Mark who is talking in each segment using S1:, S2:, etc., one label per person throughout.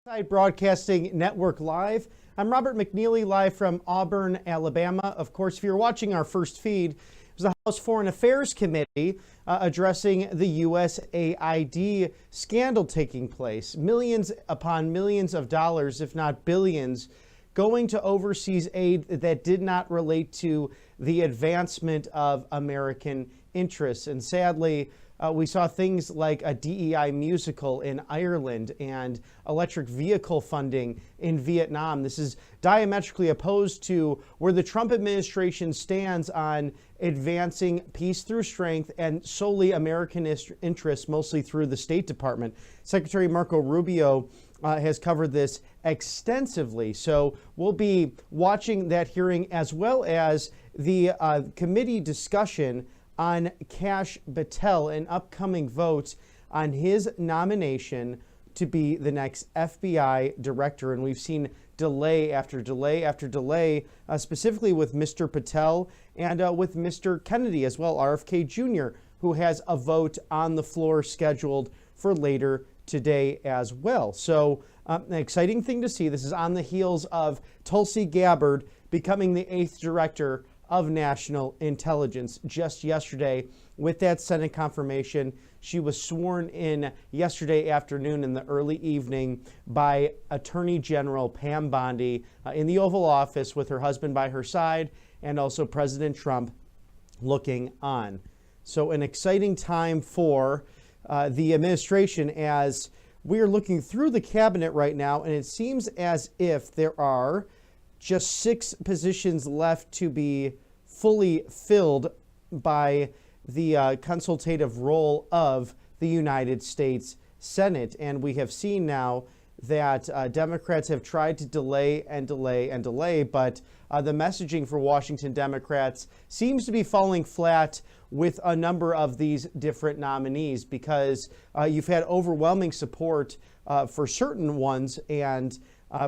S1: Broadcasting Network Live. I'm Robert McNeely, live from Auburn, Alabama. Of course, if you're watching our first feed, it was the House Foreign Affairs Committee addressing the USAID scandal taking place. Millions upon millions of dollars, if not billions, going to overseas aid that did not relate to the advancement of American interests. And sadly, we saw things like a DEI musical in Ireland and electric vehicle funding in Vietnam. This is diametrically opposed to where the Trump administration stands on advancing peace through strength and solely American interests, mostly through the State Department. Secretary Marco Rubio has covered this extensively. So we'll be watching that hearing as well as the committee discussion on Kash Patel, an upcoming vote on his nomination to be the next FBI director. And we've seen delay after delay after delay, specifically with Mr. Patel and with Mr. Kennedy as well, RFK Jr., who has a vote on the floor scheduled for later today as well. So an exciting thing to see. This is on the heels of Tulsi Gabbard becoming the 8th director of National Intelligence just yesterday. With that Senate confirmation, she was sworn in yesterday afternoon in the early evening by Attorney General Pam Bondi in the Oval Office with her husband by her side and also President Trump looking on. So an exciting time for the administration as we are looking through the cabinet right now, and it seems as if there are just 6 positions left to be fully filled by the consultative role of the United States Senate. And we have seen now that Democrats have tried to delay and delay and delay, but the messaging for Washington Democrats seems to be falling flat with a number of these different nominees because you've had overwhelming support for certain ones, and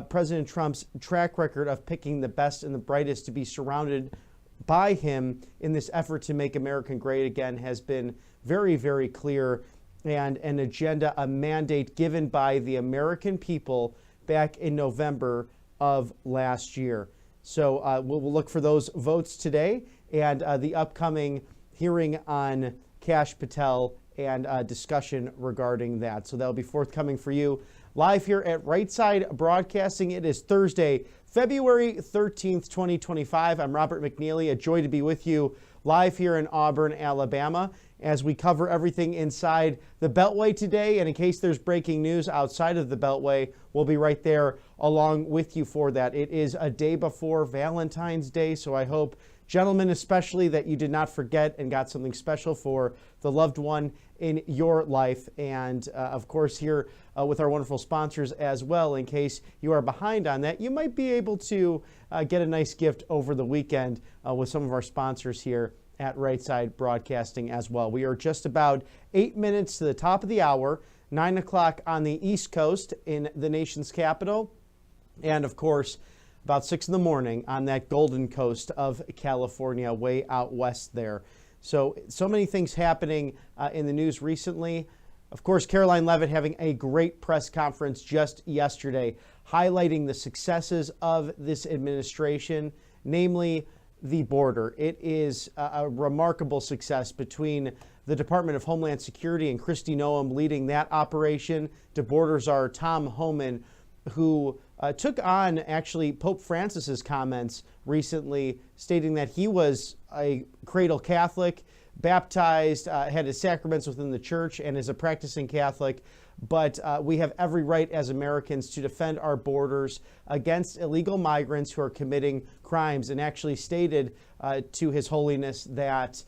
S1: President Trump's track record of picking the best and the brightest to be surrounded by him in this effort to make America great again has been very, very clear, and an agenda, a mandate given by the American people back in November of last year. So we'll look for those votes today and the upcoming hearing on Kash Patel and discussion regarding that. So that'll be forthcoming for you live here at Right Side Broadcasting. It is Thursday, February 13th, 2025. I'm Robert McNeely. A joy to be with you live here in Auburn, Alabama, as we cover everything inside the Beltway today. And in case there's breaking news outside of the Beltway, we'll be right there along with you for that. It is a day before Valentine's Day, so I hope, gentlemen especially, that you did not forget and got something special for the loved one in your life. And of course, here with our wonderful sponsors as well, in case you are behind on that, you might be able to get a nice gift over the weekend with some of our sponsors here at Right Side Broadcasting as well. We are just about 8 minutes to the top of the hour, 9 o'clock on the East Coast in the nation's capital, and of course, about 6 in the morning on that golden coast of California, way out west there. So many things happening in the news recently. Of course, Caroline Leavitt having a great press conference just yesterday, highlighting the successes of this administration, namely the border. It is a remarkable success between the Department of Homeland Security and Kristi Noem leading that operation, to border czar Tom Homan, who took on actually Pope Francis's comments recently, stating that he was a cradle Catholic, baptized, had his sacraments within the church, and is a practicing Catholic. But we have every right as Americans to defend our borders against illegal migrants who are committing crimes, and actually stated to His Holiness that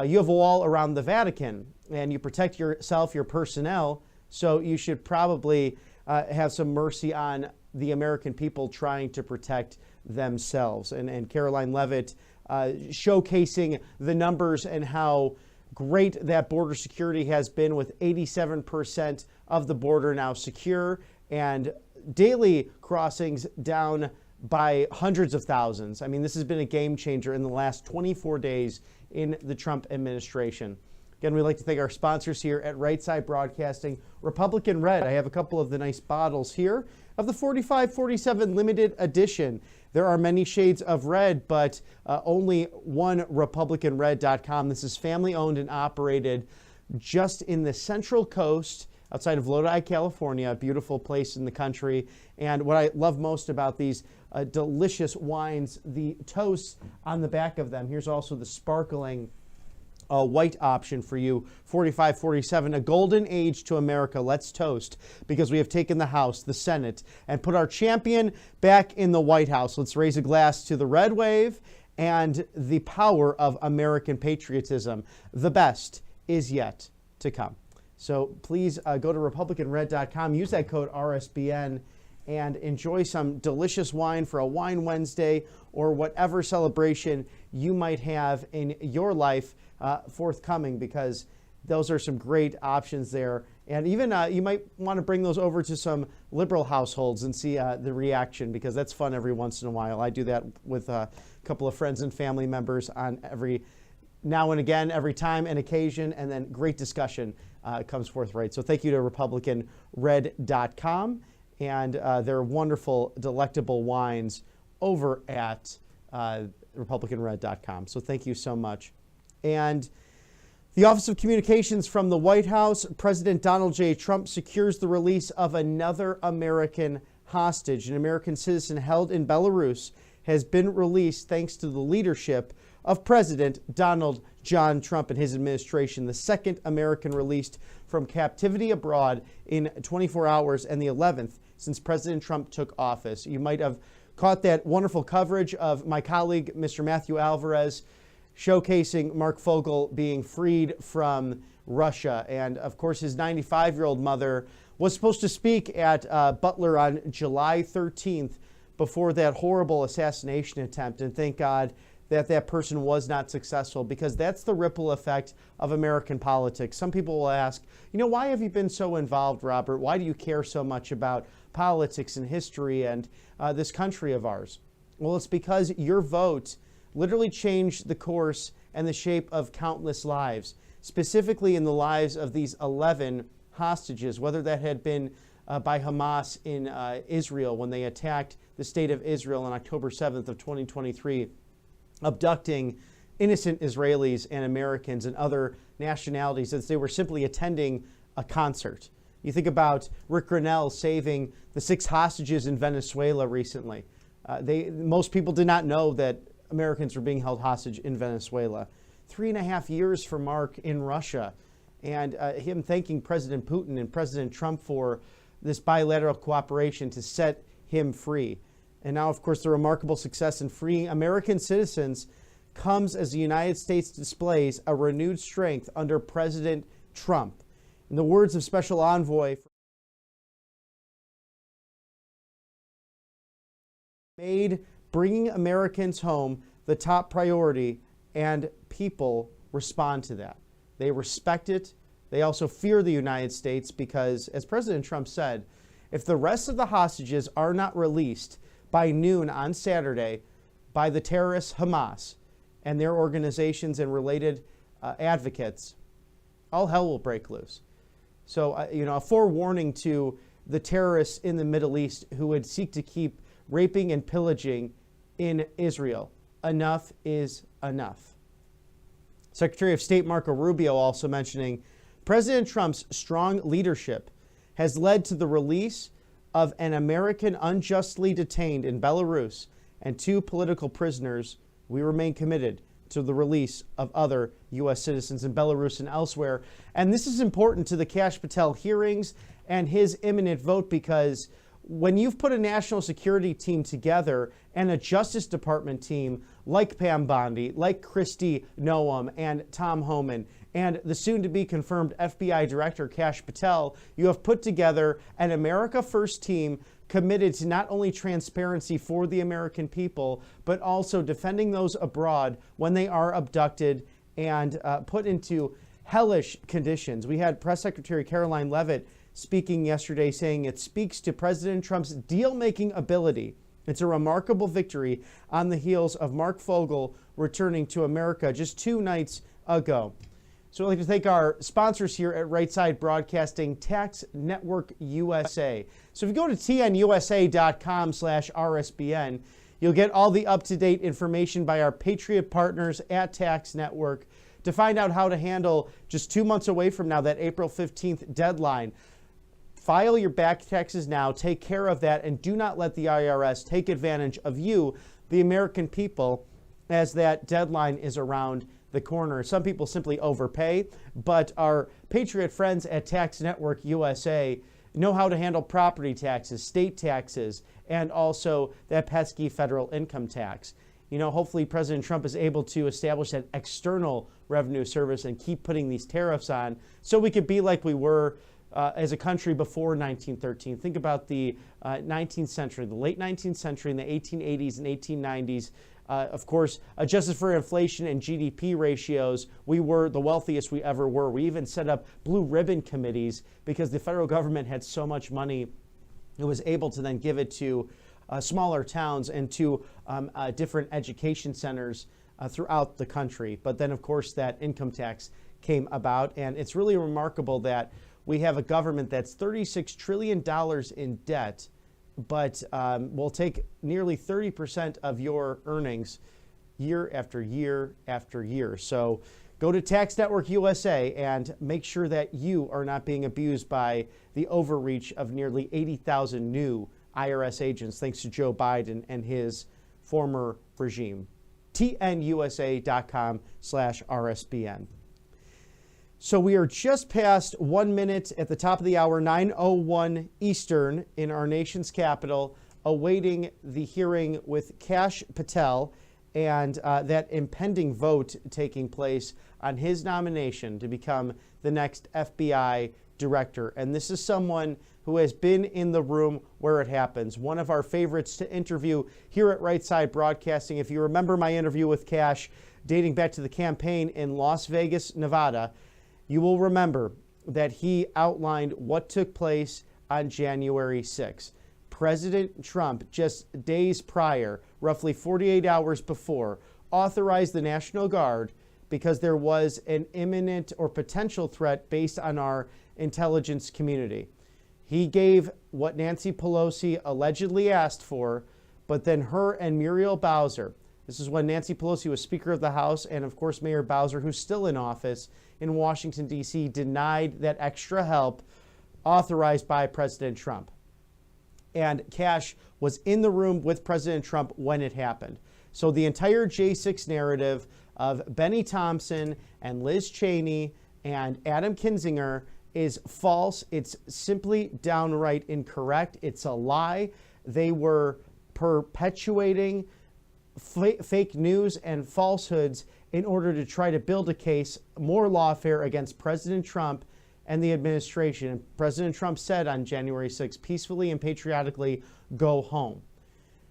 S1: you have a wall around the Vatican and you protect yourself, your personnel, so you should probably have some mercy on the American people trying to protect themselves. And Caroline Leavitt showcasing the numbers and how great that border security has been, with 87% of the border now secure and daily crossings down by hundreds of thousands. I mean, this has been a game changer in the last 24 days in the Trump administration. Again, we'd like to thank our sponsors here at Right Side Broadcasting. Republican Red, I have a couple of the nice bottles here of the 4547 limited edition. There are many shades of red, but only one RepublicanRed.com. This is family owned and operated just in the Central Coast outside of Lodi, California, a beautiful place in the country. And what I love most about these delicious wines, the toasts on the back of them. Here's also the sparkling white option for you, 4547, a golden age to America. Let's toast, because we have taken the House, the Senate, and put our champion back in the White House. Let's raise a glass to the red wave and the power of American patriotism. The best is yet to come. So please go to RepublicanRed.com, use that code RSBN, and enjoy some delicious wine for a Wine Wednesday or whatever celebration you might have in your life forthcoming, because those are some great options there. And even you might want to bring those over to some liberal households and see the reaction, because that's fun every once in a while. I do that with a couple of friends and family members on every now and again, every time and occasion, and then great discussion comes forth, right? So thank you to RepublicanRed.com and their wonderful, delectable wines over at RepublicanRed.com. So thank you so much. And the Office of Communications from the White House, President Donald J. Trump secures the release of another American hostage. An American citizen held in Belarus has been released thanks to the leadership of President Donald John Trump and his administration, the second American released from captivity abroad in 24 hours and the 11th since President Trump took office. You might have caught that wonderful coverage of my colleague, Mr. Matthew Alvarez, showcasing Mark Fogel being freed from Russia. And of course, his 95-year-old mother was supposed to speak at Butler on July 13th before that horrible assassination attempt. And thank God that that person was not successful, because that's the ripple effect of American politics. Some people will ask, why have you been so involved, Robert? Why do you care so much about politics and history and this country of ours? Well, it's because your vote literally changed the course and the shape of countless lives, specifically in the lives of these 11 hostages, whether that had been by Hamas in Israel when they attacked the state of Israel on October 7th of 2023, abducting innocent Israelis and Americans and other nationalities as they were simply attending a concert. You think about Rick Grinnell saving the 6 hostages in Venezuela recently. Most people did not know that Americans were being held hostage in Venezuela. 3.5 years for Mark in Russia, and him thanking President Putin and President Trump for this bilateral cooperation to set him free. And now, of course, the remarkable success in freeing American citizens comes as the United States displays a renewed strength under President Trump. In the words of Special Envoy, made bringing Americans home the top priority, and people respond to that. They respect it. They also fear the United States because, as President Trump said, if the rest of the hostages are not released by noon on Saturday by the terrorists Hamas and their organizations and related advocates, all hell will break loose. So, a forewarning to the terrorists in the Middle East who would seek to keep raping and pillaging in Israel. Enough is enough. Secretary of State Marco Rubio also mentioning President Trump's strong leadership has led to the release of an American unjustly detained in Belarus and 2 political prisoners. We remain committed to the release of other U.S. citizens in Belarus and elsewhere. And this is important to the Kash Patel hearings and his imminent vote, because when you've put a national security team together and a Justice Department team like Pam Bondi, like Kristi Noem and Tom Homan, and the soon-to-be confirmed FBI Director Kash Patel, you have put together an America First team committed to not only transparency for the American people, but also defending those abroad when they are abducted and put into hellish conditions. We had Press Secretary Caroline Leavitt speaking yesterday, saying it speaks to President Trump's deal-making ability. It's a remarkable victory on the heels of Mark Fogel returning to America just 2 nights ago. So I'd like to thank our sponsors here at Right Side Broadcasting, Tax Network USA. So if you go to tnusa.com/RSBN, you'll get all the up-to-date information by our Patriot partners at Tax Network to find out how to handle, just 2 months away from now, that April 15th deadline. File your back taxes now, take care of that, and do not let the IRS take advantage of you, the American people, as that deadline is around the corner. Some people simply overpay, but our Patriot friends at Tax Network USA know how to handle property taxes, state taxes, and also that pesky federal income tax. You know, hopefully President Trump is able to establish that external revenue service and keep putting these tariffs on so we could be like we were as a country before 1913. Think about the 19th century, the late 19th century, in the 1880s and 1890s. Of course, adjusted for inflation and GDP ratios, we were the wealthiest we ever were. We even set up blue ribbon committees because the federal government had so much money, it was able to then give it to smaller towns and to different education centers throughout the country. But then, of course, that income tax came about, and it's really remarkable that we have a government that's $36 trillion in debt, but will take nearly 30% of your earnings year after year after year. So go to Tax Network USA and make sure that you are not being abused by the overreach of nearly 80,000 new IRS agents, thanks to Joe Biden and his former regime. tnusa.com/RSBN. So we are just past 1 minute at the top of the hour, 9:01 Eastern in our nation's capital, awaiting the hearing with Kash Patel and that impending vote taking place on his nomination to become the next FBI director. And this is someone who has been in the room where it happens. One of our favorites to interview here at Right Side Broadcasting. If you remember my interview with Kash dating back to the campaign in Las Vegas, Nevada, you will remember that he outlined what took place on January 6th. President Trump, just days prior, roughly 48 hours before, authorized the National Guard because there was an imminent or potential threat based on our intelligence community. He gave what Nancy Pelosi allegedly asked for, but then her and Muriel Bowser, this is when Nancy Pelosi was Speaker of the House, and of course Mayor Bowser, who's still in office in Washington, D.C., denied that extra help authorized by President Trump. And Kash was in the room with President Trump when it happened. So the entire J6 narrative of Benny Thompson and Liz Cheney and Adam Kinzinger is false. It's simply downright incorrect. It's a lie. They were perpetuating fake news and falsehoods in order to try to build a case, more lawfare, against President Trump and the administration. And President Trump said on January 6th, peacefully and patriotically, go home.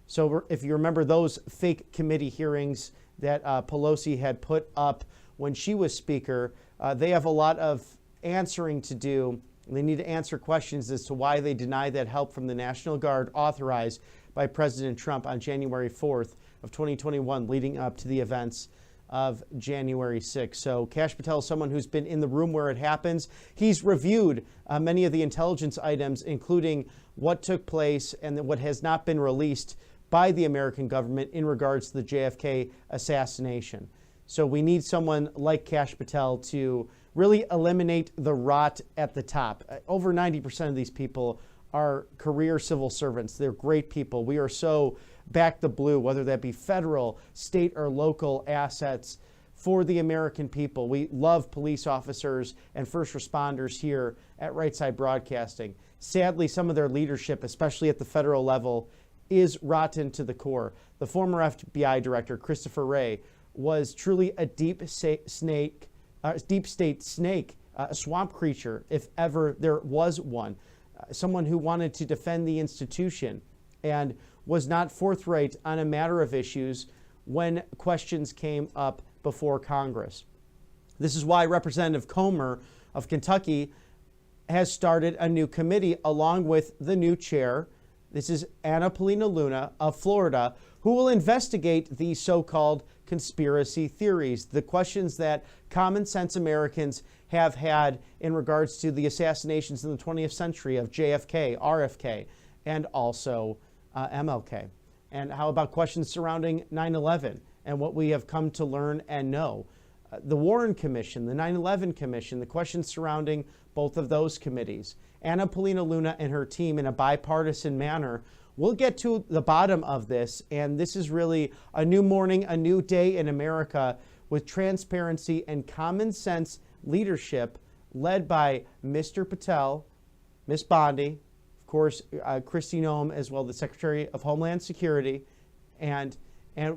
S1: So if you remember those fake committee hearings that Pelosi had put up when she was Speaker, they have a lot of answering to do. They need to answer questions as to why they denied that help from the National Guard authorized by President Trump on January 4th of 2021, leading up to the events of January 6th. So Kash Patel is someone who's been in the room where it happens. He's reviewed many of the intelligence items, including what took place and what has not been released by the American government in regards to the JFK assassination. So we need someone like Kash Patel to really eliminate the rot at the top. Over 90% of these people are career civil servants. They're great people. We are so back the blue, whether that be federal, state, or local assets for the American people. We love police officers and first responders here at Right Side Broadcasting. Sadly, some of their leadership, especially at the federal level, is rotten to the core. The former FBI director, Christopher Wray, was truly a deep state snake, a swamp creature, if ever there was one. Someone who wanted to defend the institution and was not forthright on a matter of issues when questions came up before Congress. This is why Representative Comer of Kentucky has started a new committee along with the new chair, This is Anna Paulina Luna of Florida, who will investigate the so-called conspiracy theories, the questions that common sense Americans have had in regards to the assassinations in the 20th century of JFK, RFK, and also MLK. And how about questions surrounding 9/11 and what we have come to learn and know? The Warren Commission, the 9/11 Commission, the questions surrounding both of those committees. Anna Paulina Luna and her team, in a bipartisan manner, will get to the bottom of this. And this is really a new morning, a new day in America with transparency and common sense leadership led by Mr. Patel, Ms. Bondi, of course, Kristi Noem, as well, the Secretary of Homeland Security. And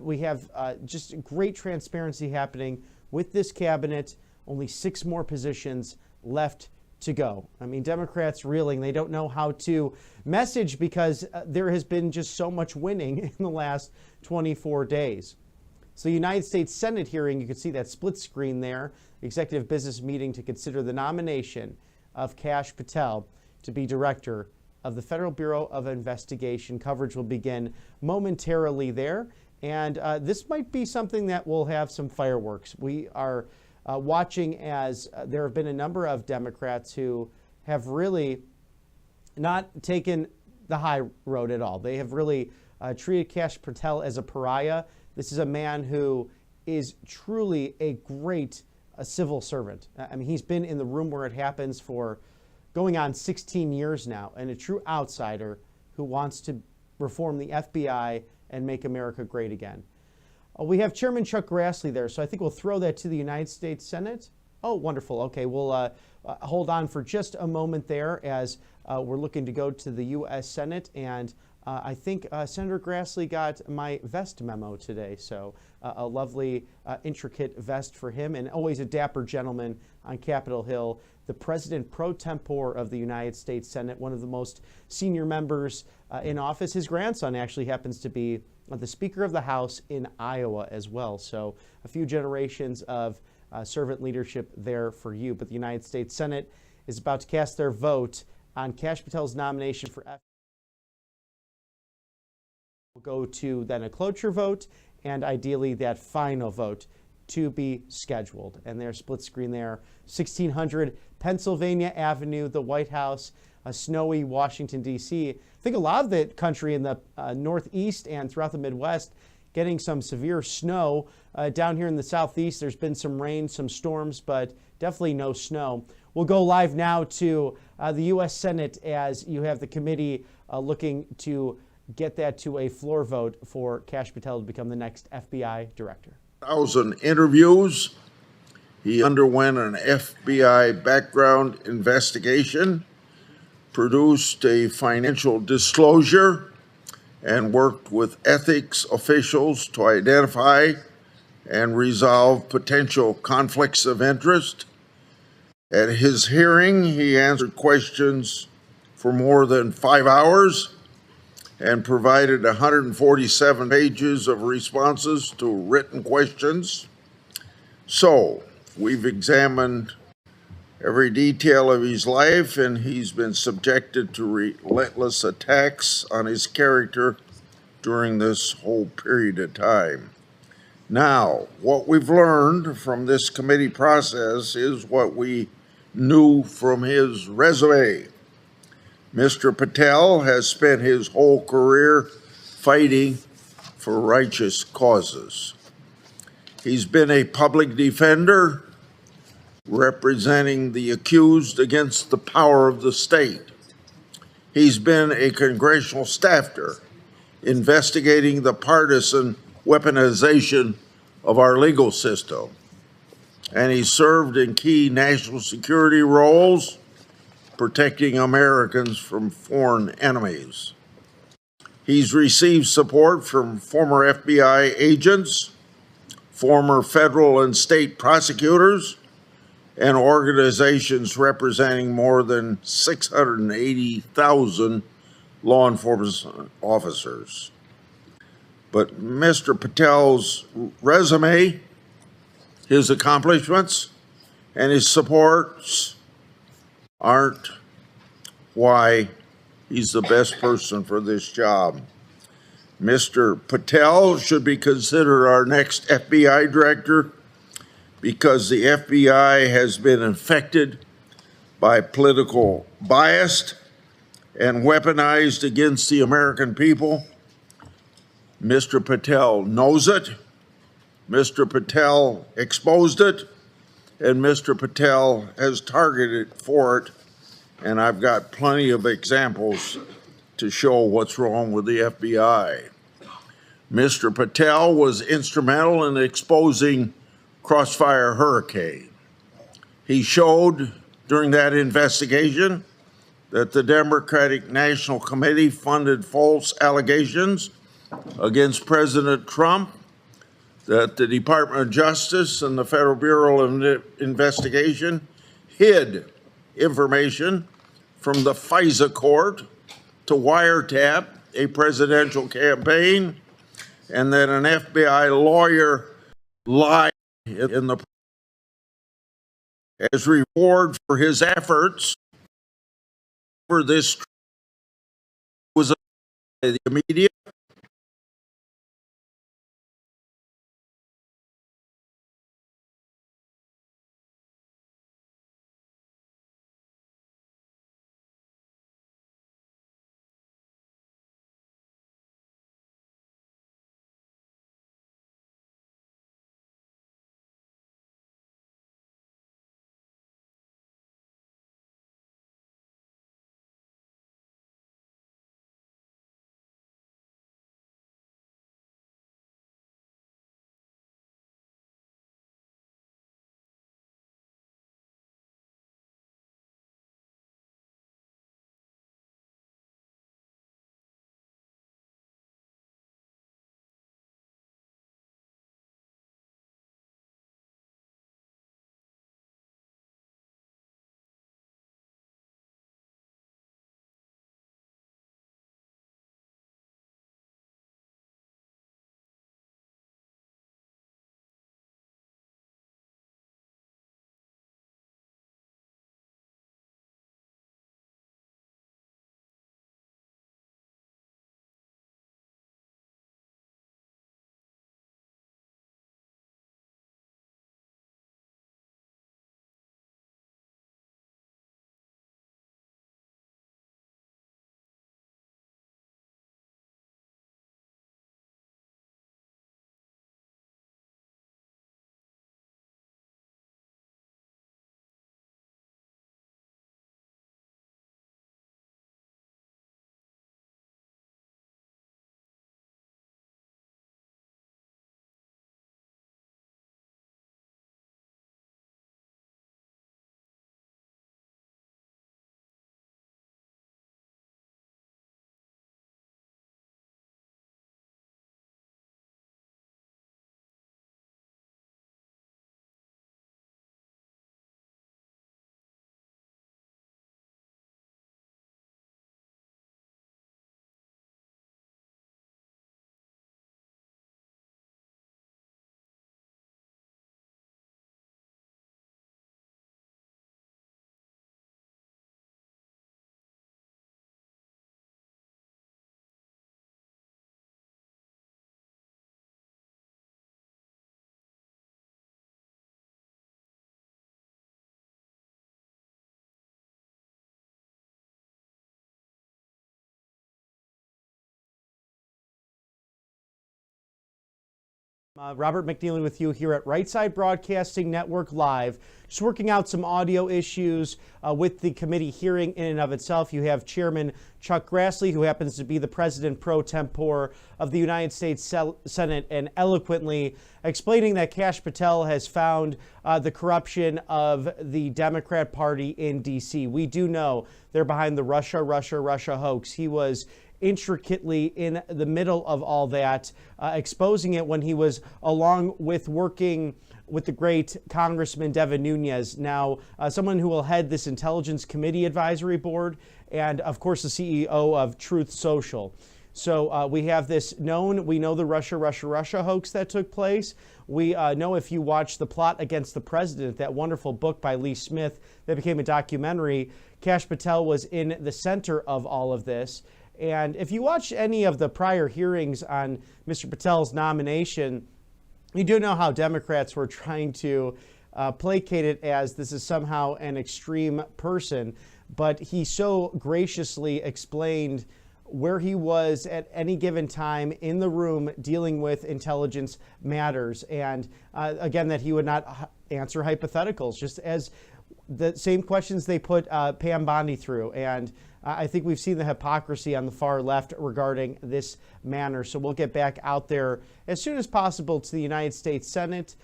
S1: we have just great transparency happening with this cabinet. Only 6 more positions left to go. I mean, Democrats reeling. They don't know how to message because there has been just so much winning in the last 24 days. So the United States Senate hearing, you can see that split screen there, executive business meeting to consider the nomination of Kash Patel to be director of the Federal Bureau of Investigation. Coverage will begin momentarily there. And this might be something that will have some fireworks. We are watching as there have been a number of Democrats who have really not taken the high road at all. They have really treated Kash Patel as a pariah. This is a man who is truly a great civil servant. I mean, he's been in the room where it happens for going on 16 years now, and a true outsider who wants to reform the FBI and make America great again. We have Chairman Chuck Grassley there, so I think we'll throw that to the United States Senate. Oh, wonderful. Okay, we'll hold on for just a moment there as we're looking to go to the U.S. Senate. And I think Senator Grassley got my vest memo today, so a lovely, intricate vest for him, and always a dapper gentleman on Capitol Hill, the President pro tempore of the United States Senate, one of the most senior members in office. His grandson actually happens to be the Speaker of the House in Iowa as well. So a few generations of servant leadership there for you. But the United States Senate is about to cast their vote on Kash Patel's nomination for FBI. We'll go to then a cloture vote and ideally that final vote to be scheduled. And there's split screen there, 1600 Pennsylvania Avenue, the White House, snowy Washington, D.C. I think a lot of the country in the Northeast and throughout the Midwest getting some severe snow. Down here in the Southeast, there's been some rain, some storms, but definitely no snow. We'll go live now to the U.S. Senate as you have the committee looking to get that to a floor vote for Kash Patel to become the next FBI director.
S2: 1,000 interviews. He underwent an FBI background investigation, produced a financial disclosure, and worked with ethics officials to identify and resolve potential conflicts of interest. At his hearing, he answered questions for more than 5 hours and provided 147 pages of responses to written questions. So, we've examined every detail of his life, and he's been subjected to relentless attacks on his character during this whole period of time. Now, what we've learned from this committee process is what we knew from his resume. Mr. Patel has spent his whole career fighting for righteous causes. He's been a public defender representing the accused against the power of the state. He's been a congressional staffer investigating the partisan weaponization of our legal system. And he served in key national security roles, protecting Americans from foreign enemies. He's received support from former FBI agents, former federal and state prosecutors, and organizations representing more than 680,000 law enforcement officers. But Mr. Patel's resume, his accomplishments, and his supports aren't why he's the best person for this job. Mr. Patel should be considered our next FBI director because the FBI has been infected by political bias and weaponized against the American people. Mr. Patel knows it. Mr. Patel exposed it, and Mr. Patel has targeted for it. And I've got plenty of examples to show what's wrong with the FBI. Mr. Patel was instrumental in exposing Crossfire Hurricane. He showed during that investigation that the Democratic National Committee funded false allegations against President Trump, that the Department of Justice and the Federal Bureau of Investigation hid information from the FISA court to wiretap a presidential campaign, and that an FBI lawyer lied in the as reward for his efforts for this was the media.
S1: Robert McNeely with you here at Right Side Broadcasting Network Live. Just working out some audio issues with the committee hearing in and of itself. You have Chairman Chuck Grassley, who happens to be the President pro tempore of the United States Senate, and eloquently explaining that Kash Patel has found the corruption of the Democrat Party in D.C. We do know they're behind the Russia hoax. He was intricately in the middle of all that, exposing it when he was along with working with the great Congressman Devin Nunes, now someone who will head this Intelligence Committee Advisory Board, and of course the CEO of Truth Social. So we have this known. We know the Russia hoax that took place. We know, if you watch The Plot Against the President, that wonderful book by Lee Smith that became a documentary, Kash Patel was in the center of all of this. And if you watch any of the prior hearings on Mr. Patel's nomination, you do know how Democrats were trying to placate it as this is somehow an extreme person. But he so graciously explained where he was at any given time in the room dealing with intelligence matters. And again, that he would not answer hypotheticals, just as the same questions they put Pam Bondi through. And I think we've seen the hypocrisy on the far left regarding this manner. So we'll get back out there as soon as possible to the United States Senate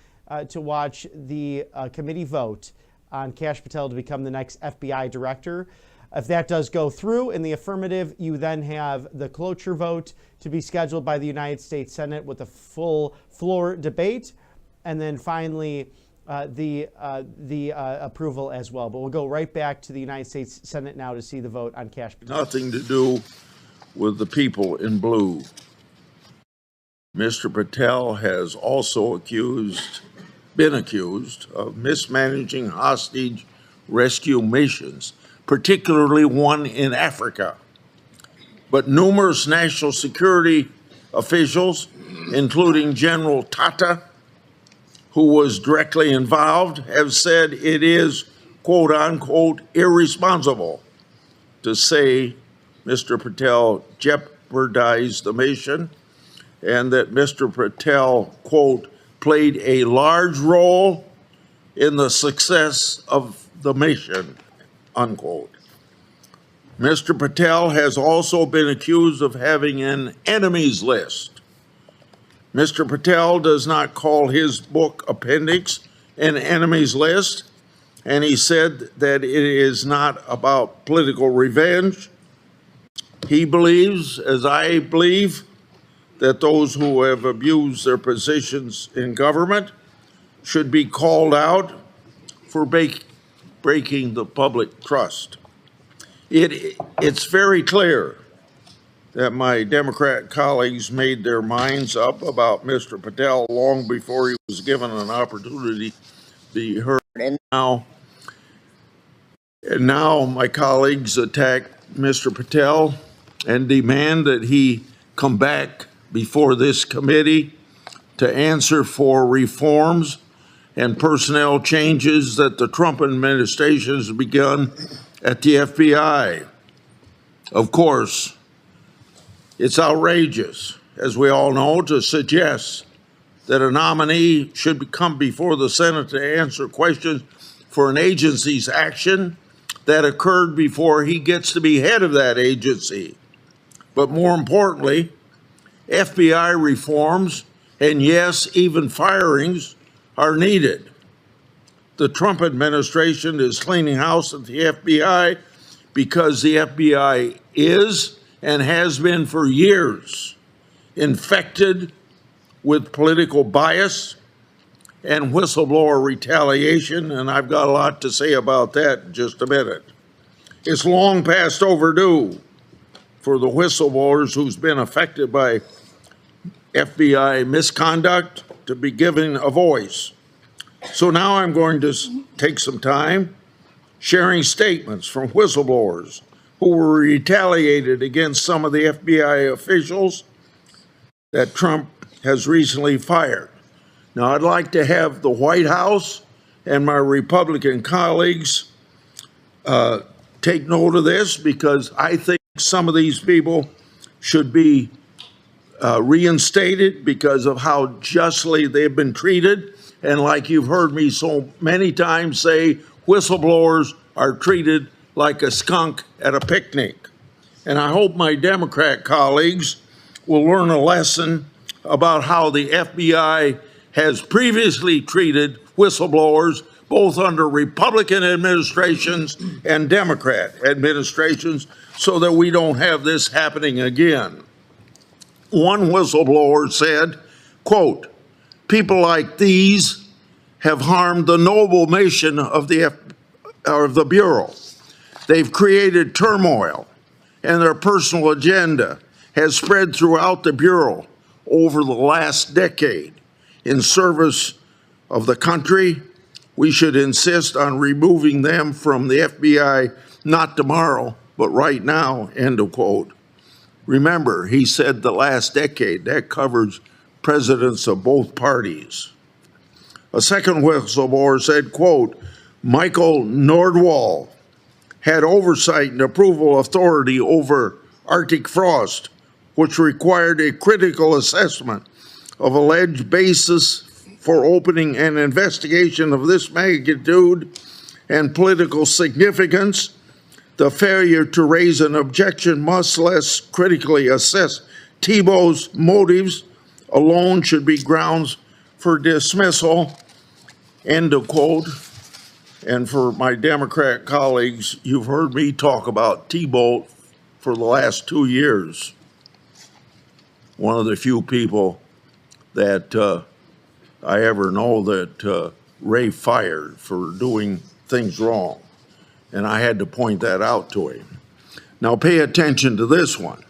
S1: to watch the committee vote on Kash Patel to become the next FBI director. If that does go through in the affirmative, you then have the cloture vote to be scheduled by the United States Senate with a full floor debate, and then finally the approval as well. But we'll go right back to the United States Senate now to see the vote on Kash Patel.
S2: Nothing to do with the people in blue. Mr. Patel has also been accused of mismanaging hostage rescue missions, particularly one in Africa. But numerous national security officials, including General Tata, who was directly involved, have said it is, quote unquote, irresponsible to say Mr. Patel jeopardized the mission, and that Mr. Patel, quote, played a large role in the success of the mission, unquote. Mr. Patel has also been accused of having an enemies list. Mr. Patel does not call his book appendix an enemies list, and he said that it is not about political revenge. He believes, as I believe, that those who have abused their positions in government should be called out for breaking the public trust. It's very clear that my Democrat colleagues made their minds up about Mr. Patel long before he was given an opportunity to be heard. And now my colleagues attack Mr. Patel and demand that he come back before this committee to answer for reforms and personnel changes that the Trump administration has begun at the FBI. Of course, it's outrageous, as we all know, to suggest that a nominee should come before the Senate to answer questions for an agency's action that occurred before he gets to be head of that agency. But more importantly, FBI reforms, and yes, even firings, are needed. The Trump administration is cleaning house at the FBI because the FBI is and has been for years infected with political bias and whistleblower retaliation, and I've got a lot to say about that in just a minute. It's long past overdue for the whistleblowers who's been affected by FBI misconduct to be given a voice. So now I'm going to take some time sharing statements from whistleblowers who were retaliated against some of the FBI officials that Trump has recently fired. Now, I'd like to have the White House and my Republican colleagues take note of this, because I think some of these people should be reinstated because of how justly they've been treated. And like you've heard me so many times say, whistleblowers are treated like a skunk at a picnic. And I hope my Democrat colleagues will learn a lesson about how the FBI has previously treated whistleblowers, both under Republican administrations and Democrat administrations, so that we don't have this happening again. One whistleblower said, quote, "People like these have harmed the noble mission of the Bureau. They've created turmoil and their personal agenda has spread throughout the Bureau over the last decade in service of the country, we should insist on removing them from the FBI, not tomorrow, but right now, end of quote. Remember, he said the last decade. That covers presidents of both parties. A second whistleblower said, quote, Michael Nordwall had oversight and approval authority over Arctic frost, which required a critical assessment of alleged basis for opening an investigation of this magnitude and political significance. The failure to raise an objection, much less critically assess Tebow's motives, alone should be grounds for dismissal, end of quote. And for my Democrat colleagues, you've heard me talk about Tebow for the last 2 years. One of the few people that I ever know that Ray fired for doing things wrong. And I had to point that out to him. Now pay attention to this one.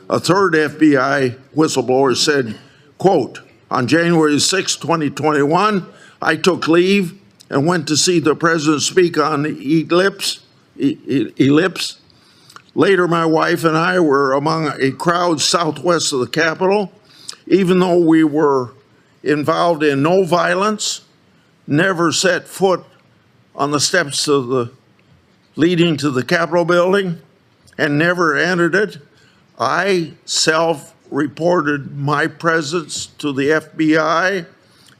S2: A third FBI whistleblower said, quote, on January 6, 2021, I took leave and went to see the president speak on the ellipse. Later, my wife and I were among a crowd southwest of the Capitol. Even though we were involved in no violence, never set foot on the steps of the leading to the Capitol building, and never entered it, I self-reported my presence to the FBI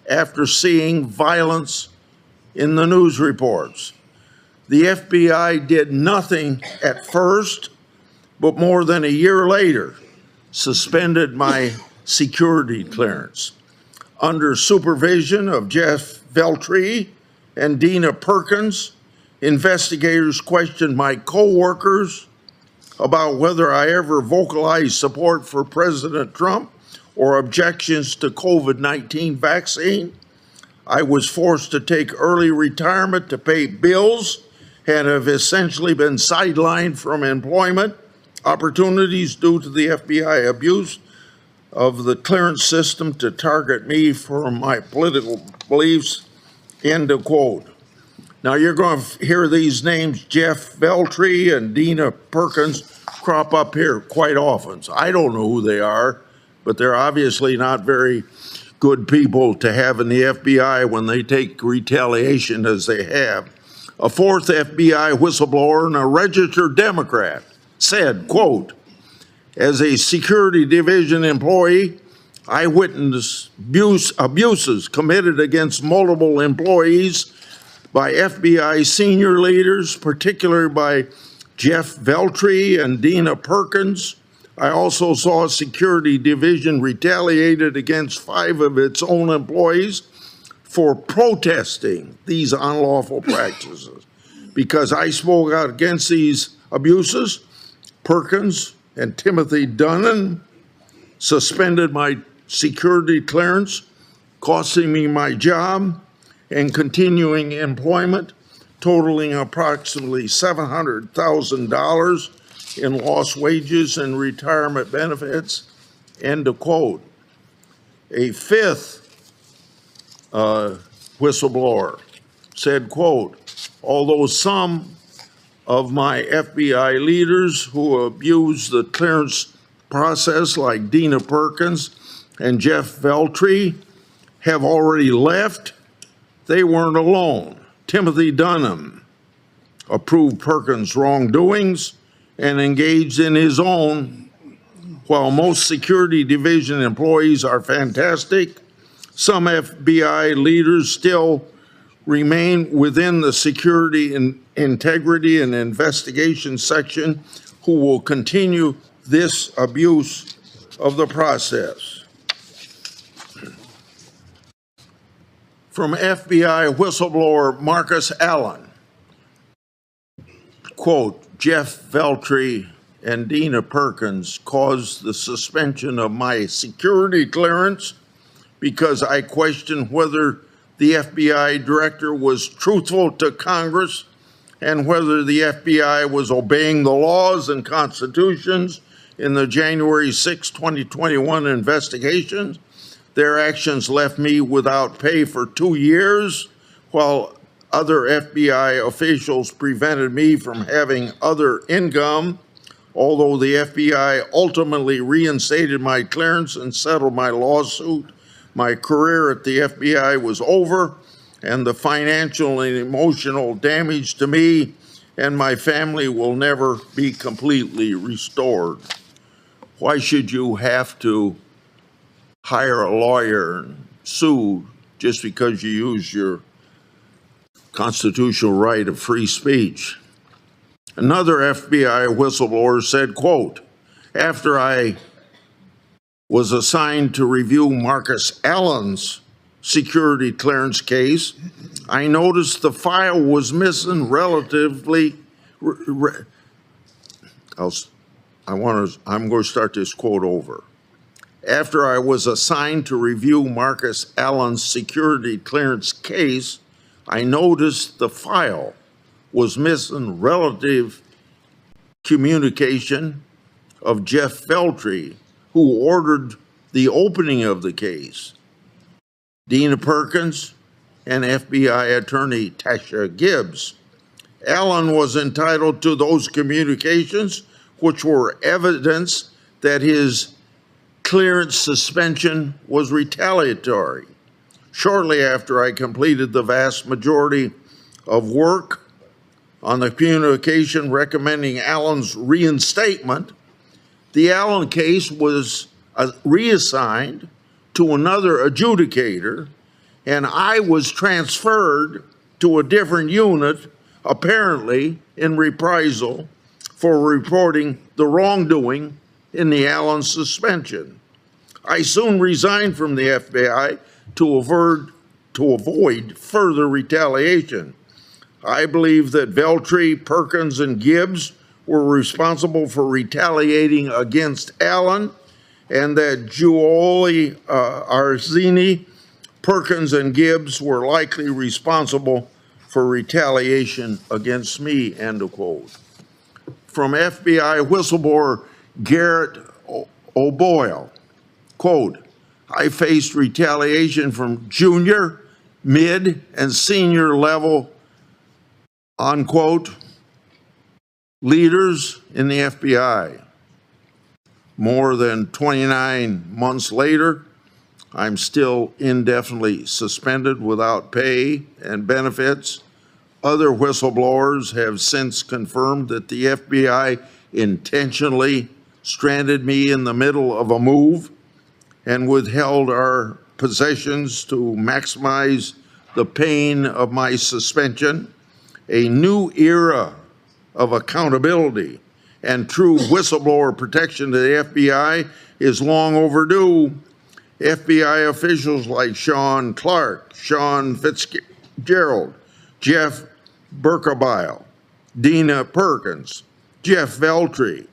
S2: after seeing violence in the news reports. The FBI did nothing at first, but more than a year later, suspended my security clearance. Under supervision of Jeff Veltri and Dina Perkins, investigators questioned my co-workers about whether I ever vocalized support for President Trump or objections to COVID-19 vaccine. I was forced to take early retirement to pay bills and have essentially been sidelined from employment opportunities due to the FBI abuse of the clearance system to target me for my political beliefs, end of quote. Now you're going to hear these names, Jeff Veltri and Dina Perkins, crop up here quite often. So I don't know who they are, but they're obviously not very good people to have in the FBI when they take retaliation as they have. A fourth FBI whistleblower and a registered Democrat said, quote, as a security division employee, I witnessed abuses committed against multiple employees by FBI senior leaders, particularly by Jeff Veltri and Dina Perkins. I also saw a security division retaliated against 5 of its own employees for protesting these unlawful practices. Because I spoke out against these abuses, Perkins and Timothy Dunnan suspended my security clearance, costing me my job and continuing employment, totaling approximately $700,000 in lost wages and retirement benefits, end of quote. A fifth whistleblower said, quote, although some of my FBI leaders who abused the clearance process, like Dina Perkins and Jeff Veltri, have already left, they weren't alone. Timothy Dunham approved Perkins' wrongdoings and engaged in his own. While most security division employees are fantastic, some FBI leaders still remain within the security and integrity and investigation section who will continue this abuse of the process. From FBI whistleblower Marcus Allen, quote, Jeff Veltri and Dina Perkins caused the suspension of my security clearance because I questioned whether the FBI director was truthful to Congress and whether the FBI was obeying the laws and constitutions in the January 6, 2021 investigation. Their actions left me without pay for 2 years, while other FBI officials prevented me from having other income. Although the FBI ultimately reinstated my clearance and settled my lawsuit, my career at the FBI was over, and the financial and emotional damage to me and my family will never be completely restored. Why should you have to hire a lawyer and sue just because you use your constitutional right of free speech? Another FBI whistleblower said, quote, after I was assigned to review Marcus Allen's security clearance case, I noticed the file was missing relatively. I'm going to start this quote over. After I was assigned to review Marcus Allen's security clearance case, I noticed the file was missing relative communication of Jeff Veltri, who ordered the opening of the case. Dina Perkins and FBI attorney Tasha Gibbs. Allen was entitled to those communications, which were evidence that his clearance suspension was retaliatory. Shortly after I completed the vast majority of work on the communication recommending Allen's reinstatement, the Allen case was reassigned to another adjudicator, and I was transferred to a different unit, apparently in reprisal for reporting the wrongdoing in the Allen suspension. I soon resigned from the FBI to avoid further retaliation. I believe that Veltri, Perkins, and Gibbs were responsible for retaliating against Allen, and that Giuliani, Arzini, Perkins, and Gibbs were likely responsible for retaliation against me, end of quote. From FBI whistleblower Garrett O'Boyle, quote, I faced retaliation from junior, mid, and senior level, unquote, leaders in the FBI. More than 29 months later, I'm still indefinitely suspended without pay and benefits. Other whistleblowers have since confirmed that the FBI intentionally stranded me in the middle of a move and withheld our possessions to maximize the pain of my suspension. A new era of accountability and true whistleblower protection to the FBI is long overdue. FBI officials like Sean Clark, Sean Fitzgerald, Jeff Berkebile, Dina Perkins, Jeff Veltri,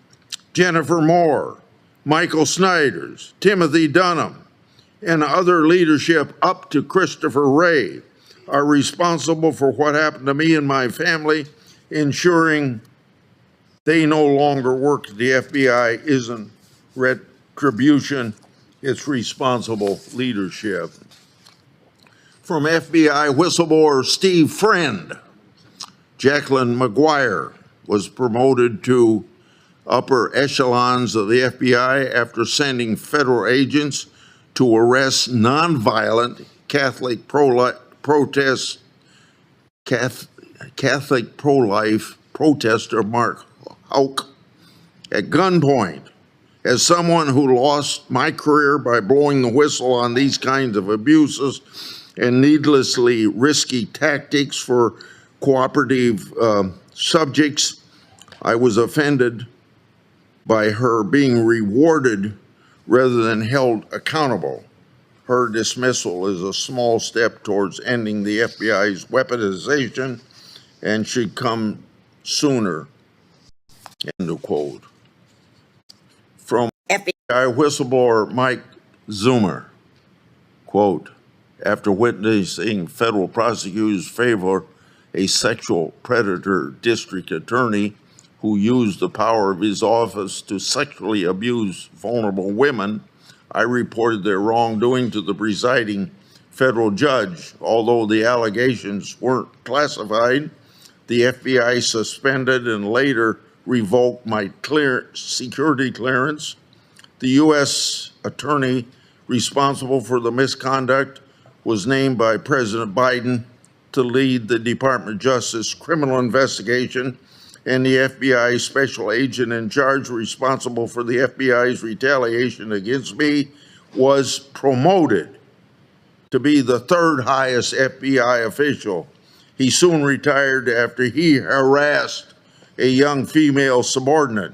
S2: Jennifer Moore, Michael Snyders, Timothy Dunham, and other leadership up to Christopher Wray are responsible for what happened to me and my family, ensuring they no longer work at the FBI isn't retribution, it's responsible leadership. From FBI whistleblower Steve Friend, Jacqueline McGuire was promoted to upper echelons of the FBI after sending federal agents to arrest nonviolent Catholic pro-life protester Mark Houck at gunpoint. As someone who lost my career by blowing the whistle on these kinds of abuses and needlessly risky tactics for cooperative subjects, I was offended by her being rewarded rather than held accountable. Her dismissal is a small step towards ending the FBI's weaponization and should come sooner, end of quote. From FBI whistleblower Mike Zoomer, quote, after witnessing federal prosecutors favor a sexual predator district attorney who used the power of his office to sexually abuse vulnerable women. I reported their wrongdoing to the presiding federal judge. Although the allegations weren't classified, the FBI suspended and later revoked my security clearance. The U.S. attorney responsible for the misconduct was named by President Biden to lead the Department of Justice criminal investigation, and the FBI special agent in charge responsible for the FBI's retaliation against me was promoted to be the third highest FBI official. He soon retired after he harassed a young female subordinate.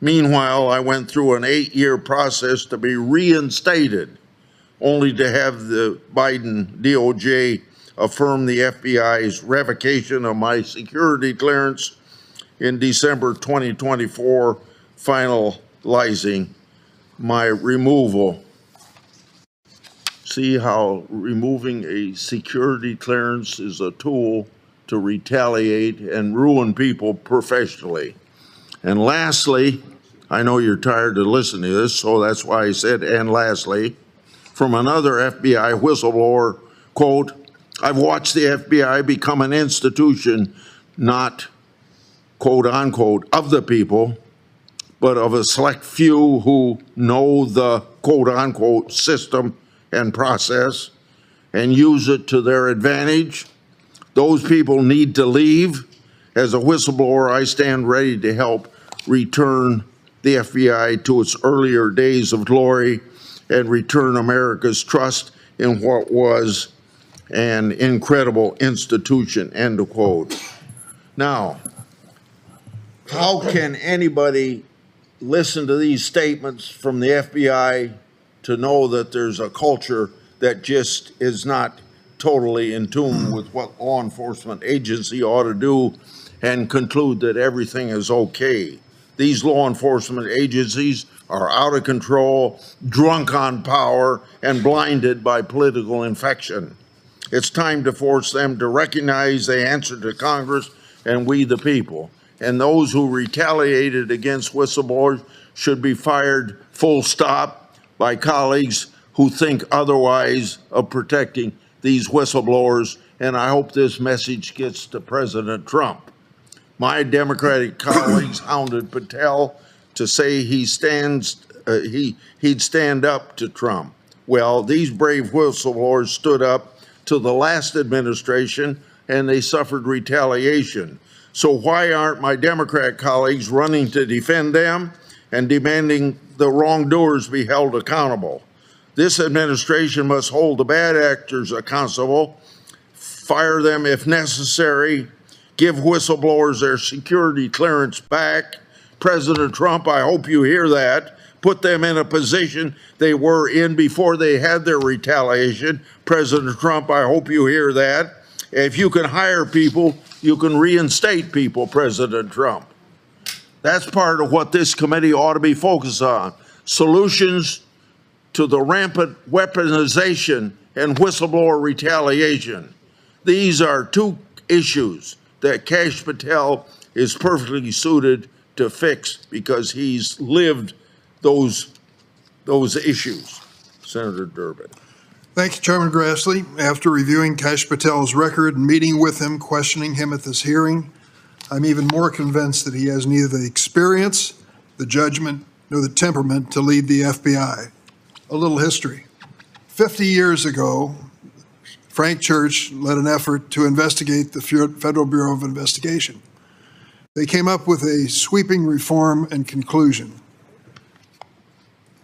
S2: Meanwhile, I went through an 8-year process to be reinstated, only to have the Biden DOJ affirm the FBI's revocation of my security clearance in December 2024, finalizing my removal. See how removing a security clearance is a tool to retaliate and ruin people professionally. And lastly, I know you're tired of listening to this, so that's why I said, and lastly, from another FBI whistleblower, quote, I've watched the FBI become an institution, not quote unquote, of the people, but of a select few who know the quote unquote system and process and use it to their advantage. Those people need to leave. As a whistleblower, I stand ready to help return the FBI to its earlier days of glory and return America's trust in what was an incredible institution, end of quote. Now, how can anybody listen to these statements from the FBI to know that there's a culture that just is not totally in tune with what law enforcement agency ought to do and conclude that everything is okay? These law enforcement agencies are out of control, drunk on power, and blinded by political infection. It's time to force them to recognize they answer to Congress and we the people. And those who retaliated against whistleblowers should be fired full stop by colleagues who think otherwise of protecting these whistleblowers. And I hope this message gets to President Trump. My Democratic colleagues hounded Patel to say he'd stand up to Trump. Well, these brave whistleblowers stood up to the last administration and they suffered retaliation. So why aren't my Democrat colleagues running to defend them and demanding the wrongdoers be held accountable? This administration must hold the bad actors accountable, fire them if necessary, give whistleblowers their security clearance back. President Trump, I hope you hear that. Put them in a position they were in before they had their retaliation. President Trump, I hope you hear that. If you can hire people, you can reinstate people, President Trump. That's part of what this committee ought to be focused on. Solutions to the rampant weaponization and whistleblower retaliation. These are two issues that Kash Patel is perfectly suited to fix because he's lived those issues. Senator Durbin.
S3: Thank you, Chairman Grassley. After reviewing Kash Patel's record and meeting with him, questioning him at this hearing, I'm even more convinced that he has neither the experience, the judgment, nor the temperament to lead the FBI. A little history. 50 years ago, Frank Church led an effort to investigate the Federal Bureau of Investigation. They came up with a sweeping reform and conclusion.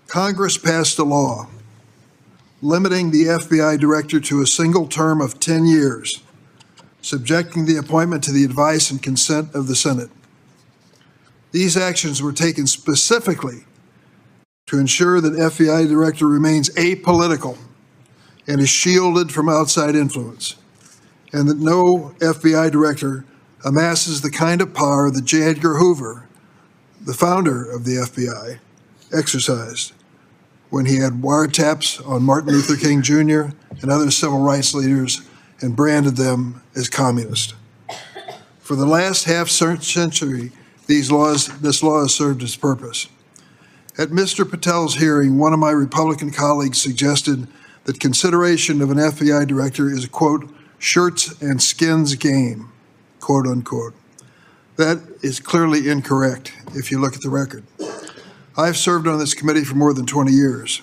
S3: Congress passed a law limiting the FBI director to a single term of 10 years, subjecting the appointment to the advice and consent of the Senate. These actions were taken specifically to ensure that FBI director remains apolitical and is shielded from outside influence, and that no FBI director amasses the kind of power that J. Edgar Hoover, the founder of the FBI, exercised when he had wiretaps on Martin Luther King Jr. and other civil rights leaders and branded them as communist. For the last half century, This law has served its purpose. At Mr. Patel's hearing, one of my Republican colleagues suggested that consideration of an FBI director is a, quote, shirts and skins game, quote unquote. That is clearly incorrect if you look at the record. I've served on this committee for more than 20 years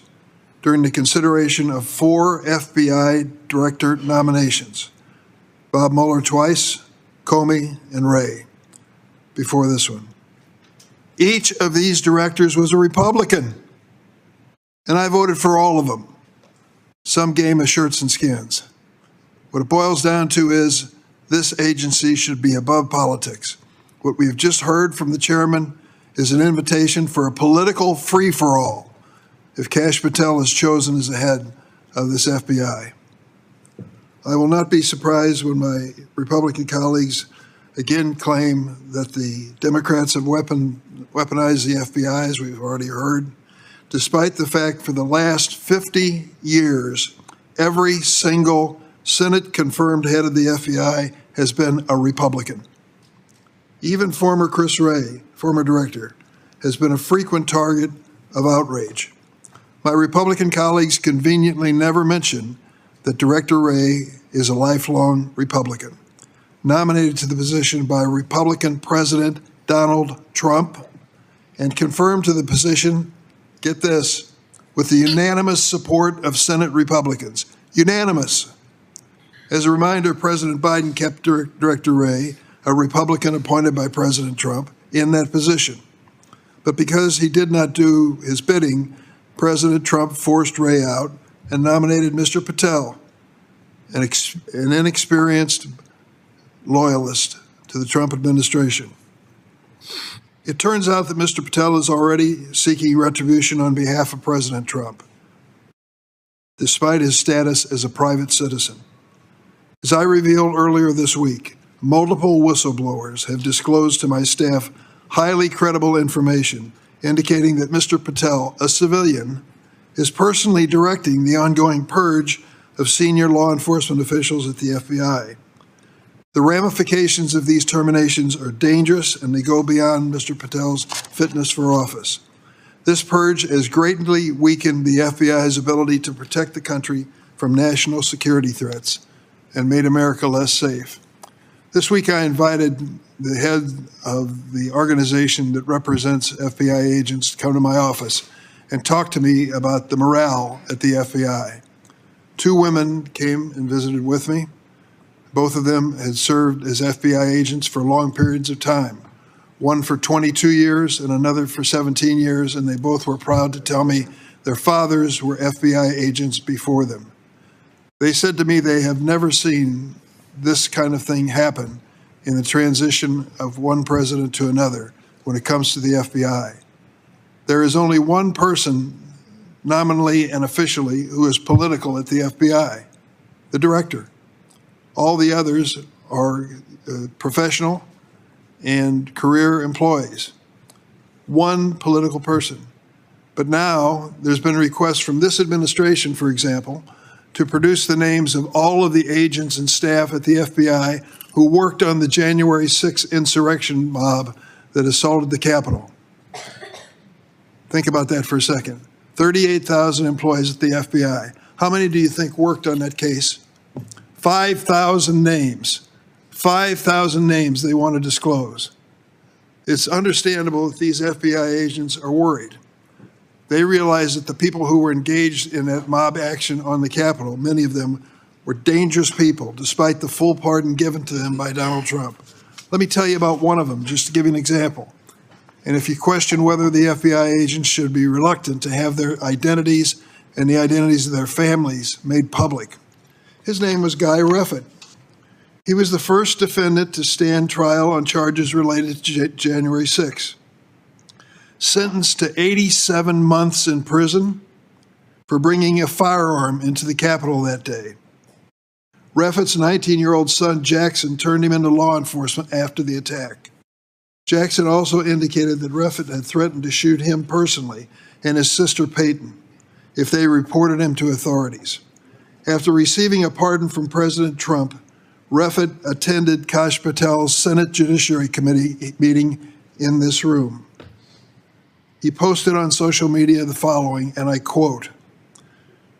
S3: during the consideration of 4 FBI director nominations, Bob Mueller twice, Comey, and Wray before this one. Each of these directors was a Republican, and I voted for all of them. Some game of shirts and skins. What it boils down to is this agency should be above politics. What we have just heard from the chairman is an invitation for a political free-for-all if Kash Patel is chosen as the head of this FBI. I will not be surprised when my Republican colleagues again claim that the Democrats have weaponized the FBI, as we've already heard, despite the fact for the last 50 years, every single Senate-confirmed head of the FBI has been a Republican. Even former Chris Wray, former director, has been a frequent target of outrage. My Republican colleagues conveniently never mention that Director Wray is a lifelong Republican, nominated to the position by Republican President Donald Trump, and confirmed to the position, get this, with the unanimous support of Senate Republicans. Unanimous. As a reminder, President Biden kept Director Wray, a Republican appointed by President Trump, in that position. But because he did not do his bidding, President Trump forced Wray out and nominated Mr. Patel, an inexperienced loyalist to the Trump administration. It turns out that Mr. Patel is already seeking retribution on behalf of President Trump, despite his status as a private citizen. As I revealed earlier this week, multiple whistleblowers have disclosed to my staff highly credible information indicating that Mr. Patel, a civilian, is personally directing the ongoing purge of senior law enforcement officials at the FBI. The ramifications of these terminations are dangerous, and they go beyond Mr. Patel's fitness for office. This purge has greatly weakened the FBI's ability to protect the country from national security threats and made America less safe. This week, I invited the head of the organization that represents FBI agents to come to my office and talk to me about the morale at the FBI. 2 women came and visited with me. Both of them had served as FBI agents for long periods of time, one for 22 years and another for 17 years, and they both were proud to tell me their fathers were FBI agents before them. They said to me they have never seen this kind of thing happen in the transition of one president to another when it comes to the FBI. There is only one person, nominally and officially, who is political at the FBI, the director. All the others are professional and career employees. One political person. But now there's been requests from this administration, for example, to produce the names of all of the agents and staff at the FBI who worked on the January 6th insurrection mob that assaulted the Capitol. Think about that for a second. 38,000 employees at the FBI. How many do you think worked on that case? 5,000 names. 5,000 names they want to disclose. It's understandable that these FBI agents are worried. They realize that the people who were engaged in that mob action on the Capitol, many of them were dangerous people, despite the full pardon given to them by Donald Trump. Let me tell you about one of them, just to give you an example. And if you question whether the FBI agents should be reluctant to have their identities and the identities of their families made public, his name was Guy Reffitt. He was the first defendant to stand trial on charges related to January 6th. Sentenced to 87 months in prison for bringing a firearm into the Capitol that day. Reffitt's 19-year-old son, Jackson, turned him into law enforcement after the attack. Jackson also indicated that Reffitt had threatened to shoot him personally and his sister Peyton if they reported him to authorities. After receiving a pardon from President Trump, Reffitt attended Kash Patel's Senate Judiciary Committee meeting in this room. He posted on social media the following, and I quote,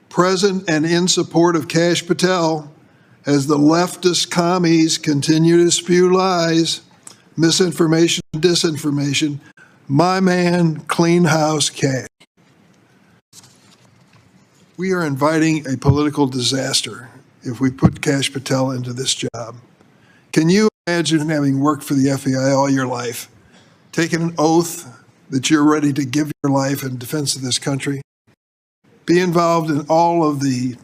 S3: "Present and in support of Kash Patel as the leftist commies continue to spew lies, misinformation, and disinformation, my man, clean house Kash." We are inviting a political disaster if we put Kash Patel into this job. Can you imagine having worked for the FBI all your life, taking an oath that you're ready to give your life in defense of this country, be involved in all of the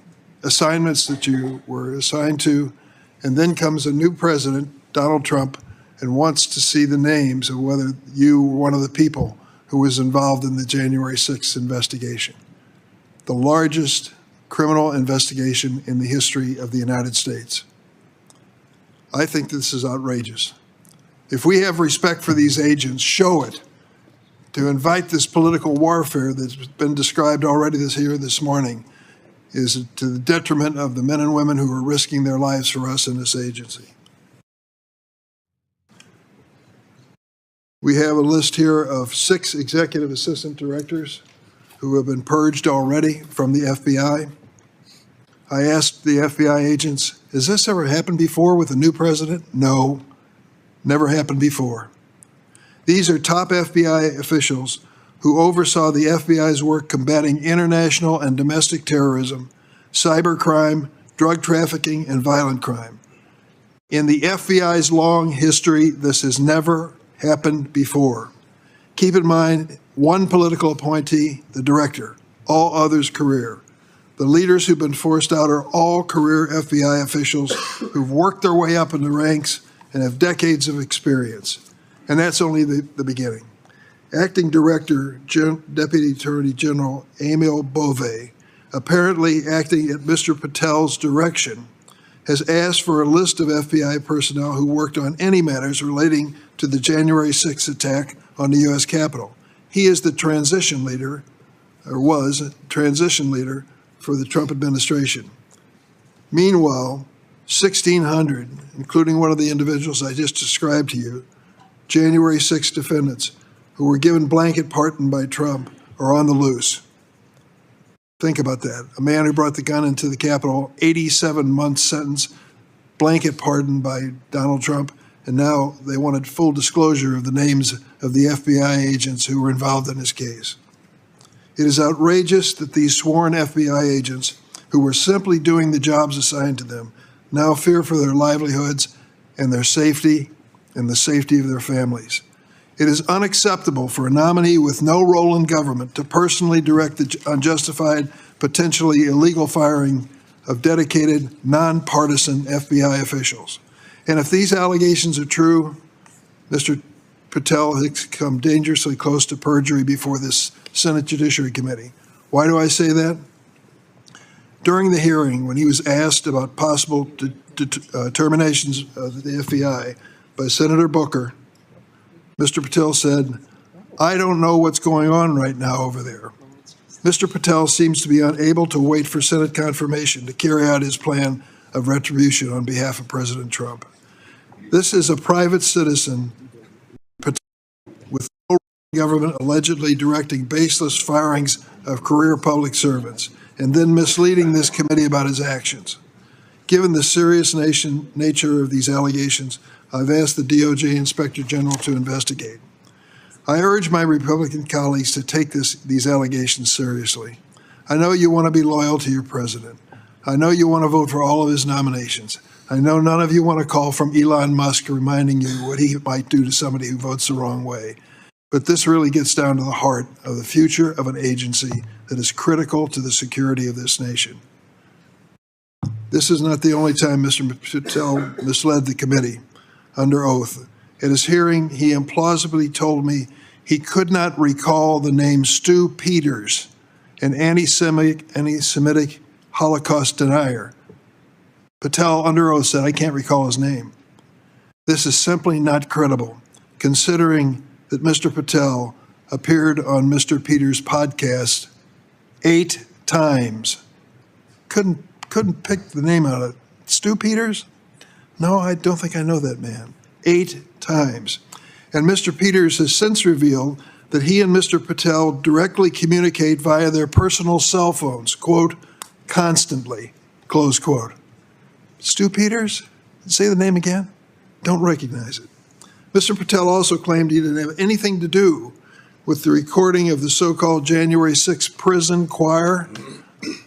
S3: assignments that you were assigned to, and then comes a new president, Donald Trump, and wants to see the names of whether you were one of the people who was involved in the January 6th investigation, the largest criminal investigation in the history of the United States. I think this is outrageous. If we have respect for these agents, show it. To invite this political warfare that's been described already this morning is to the detriment of the men and women who are risking their lives for us in this agency. We have a list here of 6 executive assistant directors who have been purged already from the FBI. I asked the FBI agents, has this ever happened before with a new president? No, never happened before. These are top FBI officials who oversaw the FBI's work combating international and domestic terrorism, cybercrime, drug trafficking, and violent crime. In the FBI's long history, this has never happened before. Keep in mind, one political appointee, the director, all others career. The leaders who've been forced out are all career FBI officials who've worked their way up in the ranks and have decades of experience. And that's only the beginning. Acting Director, Deputy Attorney General Emil Bove, apparently acting at Mr. Patel's direction, has asked for a list of FBI personnel who worked on any matters relating to the January 6th attack on the U.S. Capitol. He is the transition leader, or was a transition leader for the Trump administration. Meanwhile, 1,600, including one of the individuals I just described to you, January 6 defendants who were given blanket pardon by Trump are on the loose. Think about that. A man who brought the gun into the Capitol, 87-month sentence, blanket pardon by Donald Trump, and now they wanted full disclosure of the names of the FBI agents who were involved in this case. It is outrageous that these sworn FBI agents, who were simply doing the jobs assigned to them, now fear for their livelihoods and their safety and the safety of their families. It is unacceptable for a nominee with no role in government to personally direct the unjustified, potentially illegal firing of dedicated, nonpartisan FBI officials. And if these allegations are true, Mr. Patel has come dangerously close to perjury before this Senate Judiciary Committee. Why do I say that? During the hearing, when he was asked about possible terminations of the FBI by Senator Booker, Mr. Patel said, "I don't know what's going on right now over there." Mr. Patel seems to be unable to wait for Senate confirmation to carry out his plan of retribution on behalf of President Trump. This is a private citizen with no government allegedly directing baseless firings of career public servants and then misleading this committee about his actions. Given the serious nature of these allegations, I've asked the DOJ Inspector General to investigate. I urge my Republican colleagues to take these allegations seriously. I know you want to be loyal to your president. I know you want to vote for all of his nominations. I know none of you want to call from Elon Musk reminding you what he might do to somebody who votes the wrong way. But this really gets down to the heart of the future of an agency that is critical to the security of this nation. This is not the only time Mr. Patel misled the committee under oath. At his hearing, he implausibly told me he could not recall the name Stu Peters, an anti-Semitic Holocaust denier. Patel under oath said, "I can't recall his name." This is simply not credible, considering that Mr. Patel appeared on Mr. Peters' podcast 8 times. Couldn't pick the name out of it. Stu Peters? No, I don't think I know that man. 8 times. And Mr. Peters has since revealed that he and Mr. Patel directly communicate via their personal cell phones, quote, constantly, close quote. Stu Peters? Say the name again? Don't recognize it. Mr. Patel also claimed he didn't have anything to do with the recording of the so-called January 6th prison choir,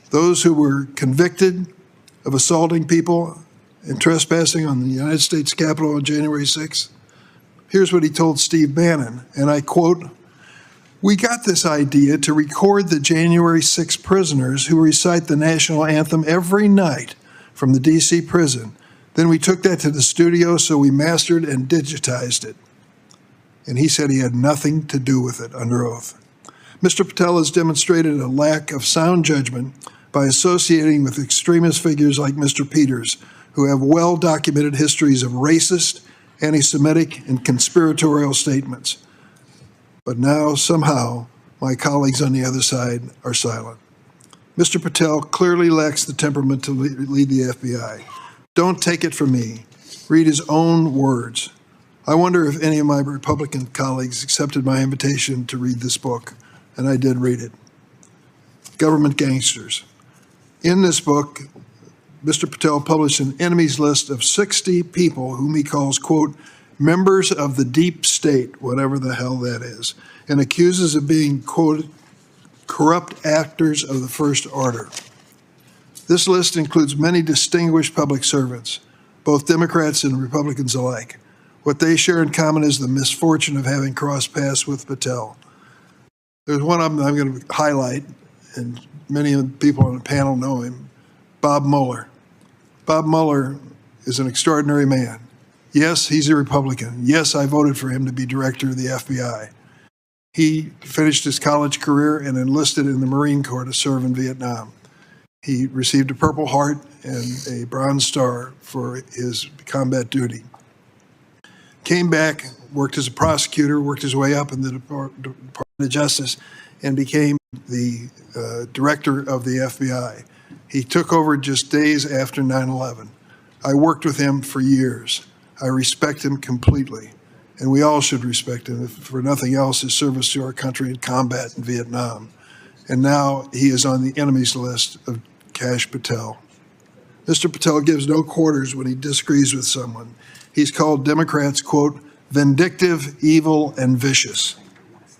S3: those who were convicted of assaulting people and trespassing on the United States Capitol on January 6th. Here's what he told Steve Bannon, and I quote, "We got this idea to record the January 6 prisoners who recite the national anthem every night from the D.C. prison. Then we took that to the studio, so we mastered and digitized it." And he said he had nothing to do with it under oath. Mr. Patel has demonstrated a lack of sound judgment by associating with extremist figures like Mr. Peters, who have well-documented histories of racist, anti-Semitic, and conspiratorial statements. But now, somehow, my colleagues on the other side are silent. Mr. Patel clearly lacks the temperament to lead the FBI. Don't take it from me. Read his own words. I wonder if any of my Republican colleagues accepted my invitation to read this book, and I did read it. Government Gangsters. In this book, Mr. Patel published an enemies list of 60 people whom he calls, quote, members of the deep state, whatever the hell that is, and accuses of being, quote, corrupt actors of the first order. This list includes many distinguished public servants, both Democrats and Republicans alike. What they share in common is the misfortune of having crossed paths with Patel. There's one of them I'm going to highlight, and many of the people on the panel know him, Bob Mueller. Bob Mueller is an extraordinary man. Yes, he's a Republican. Yes, I voted for him to be director of the FBI. He finished his college career and enlisted in the Marine Corps to serve in Vietnam. He received a Purple Heart and a Bronze Star for his combat duty. Came back, worked as a prosecutor, worked his way up in the Department of Justice, and became the director of the FBI. He took over just days after 9/11. I worked with him for years. I respect him completely, and we all should respect him, if for nothing else, his service to our country in combat in Vietnam. And now he is on the enemies list of Kash Patel. Mr. Patel gives no quarters when he disagrees with someone. He's called Democrats, quote, vindictive, evil, and vicious.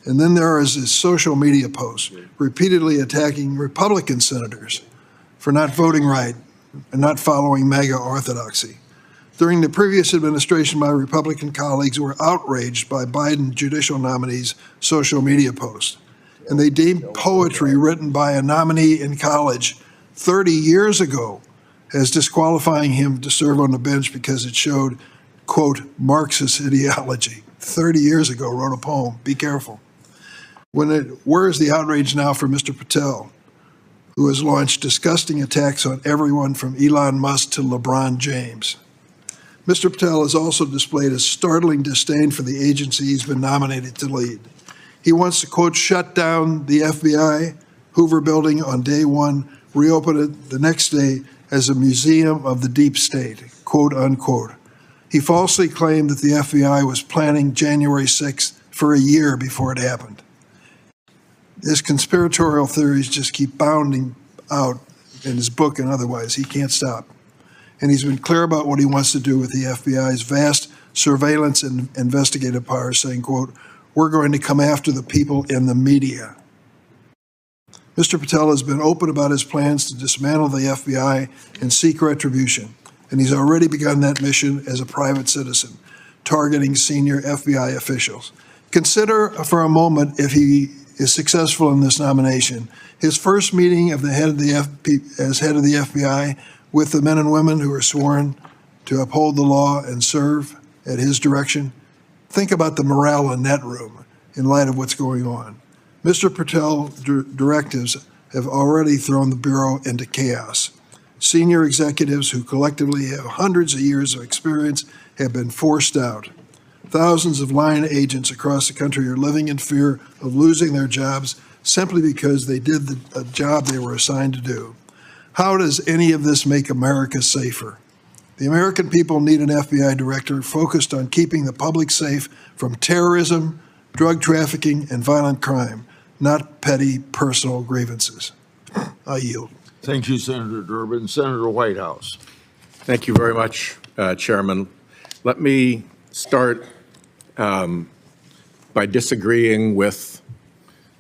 S3: And then there is his social media posts repeatedly attacking Republican senators for not voting right and not following MAGA orthodoxy. During the previous administration, my Republican colleagues were outraged by Biden judicial nominees' social media posts. And they deemed poetry written by a nominee in college 30 years ago as disqualifying him to serve on the bench because it showed, quote, Marxist ideology. 30 years ago, wrote a poem. Be careful. Where is the outrage now for Mr. Patel, who has launched disgusting attacks on everyone from Elon Musk to LeBron James? Mr. Patel has also displayed a startling disdain for the agency he's been nominated to lead. He wants to, quote, shut down the FBI, Hoover Building on day one, reopen it the next day as a museum of the deep state, quote, unquote. He falsely claimed that the FBI was planning January 6th for a year before it happened. His conspiratorial theories just keep bounding out in his book and otherwise. He can't stop. And he's been clear about what he wants to do with the FBI's vast surveillance and investigative powers, saying, quote, we're going to come after the people in the media. Mr. Patel has been open about his plans to dismantle the FBI and seek retribution, and he's already begun that mission as a private citizen, targeting senior FBI officials. Consider for a moment, if he is successful in this nomination, his first meeting of the head of the as head of the FBI with the men and women who are sworn to uphold the law and serve at his direction. Think about the morale in that room in light of what's going on. Mr. Patel's directives have already thrown the Bureau into chaos. Senior executives who collectively have hundreds of years of experience have been forced out. Thousands of line agents across the country are living in fear of losing their jobs simply because they did the job they were assigned to do. How does any of this make America safer? The American people need an FBI director focused on keeping the public safe from terrorism, drug trafficking, and violent crime, not petty personal grievances. I yield.
S2: Thank you, Senator Durbin. Senator Whitehouse.
S4: Thank you very much, Chairman. Let me start by disagreeing with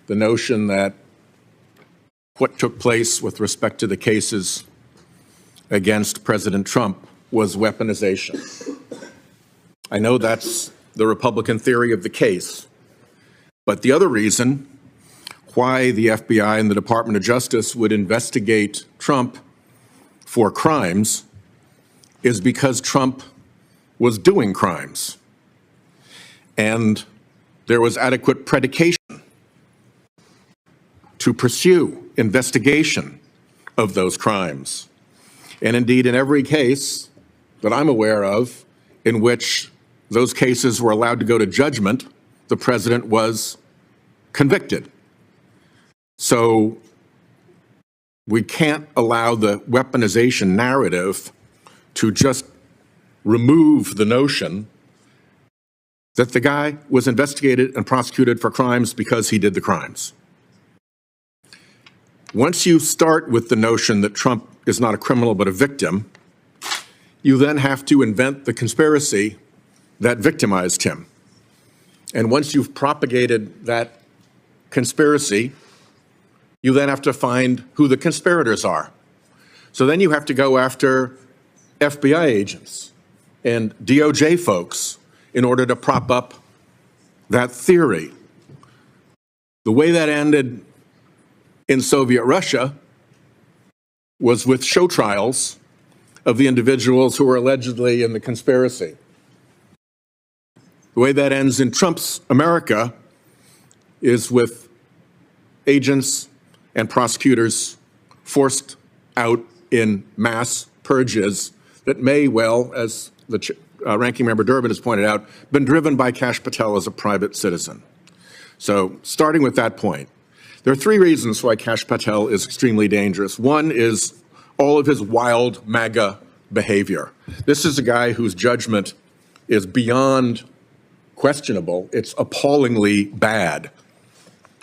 S4: the notion that what took place with respect to the cases against President Trump was weaponization. I know that's the Republican theory of the case, but the other reason why the FBI and the Department of Justice would investigate Trump for crimes is because Trump was doing crimes. And there was adequate predication to pursue investigation of those crimes. And indeed, in every case that I'm aware of in which those cases were allowed to go to judgment, the president was convicted. So we can't allow the weaponization narrative to just remove the notion that the guy was investigated and prosecuted for crimes because he did the crimes. Once you start with the notion that Trump is not a criminal but a victim, you then have to invent the conspiracy that victimized him. And once you've propagated that conspiracy, you then have to find who the conspirators are. So then you have to go after FBI agents and DOJ folks in order to prop up that theory. The way that ended in Soviet Russia was with show trials of the individuals who were allegedly in the conspiracy. The way that ends in Trump's America is with agents and prosecutors forced out in mass purges that may well, as the Ranking Member Durbin has pointed out, been driven by Kash Patel as a private citizen. So starting with that point, there are three reasons why Kash Patel is extremely dangerous. One is all of his wild MAGA behavior. This is a guy whose judgment is beyond questionable. It's appallingly bad.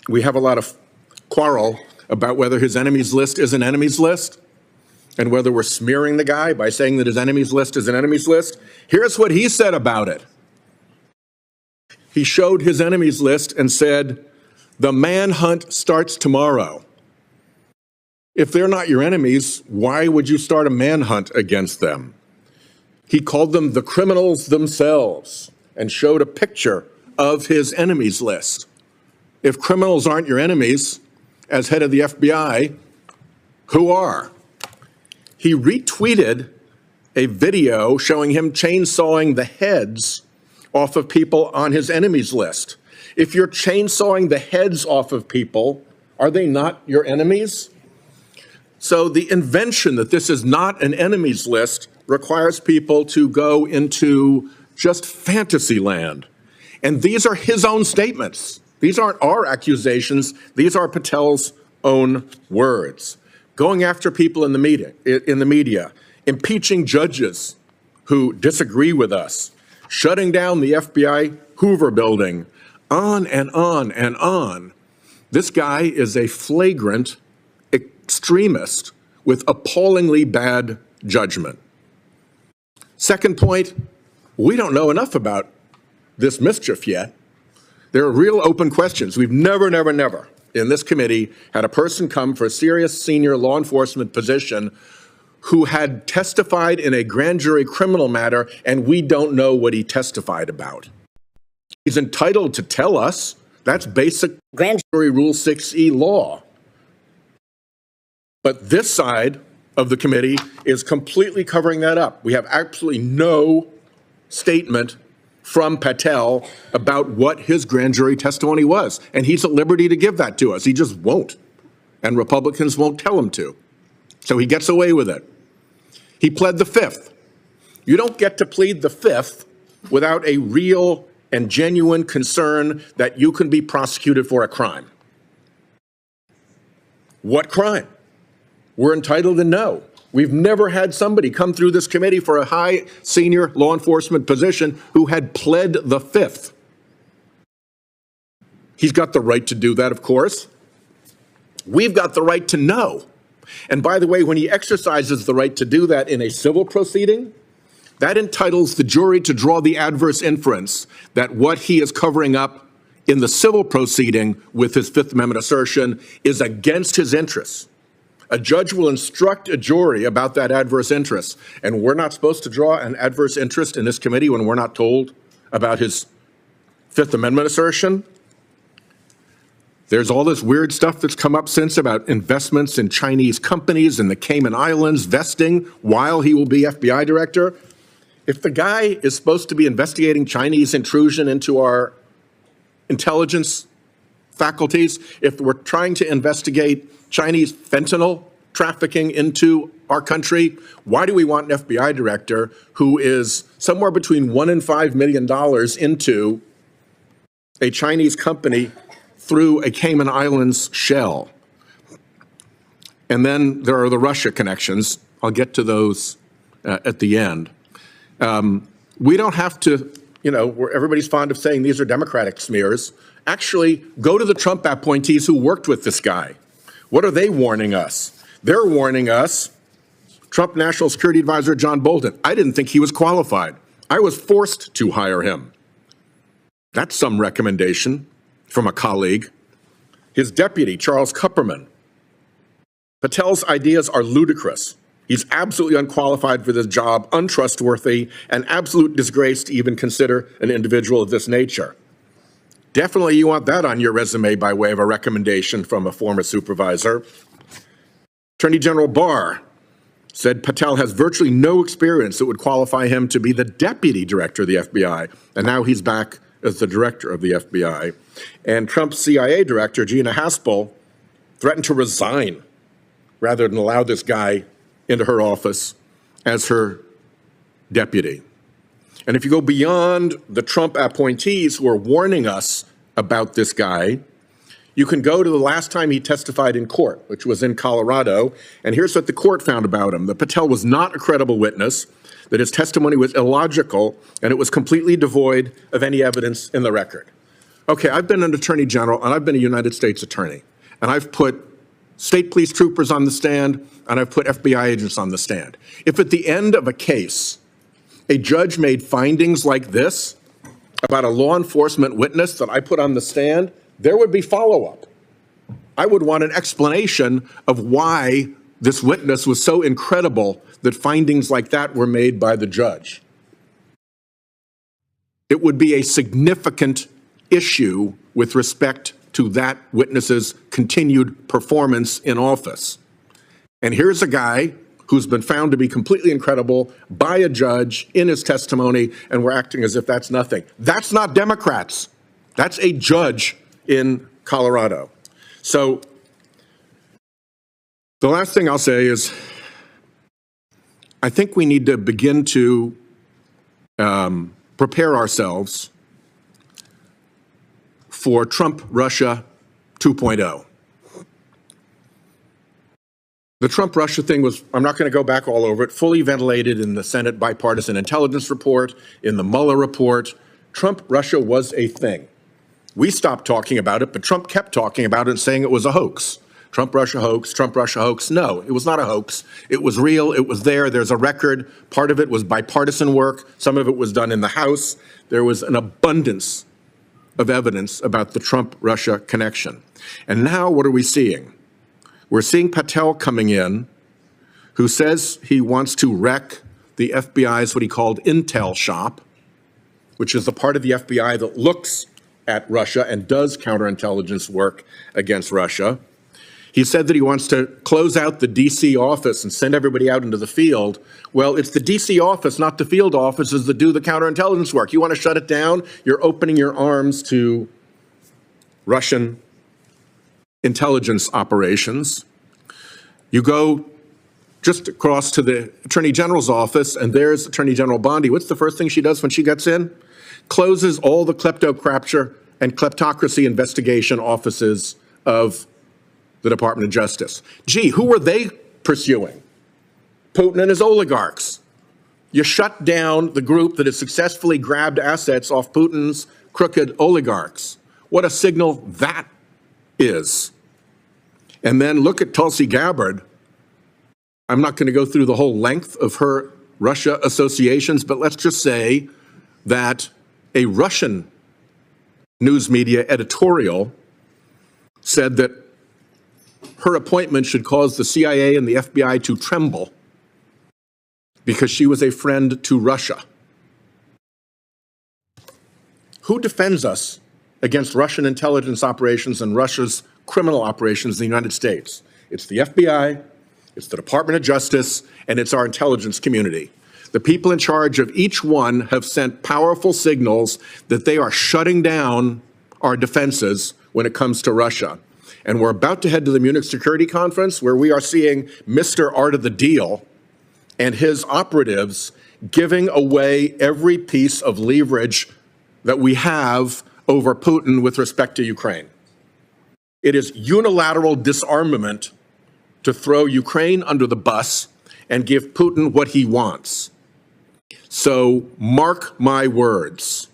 S4: We have a lot of quarrel about whether his enemies list is an enemies list and whether we're smearing the guy by saying that his enemies list is an enemies list. Here's what he said about it. He showed his enemies list and said, "The manhunt starts tomorrow." If they're not your enemies, why would you start a manhunt against them? He called them the criminals themselves and showed a picture of his enemies list. If criminals aren't your enemies, as head of the FBI, who are? He retweeted a video showing him chainsawing the heads off of people on his enemies list. If you're chainsawing the heads off of people, are they not your enemies? So the invention that this is not an enemies list requires people to go into just fantasy land. And these are his own statements. These aren't our accusations. These are Patel's own words. Going after people in the media, impeaching judges who disagree with us, shutting down the FBI Hoover building, on and on and on. This guy is a flagrant extremist with appallingly bad judgment. Second point, we don't know enough about this mischief yet. There are real open questions. We've never in this committee had a person come for a serious senior law enforcement position who had testified in a grand jury criminal matter, and we don't know what he testified about. He's entitled to tell us. That's basic grand jury Rule 6E law. But this side of the committee is completely covering that up. We have absolutely no statement from Patel about what his grand jury testimony was. And he's at liberty to give that to us. He just won't. And Republicans won't tell him to. So he gets away with it. He pled the fifth. You don't get to plead the fifth without a real and genuine concern that you can be prosecuted for a crime. What crime? We're entitled to know. We've never had somebody come through this committee for a high senior law enforcement position who had pled the Fifth. He's got the right to do that, of course. We've got the right to know. And by the way, when he exercises the right to do that in a civil proceeding, that entitles the jury to draw the adverse inference that what he is covering up in the civil proceeding with his Fifth Amendment assertion is against his interests. A judge will instruct a jury about that adverse interest, and we're not supposed to draw an adverse interest in this committee when we're not told about his Fifth Amendment assertion. There's all this weird stuff that's come up since about investments in Chinese companies in the Cayman Islands vesting while he will be FBI director. If the guy is supposed to be investigating Chinese intrusion into our intelligence faculties, if we're trying to investigate Chinese fentanyl trafficking into our country, why do we want an FBI director who is somewhere between $1 and $5 million into a Chinese company through a Cayman Islands shell? And then there are the Russia connections. I'll get to those at the end. We don't have to, where everybody's fond of saying these are Democratic smears. Actually, go to the Trump appointees who worked with this guy. What are they warning us? They're warning us, Trump National Security Advisor John Bolton. I didn't think he was qualified. I was forced to hire him. That's some recommendation from a colleague. His deputy, Charles Kupperman. Patel's ideas are ludicrous. He's absolutely unqualified for this job, untrustworthy, an absolute disgrace to even consider an individual of this nature. Definitely you want that on your resume by way of a recommendation from a former supervisor. Attorney General Barr said Patel has virtually no experience that would qualify him to be the deputy director of the FBI, and now he's back as the director of the FBI. And Trump's CIA director, Gina Haspel, threatened to resign rather than allow this guy into her office as her deputy. And if you go beyond the Trump appointees who are warning us about this guy, you can go to the last time he testified in court, which was in Colorado. And here's what the court found about him. That Patel was not a credible witness, that his testimony was illogical, and it was completely devoid of any evidence in the record. Okay, I've been an attorney general, and I've been a United States attorney. And I've put state police troopers on the stand, and I've put FBI agents on the stand. If at the end of a case, a judge made findings like this about a law enforcement witness that I put on the stand, there would be follow-up. I would want an explanation of why this witness was so incredible that findings like that were made by the judge. It would be a significant issue with respect to that witness's continued performance in office. And here's a guy who's been found to be completely incredible by a judge in his testimony, and we're acting as if that's nothing. That's not Democrats. That's a judge in Colorado. So the last thing I'll say is I think we need to begin to prepare ourselves for Trump-Russia 2.0. The Trump-Russia thing was, I'm not going to go back all over it, fully ventilated in the Senate Bipartisan Intelligence Report, in the Mueller report. Trump-Russia was a thing. We stopped talking about it, but Trump kept talking about it and saying it was a hoax. Trump-Russia hoax, Trump-Russia hoax. No, it was not a hoax. It was real. It was there. There's a record. Part of it was bipartisan work. Some of it was done in the House. There was an abundance of evidence about the Trump-Russia connection. And now what are we seeing? We're seeing Patel coming in, who says he wants to wreck the FBI's what he called intel shop, which is the part of the FBI that looks at Russia and does counterintelligence work against Russia. He said that he wants to close out the D.C. office and send everybody out into the field. Well, it's the D.C. office, not the field offices, that do the counterintelligence work. You want to shut it down? You're opening your arms to Russian intelligence operations. You go just across to the Attorney General's office, and there's Attorney General Bondi. What's the first thing she does when she gets in? Closes all the kleptocrature and kleptocracy investigation offices of the Department of Justice. Gee, who were they pursuing? Putin and his oligarchs. You shut down the group that has successfully grabbed assets off Putin's crooked oligarchs. What a signal that is. And then look at Tulsi Gabbard. I'm not going to go through the whole length of her Russia associations, but let's just say that a Russian news media editorial said that her appointment should cause the CIA and the FBI to tremble because she was a friend to Russia. Who defends us against Russian intelligence operations and Russia's criminal operations in the United States? It's the FBI, it's the Department of Justice, and it's our intelligence community. The people in charge of each one have sent powerful signals that they are shutting down our defenses when it comes to Russia. And we're about to head to the Munich Security Conference, where we are seeing Mr. Art of the Deal and his operatives giving away every piece of leverage that we have over Putin with respect to Ukraine. It is unilateral disarmament to throw Ukraine under the bus and give Putin what he wants. So mark my words.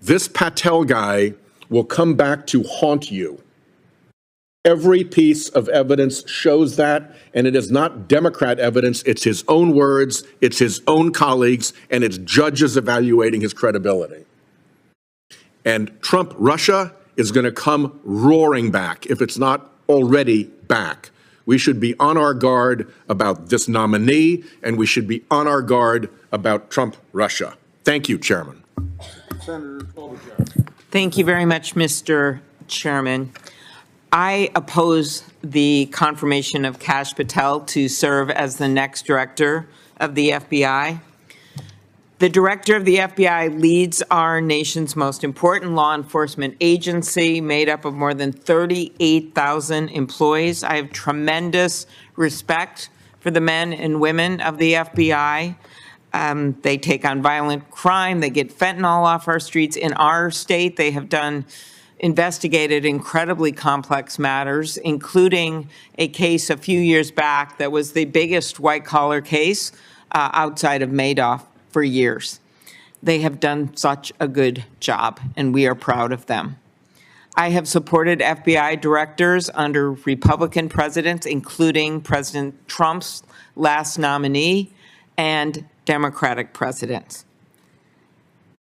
S4: This Patel guy will come back to haunt you. Every piece of evidence shows that, and it is not Democrat evidence. It's his own words, it's his own colleagues, and it's judges evaluating his credibility. And Trump Russia is going to come roaring back if it's not already back. We should be on our guard about this nominee, and we should be on our guard about Trump Russia. Thank you, Chairman.
S2: Senator Klobuchar.
S5: Thank you very much, Mr. Chairman. I oppose the confirmation of Kash Patel to serve as the next director of the FBI. The director of the FBI leads our nation's most important law enforcement agency, made up of more than 38,000 employees. I have tremendous respect for the men and women of the FBI. They take on violent crime. They get fentanyl off our streets. In our state, they have investigated incredibly complex matters, including a case a few years back that was the biggest white-collar case outside of Madoff for years. They have done such a good job, and we are proud of them. I have supported FBI directors under Republican presidents, including President Trump's last nominee, and Democratic presidents.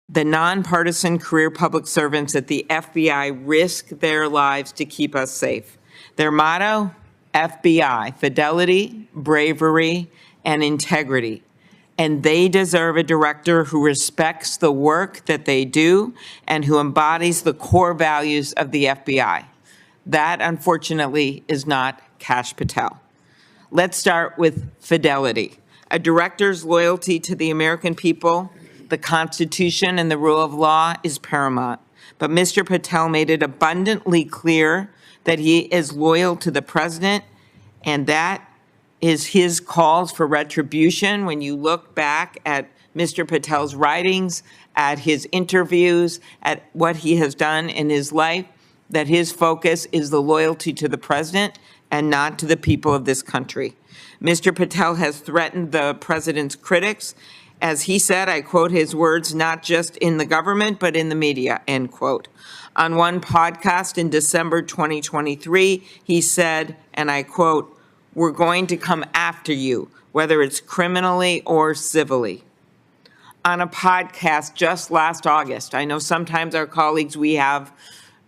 S5: The nonpartisan career public servants at the FBI risk their lives to keep us safe. Their motto, FBI, fidelity, bravery, and integrity. And they deserve a director who respects the work that they do and who embodies the core values of the FBI. That, unfortunately, is not Kash Patel. Let's start with fidelity. A director's loyalty to the American people, the Constitution, and the rule of law is paramount. But Mr. Patel made it abundantly clear that he is loyal to the president, and that is his calls for retribution. When you look back at Mr. Patel's writings, at his interviews, at what he has done in his life, that his focus is the loyalty to the president and not to the people of this country. Mr. Patel has threatened the president's critics. As he said, I quote his words, not just in the government, but in the media, end quote. On one podcast in December 2023, he said, and I quote, "We're going to come after you, whether it's criminally or civilly." On a podcast just last August, I know sometimes our colleagues, we have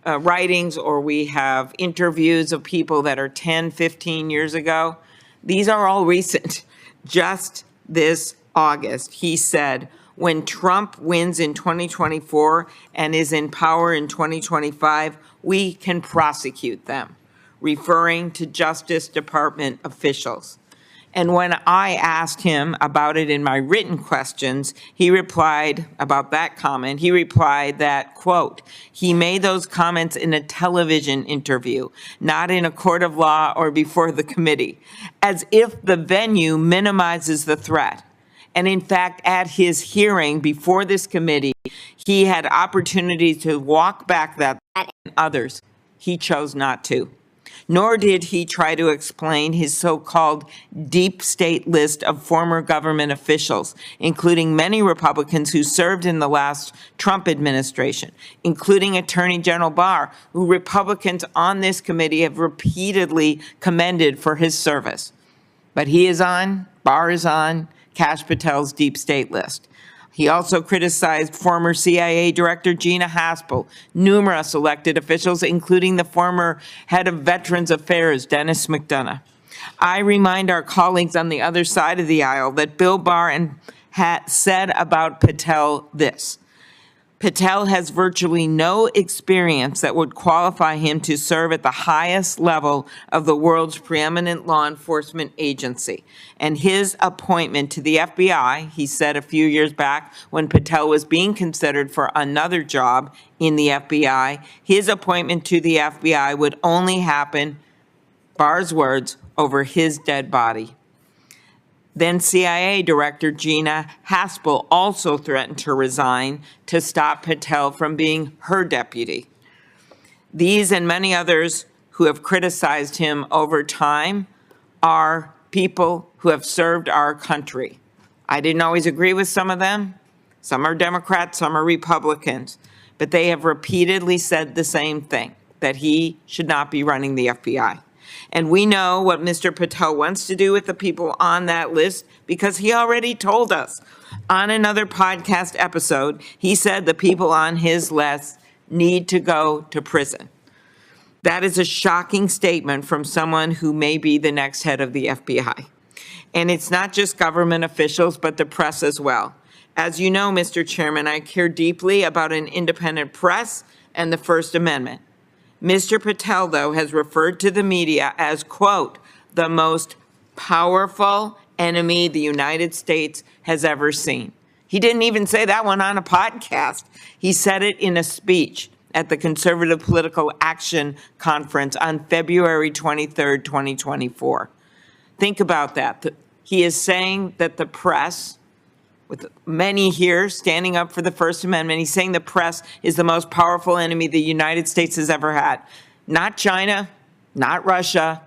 S5: writings or we have interviews of people that are 10, 15 years ago. These are all recent. Just this August, he said, when Trump wins in 2024 and is in power in 2025, we can prosecute them, referring to Justice Department officials. And when I asked him about it in my written questions, he replied about that comment, he replied that, quote, he made those comments in a television interview, not in a court of law or before the committee, as if the venue minimizes the threat. And in fact, at his hearing before this committee, he had opportunity to walk back that and others. He chose not to. nor did he try to explain his so-called deep state list of former government officials, including many Republicans who served in the last Trump administration, including Attorney General Barr, who Republicans on this committee have repeatedly commended for his service. But Barr is on Kash Patel's deep state list. He also criticized former CIA Director Gina Haspel, numerous elected officials, including the former head of Veterans Affairs, Dennis McDonough. I remind our colleagues on the other side of the aisle that Bill Barr said about Patel this: Patel has virtually no experience that would qualify him to serve at the highest level of the world's preeminent law enforcement agency. And his appointment to the FBI, he said a few years back when Patel was being considered for another job in the FBI, his appointment to the FBI would only happen, Barr's words, over his dead body. Then CIA Director Gina Haspel also threatened to resign to stop Patel from being her deputy. These and many others who have criticized him over time are people who have served our country. I didn't always agree with some of them. Some are Democrats, some are Republicans. But they have repeatedly said the same thing, that he should not be running the FBI. And we know what Mr. Patel wants to do with the people on that list because he already told us. On another podcast episode, he said the people on his list need to go to prison. That is a shocking statement from someone who may be the next head of the FBI. And it's not just government officials, but the press as well. As you know, Mr. Chairman, I care deeply about an independent press and the First Amendment. Mr. Patel, though, has referred to the media as, quote, the most powerful enemy the United States has ever seen. He didn't even say that one on a podcast. He said it in a speech at the Conservative Political Action Conference on February 23rd, 2024. Think about that. He is saying that the press, with many here standing up for the First Amendment, he's saying the press is the most powerful enemy the United States has ever had. Not China, not Russia,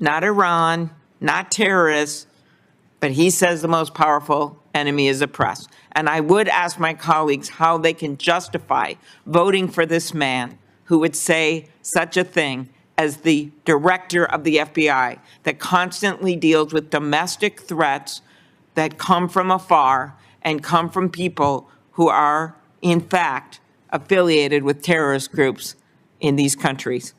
S5: not Iran, not terrorists, but he says the most powerful enemy is the press. And I would ask my colleagues how they can justify voting for this man who would say such a thing as the director of the FBI that constantly deals with domestic threats that come from afar and come from people who are, in fact, affiliated with terrorist groups in these countries.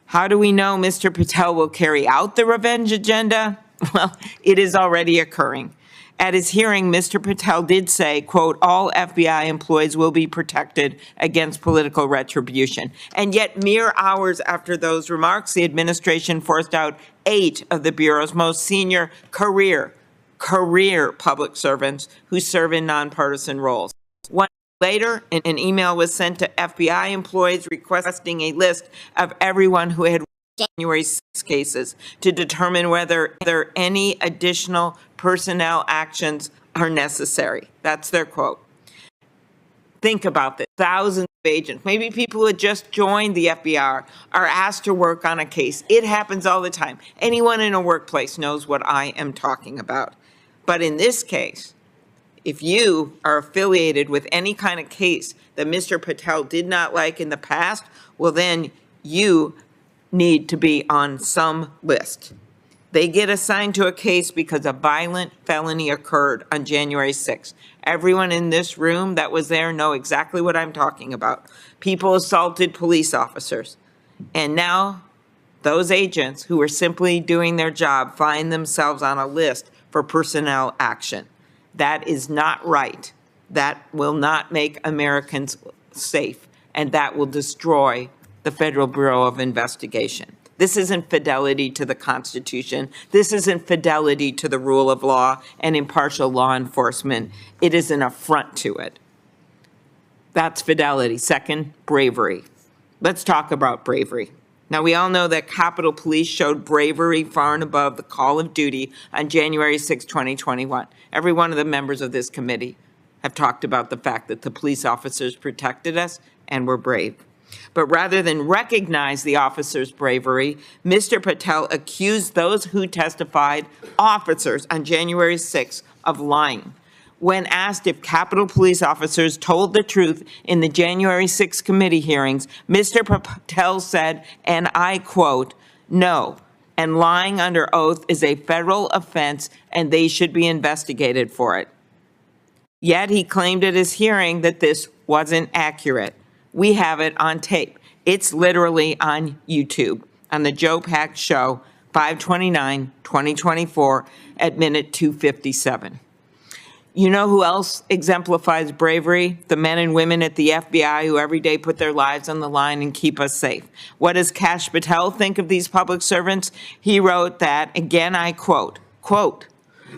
S5: How do we know Mr. Patel will carry out the revenge agenda? Well, it is already occurring. At his hearing, Mr. Patel did say, quote, all FBI employees will be protected against political retribution. And yet, mere hours after those remarks, the administration forced out 8 of the Bureau's most senior career public servants who serve in nonpartisan roles. 1 day later, an email was sent to FBI employees requesting a list of everyone who had January 6 cases to determine whether any additional personnel actions are necessary. That's their quote. Think about this. Thousands of agents, maybe people who had just joined the FBI, are asked to work on a case. It happens all the time. Anyone in a workplace knows what I am talking about. But in this case, if you are affiliated with any kind of case that Mr. Patel did not like in the past, well, then you need to be on some list. They get assigned to a case because a violent felony occurred on January 6th. Everyone in this room that was there know exactly what I'm talking about. People assaulted police officers. And now those agents who were simply doing their job find themselves on a list for personnel action. That is not right. That will not make Americans safe, and that will destroy the Federal Bureau of Investigation. This isn't fidelity to the Constitution. This isn't fidelity to the rule of law and impartial law enforcement. It is an affront to it. That's fidelity. Second, bravery. Let's talk about bravery. Now, we all know that Capitol Police showed bravery far and above the call of duty on January 6, 2021. Every one of the members of this committee have talked about the fact that the police officers protected us and were brave. But rather than recognize the officer's bravery, Mr. Patel accused those who testified, officers, on January 6th of lying. When asked if Capitol Police officers told the truth in the January 6th committee hearings, Mr. Patel said, and I quote, "No, and lying under oath is a federal offense and they should be investigated for it." Yet he claimed at his hearing that this wasn't accurate. We have it on tape. It's literally on YouTube, on the Joe Pack Show, 5/29/2024 at minute 2:57. You know who else exemplifies bravery? The men and women at the FBI who every day put their lives on the line and keep us safe. What does Kash Patel think of these public servants? He wrote that, again, I quote,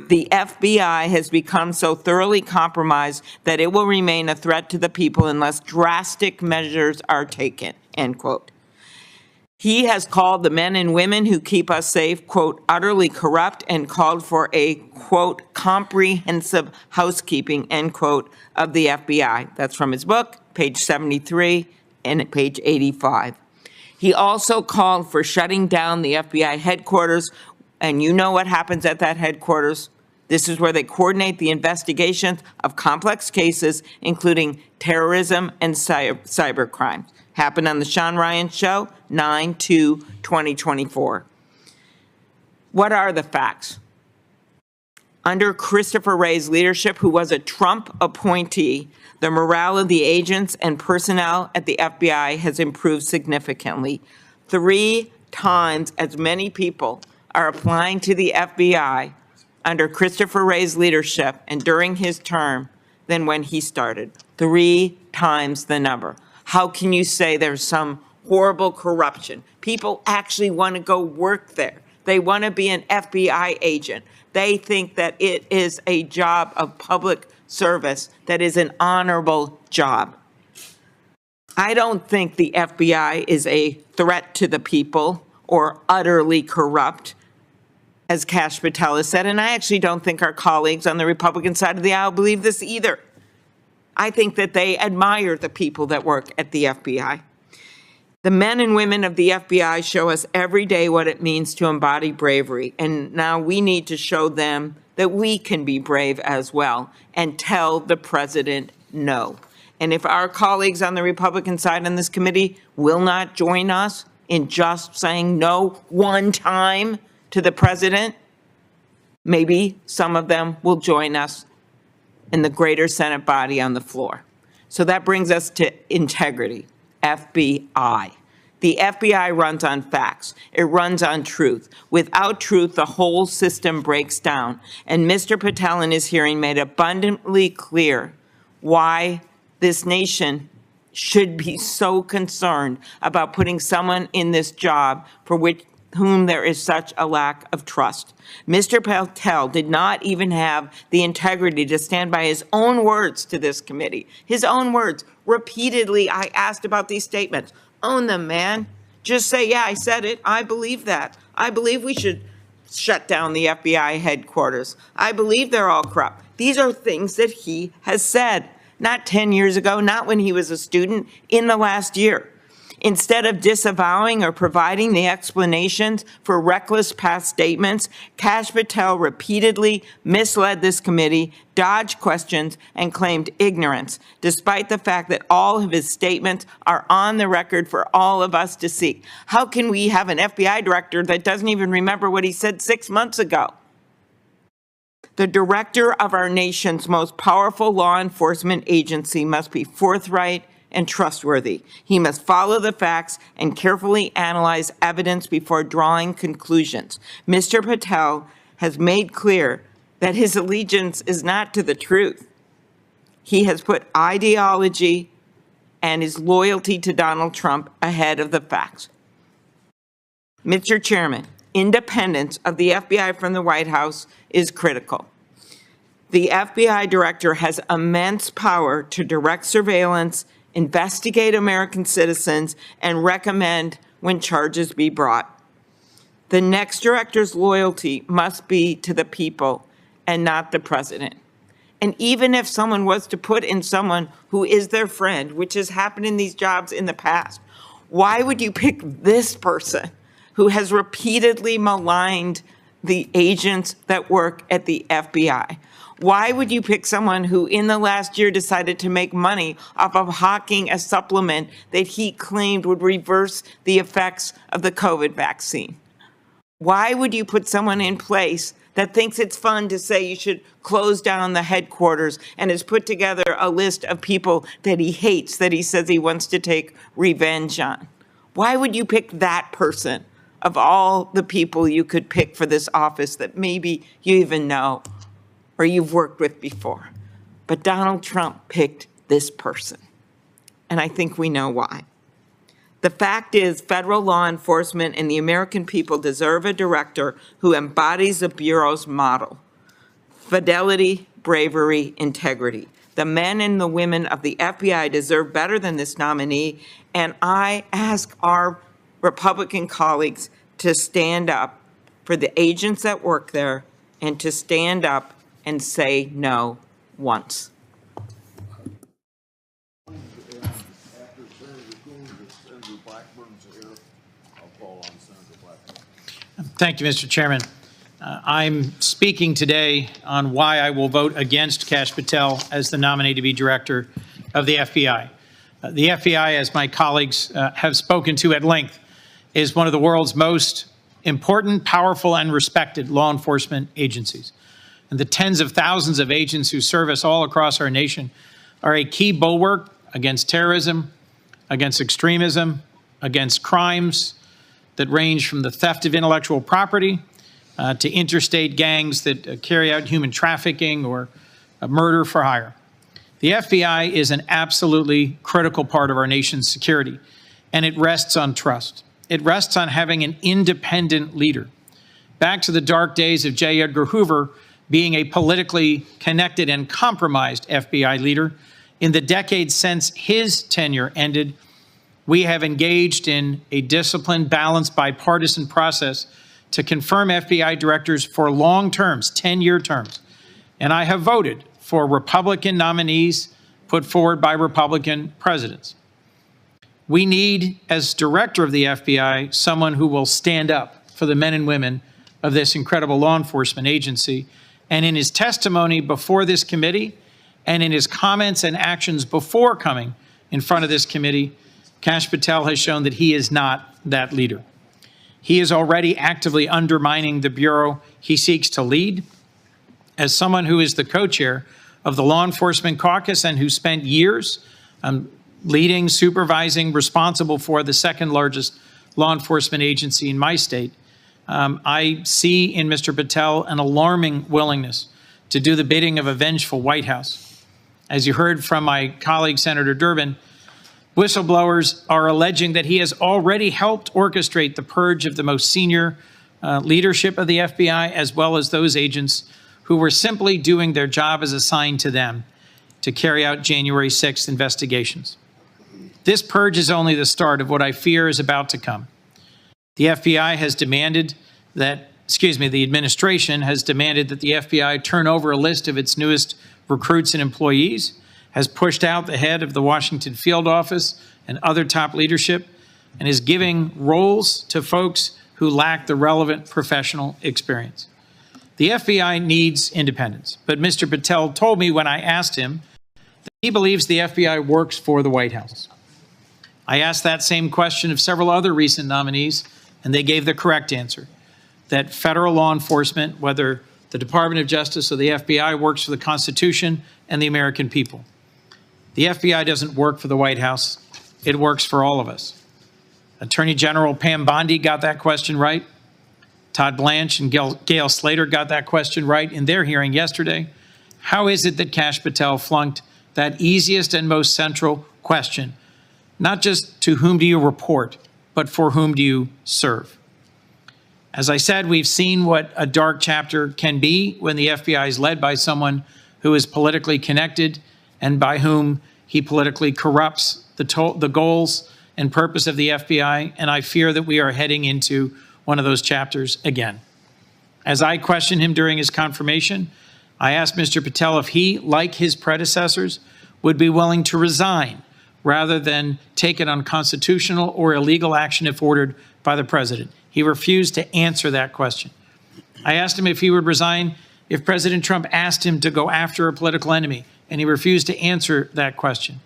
S5: "The FBI has become so thoroughly compromised that it will remain a threat to the people unless drastic measures are taken," end quote. He has called the men and women who keep us safe, quote, "utterly corrupt," and called for a, quote, "comprehensive housekeeping," end quote, of the FBI. That's from his book, page 73 and page 85. He also called for shutting down the FBI headquarters, and you know what happens at that headquarters. This is where they coordinate the investigations of complex cases, including terrorism and cyber crimes. Happened on the Sean Ryan Show, 9/2/2024. What are the facts? Under Christopher Wray's leadership, who was a Trump appointee, the morale of the agents and personnel at the FBI has improved significantly. 3 times as many people are applying to the FBI under Christopher Wray's leadership and during his term than when he started. 3 times the number. How can you say there's some horrible corruption? People actually want to go work there. They want to be an FBI agent. They think that it is a job of public service, that is an honorable job. I don't think the FBI is a threat to the people or utterly corrupt, as Kash Patel has said, and I actually don't think our colleagues on the Republican side of the aisle believe this either. I think that they admire the people that work at the FBI. The men and women of the FBI show us every day what it means to embody bravery, and now we need to show them that we can be brave as well and tell the president no. And if our colleagues on the Republican side on this committee will not join us in just saying no one time to the president, maybe some of them will join us in the greater Senate body on the floor. So that brings us to integrity, FBI. The FBI runs on facts. It runs on truth. Without truth, the whole system breaks down. And Mr. Patel in his hearing made abundantly clear why this nation should be so concerned about putting someone in this job for whom there is such a lack of trust. Mr. Patel did not even have the integrity to stand by his own words to this committee. His own words. Repeatedly, I asked about these statements. Own them, man. Just say, yeah, I said it. I believe that. I believe we should shut down the FBI headquarters. I believe they're all corrupt. These are things that he has said, not 10 years ago, not when he was a student, in the last year. Instead of disavowing or providing the explanations for reckless past statements, Kash Patel repeatedly misled this committee, dodged questions, and claimed ignorance, despite the fact that all of his statements are on the record for all of us to see. How can we have an FBI director that doesn't even remember what he said 6 months ago? The director of our nation's most powerful law enforcement agency must be forthright and trustworthy. He must follow the facts and carefully analyze evidence before drawing conclusions. Mr. Patel has made clear that his allegiance is not to the truth. He has put ideology and his loyalty to Donald Trump ahead of the facts. Mr. Chairman, independence of the FBI from the White House is critical. The FBI director has immense power to direct surveillance, investigate American citizens, and recommend when charges be brought. The next director's loyalty must be to the people and not the president. And even if someone was to put in someone who is their friend, which has happened in these jobs in the past, why would you pick this person who has repeatedly maligned the agents that work at the FBI? Why would you pick someone who in the last year decided to make money off of hawking a supplement that he claimed would reverse the effects of the COVID vaccine? Why would you put someone in place that thinks it's fun to say you should close down the headquarters and has put together a list of people that he hates, that he says he wants to take revenge on? Why would you pick that person of all the people you could pick for this office that maybe you even know or you've worked with before? But Donald Trump picked this person, and I think we know why. The fact is, federal law enforcement and the American people deserve a director who embodies the Bureau's model: fidelity, bravery, integrity. The men and the women of the FBI deserve better than this nominee, and I ask our Republican colleagues to stand up for the agents that work there and to stand up and say no once.
S6: Thank you, Mr. Chairman. I'm speaking today on why I will vote against Kash Patel as the nominee to be director of the FBI. The FBI, as my colleagues have spoken to at length, is one of the world's most important, powerful, and respected law enforcement agencies. And the tens of thousands of agents who serve us all across our nation are a key bulwark against terrorism, against extremism, against crimes that range from the theft of intellectual property to interstate gangs that carry out human trafficking or murder for hire. The FBI is an absolutely critical part of our nation's security, and it rests on trust. It rests on having an independent leader. Back to the dark days of J. Edgar Hoover being a politically connected and compromised FBI leader, in the decades since his tenure ended, we have engaged in a disciplined, balanced, bipartisan process to confirm FBI directors for long terms, 10-year terms. And I have voted for Republican nominees put forward by Republican presidents. We need, as director of the FBI, someone who will stand up for the men and women of this incredible law enforcement agency. And in his testimony before this committee and in his comments and actions before coming in front of this committee, Kash Patel has shown that he is not that leader. He is already actively undermining the Bureau he seeks to lead. As someone who is the co-chair of the Law Enforcement Caucus and who spent years leading, supervising, responsible for the second largest law enforcement agency in my state, I see in Mr. Patel an alarming willingness to do the bidding of a vengeful White House. As you heard from my colleague, Senator Durbin, whistleblowers are alleging that he has already helped orchestrate the purge of the most senior leadership of the FBI, as well as those agents who were simply doing their job as assigned to them to carry out January 6th investigations. This purge is only the start of what I fear is about to come. The FBI has demanded that, the administration has demanded that the FBI turn over a list of its newest recruits and employees, has pushed out the head of the Washington field office and other top leadership, and is giving roles to folks who lack the relevant professional experience. The FBI needs independence, but Mr. Patel told me when I asked him that he believes the FBI works for the White House. I asked that same question of several other recent nominees, and they gave the correct answer, that federal law enforcement, whether the Department of Justice or the FBI, works for the Constitution and the American people. The FBI doesn't work for the White House. It works for all of us. Attorney General Pam Bondi got that question right. Todd Blanche and Gail Slater got that question right in their hearing yesterday. How is it that Kash Patel flunked that easiest and most central question? Not just to whom do you report, but for whom do you serve? As I said, we've seen what a dark chapter can be when the FBI is led by someone who is politically connected and by whom he politically corrupts the goals and purpose of the FBI, and I fear that we are heading into one of those chapters again. As I questioned him during his confirmation, I asked Mr. Patel if he, like his predecessors, would be willing to resign rather than take an unconstitutional or illegal action if ordered by the president. He refused to answer that question. I asked him if he would resign if President Trump asked him to go after a political enemy, and he refused to answer that question.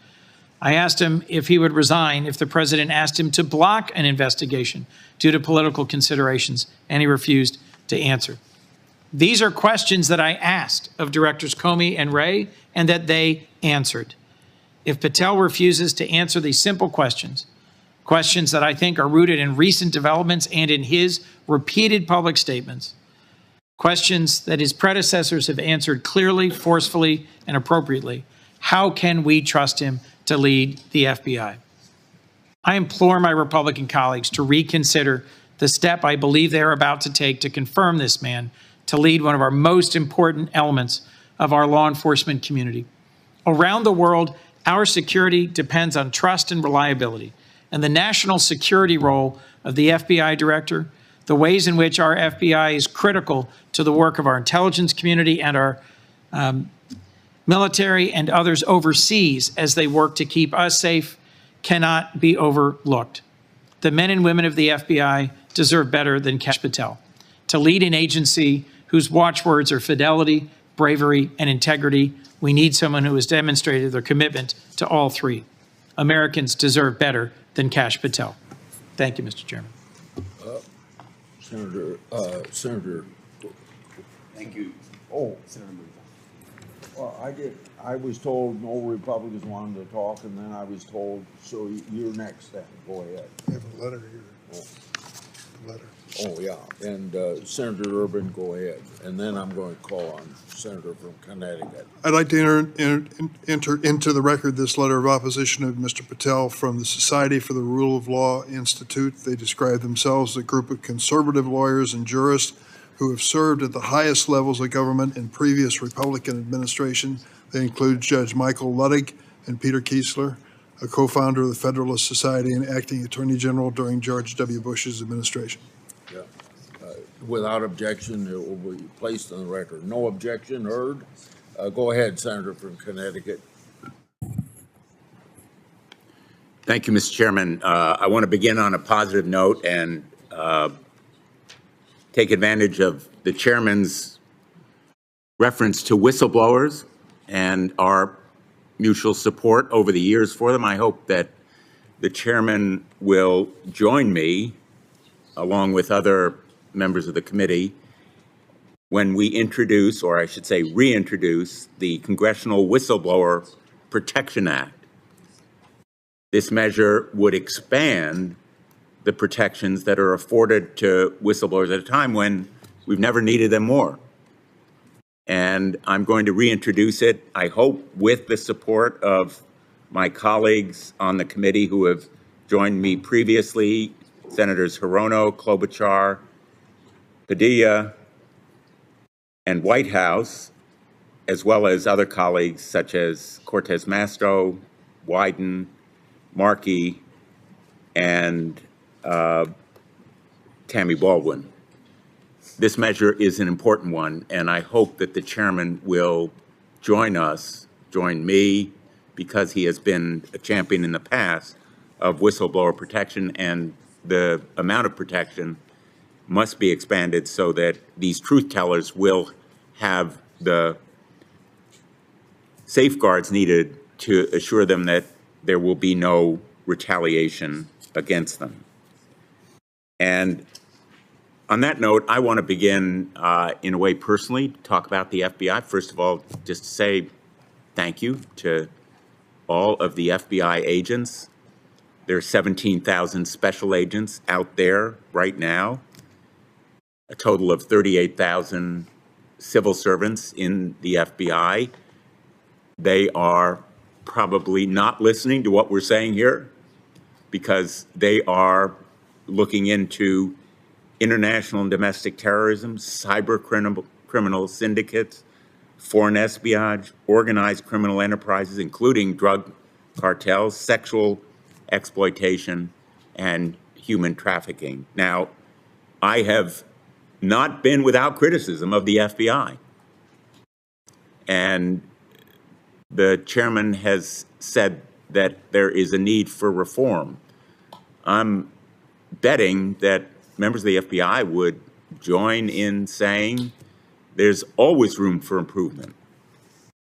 S6: I asked him if he would resign if the president asked him to block an investigation due to political considerations, and he refused to answer. These are questions that I asked of Directors Comey and Wray, and that they answered. If Patel refuses to answer these simple questions, questions that I think are rooted in recent developments and in his repeated public statements, questions that his predecessors have answered clearly, forcefully, and appropriately, how can we trust him to lead the FBI? I implore my Republican colleagues to reconsider the step I believe they are about to take to confirm this man to lead one of our most important elements of our law enforcement community. Around the world, our security depends on trust and reliability, and the national security role of the FBI director, the ways in which our FBI is critical to the work of our intelligence community and our military and others overseas as they work to keep us safe, cannot be overlooked. The men and women of the FBI deserve better than Kash Patel. To lead an agency whose watchwords are fidelity, bravery, and integrity, we need someone who has demonstrated their commitment to all three. Americans deserve better than Kash Patel. Thank you, Mr. Chairman.
S2: Senator.
S7: Thank you.
S2: Oh, well, I was told no Republicans wanted to talk, and then I was told, so you're next then. Go ahead.
S3: I have a letter here. Letter.
S2: Oh, yeah. And Senator Durbin, go ahead. And then I'm going to call on Senator from Connecticut.
S3: I'd like to enter into the record this letter of opposition of Mr. Patel from the Society for the Rule of Law Institute. They describe themselves as a group of conservative lawyers and jurists who have served at the highest levels of government in previous Republican administration. They include Judge Michael Luttig and Peter Kiesler, a co-founder of the Federalist Society and acting Attorney General during George W. Bush's administration.
S2: Yeah. Without objection, it will be placed on the record. No objection heard. Go ahead, Senator from Connecticut.
S7: Thank you, Mr. Chairman. I want to begin on a positive note and take advantage of the chairman's reference to whistleblowers and our mutual support over the years for them. I hope that the chairman will join me, along with other members of the committee, when we introduce, or I should say reintroduce, the Congressional Whistleblower Protection Act. This measure would expand the protections that are afforded to whistleblowers at a time when we've never needed them more. And I'm going to reintroduce it, I hope, with the support of my colleagues on the committee who have joined me previously, Senators Hirono, Klobuchar, Padilla, and Whitehouse, as well as other colleagues such as Cortez Masto, Wyden, Markey, and Tammy Baldwin. This measure is an important one, and I hope that the chairman will join me, because he has been a champion in the past of whistleblower protection, and the amount of protection must be expanded so that these truth tellers will have the safeguards needed to assure them that there will be no retaliation against them. And on that note, I want to begin in a way personally to talk about the FBI. First of all, just to say thank you to all of the FBI agents. There are 17,000 special agents out there right now, a total of 38,000 civil servants in the FBI. They are probably not listening to what we're saying here, because they are looking into international and domestic terrorism, cyber criminal syndicates, foreign espionage, organized criminal enterprises, including drug cartels, sexual exploitation, and human trafficking. Now, I have not been without criticism of the FBI. And the chairman has said that there is a need for reform. I'm betting that members of the FBI would join in saying there's always room for improvement,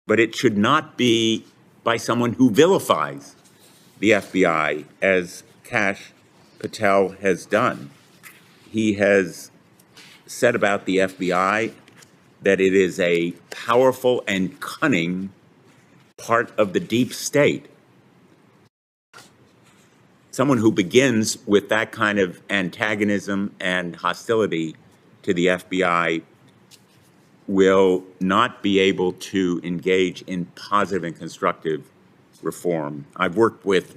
S7: but it should not be by someone who vilifies the FBI, as Kash Patel has done. He has said about the FBI that it is a powerful and cunning part of the deep state. Someone who begins with that kind of antagonism and hostility to the FBI will not be able to engage in positive and constructive reform. I've worked with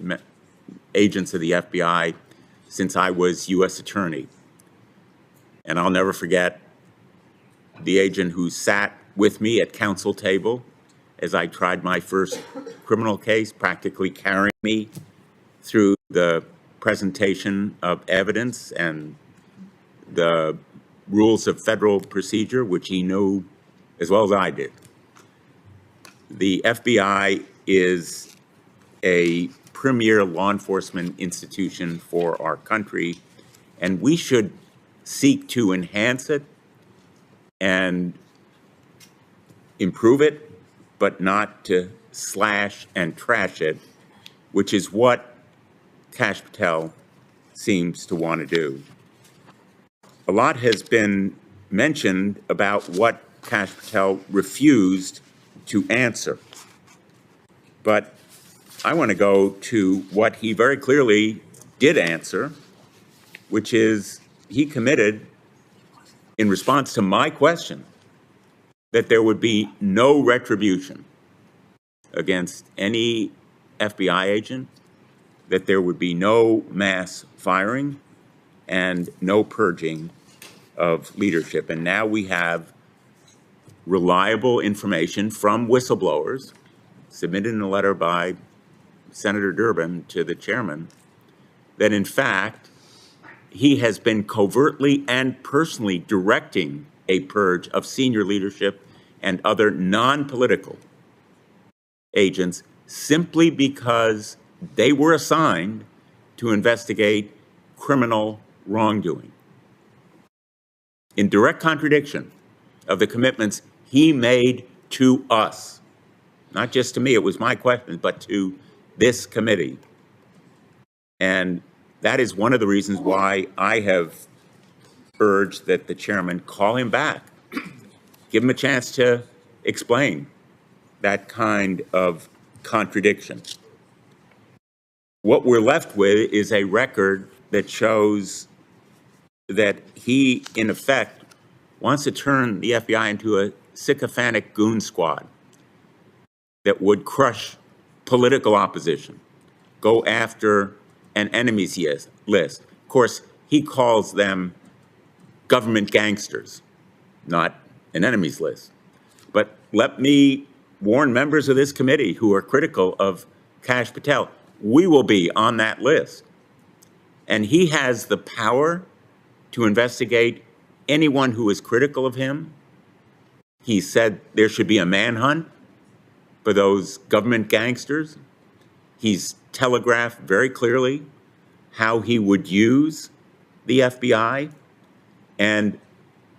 S7: agents of the FBI since I was U.S. Attorney, and I'll never forget the agent who sat with me at counsel table as I tried my first criminal case, practically carrying me through the presentation of evidence and the rules of federal procedure, which he knew as well as I did. The FBI is a premier law enforcement institution for our country, and we should seek to enhance it and improve it, but not to slash and trash it, which is what Kash Patel seems to want to do. A lot has been mentioned about what Kash Patel refused to answer, but I want to go to what he very clearly did answer, which is he committed, in response to my question, that there would be no retribution against any FBI agent, that there would be no mass firing, and no purging of leadership. And now we have reliable information from whistleblowers submitted in a letter by Senator Durbin to the chairman that, in fact, he has been covertly and personally directing a purge of senior leadership and other non-political agents simply because they were assigned to investigate criminal wrongdoing. In direct contradiction of the commitments he made to us, not just to me, it was my question, but to this committee. And that is one of the reasons why I have urged that the chairman call him back, give him a chance to explain that kind of contradiction. What we're left with is a record that shows that he, in effect, wants to turn the FBI into a sycophantic goon squad that would crush political opposition, go after an enemies list. Of course, he calls them government gangsters, not an enemies list. But let me warn members of this committee who are critical of Kash Patel, we will be on that list. And he has the power to investigate anyone who is critical of him. He said there should be a manhunt for those government gangsters. He's telegraphed very clearly how he would use the FBI, and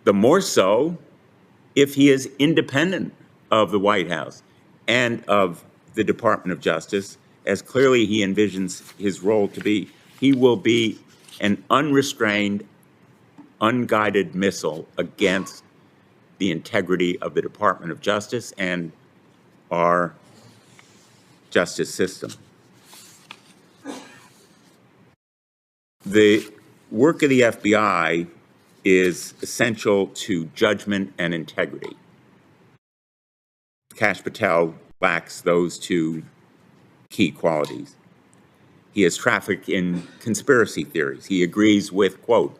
S7: the more so if he is independent of the White House and of the Department of Justice, as clearly he envisions his role to be. He will be an unrestrained, unguided missile against the integrity of the Department of Justice and our justice system. The work of the FBI is essential to judgment and integrity. Kash Patel lacks those two key qualities. He has trafficked in conspiracy theories. He agrees with, quote,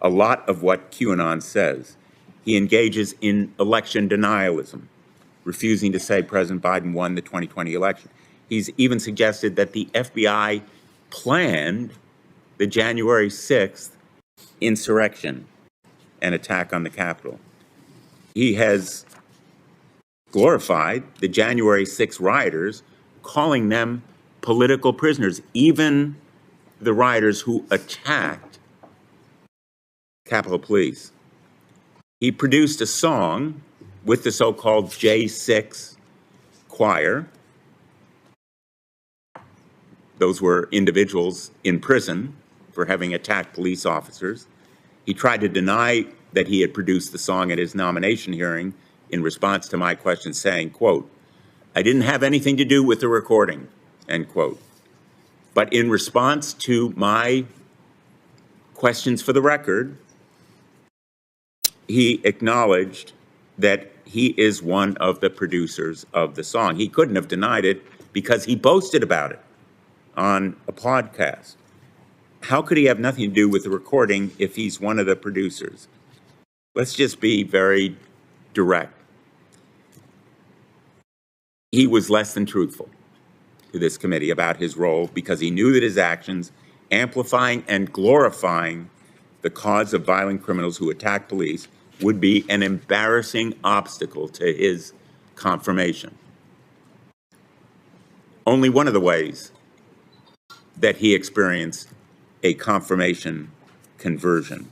S7: a lot of what QAnon says. He engages in election denialism, refusing to say President Biden won the 2020 election. He's even suggested that the FBI planned the January 6th insurrection and attack on the Capitol. He has glorified the January 6 rioters, calling them political prisoners, even the rioters who attacked Capitol Police. He produced a song with the so-called J6 choir. Those were individuals in prison for having attacked police officers. He tried to deny that he had produced the song at his nomination hearing in response to my question, saying, quote, "I didn't have anything to do with the recording," end quote. But in response to my questions for the record, he acknowledged that he is one of the producers of the song. He couldn't have denied it because he boasted about it on a podcast. How could he have nothing to do with the recording if he's one of the producers? Let's just be very direct. He was less than truthful to this committee about his role because he knew that his actions amplifying and glorifying the cause of violent criminals who attack police would be an embarrassing obstacle to his confirmation. Only one of the ways that he experienced a confirmation conversion.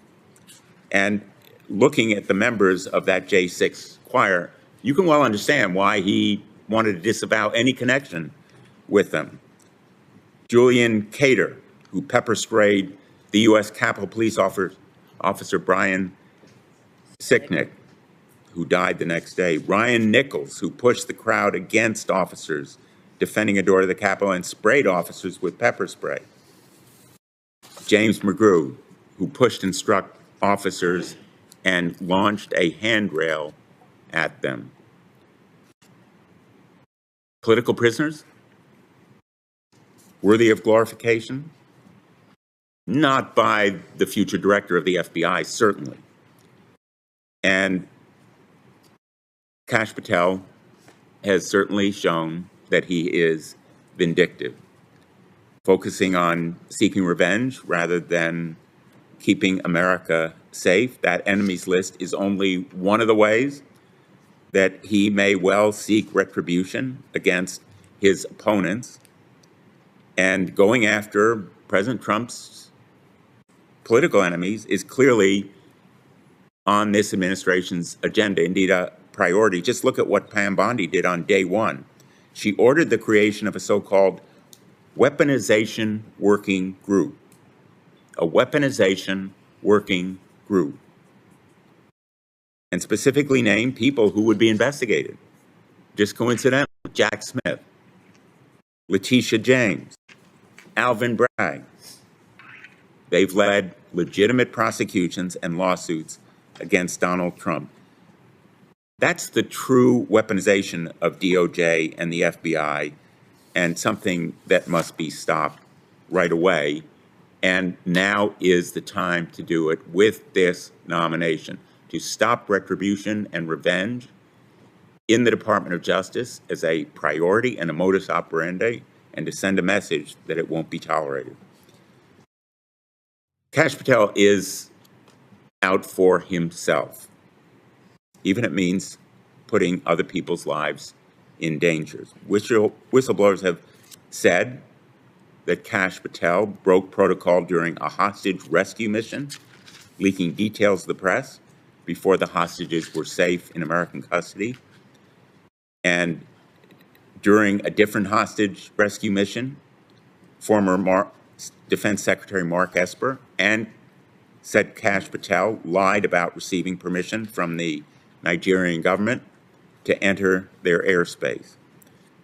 S7: And looking at the members of that J6 choir, you can well understand why he wanted to disavow any connection with them. Julian Cater, who pepper sprayed the U.S. Capitol Police Officer Brian Sicknick, who died the next day. Ryan Nichols, who pushed the crowd against officers defending a door to the Capitol and sprayed officers with pepper spray. James McGrew, who pushed and struck officers and launched a handrail at them. Political prisoners? Worthy of glorification? Not by the future director of the FBI, certainly. And Kash Patel has certainly shown that he is vindictive, focusing on seeking revenge rather than keeping America safe. That enemies list is only one of the ways that he may well seek retribution against his opponents. And going after President Trump's political enemies is clearly on this administration's agenda, indeed a priority. Just look at what Pam Bondi did on day one. She ordered the creation of a so-called weaponization working group, a weaponization working group, and specifically named people who would be investigated. Just coincidental, Jack Smith, Letitia James, Alvin Bragg. They've led legitimate prosecutions and lawsuits against Donald Trump. That's the true weaponization of DOJ and the FBI, and something that must be stopped right away. And now is the time to do it with this nomination, to stop retribution and revenge in the Department of Justice as a priority and a modus operandi, and to send a message that it won't be tolerated. Kash Patel is out for himself, even if it means putting other people's lives in danger. Whistleblowers have said that Kash Patel broke protocol during a hostage rescue mission, leaking details to the press before the hostages were safe in American custody. And during a different hostage rescue mission, former Defense Secretary Mark Esper and said Kash Patel lied about receiving permission from the Nigerian government to enter their airspace.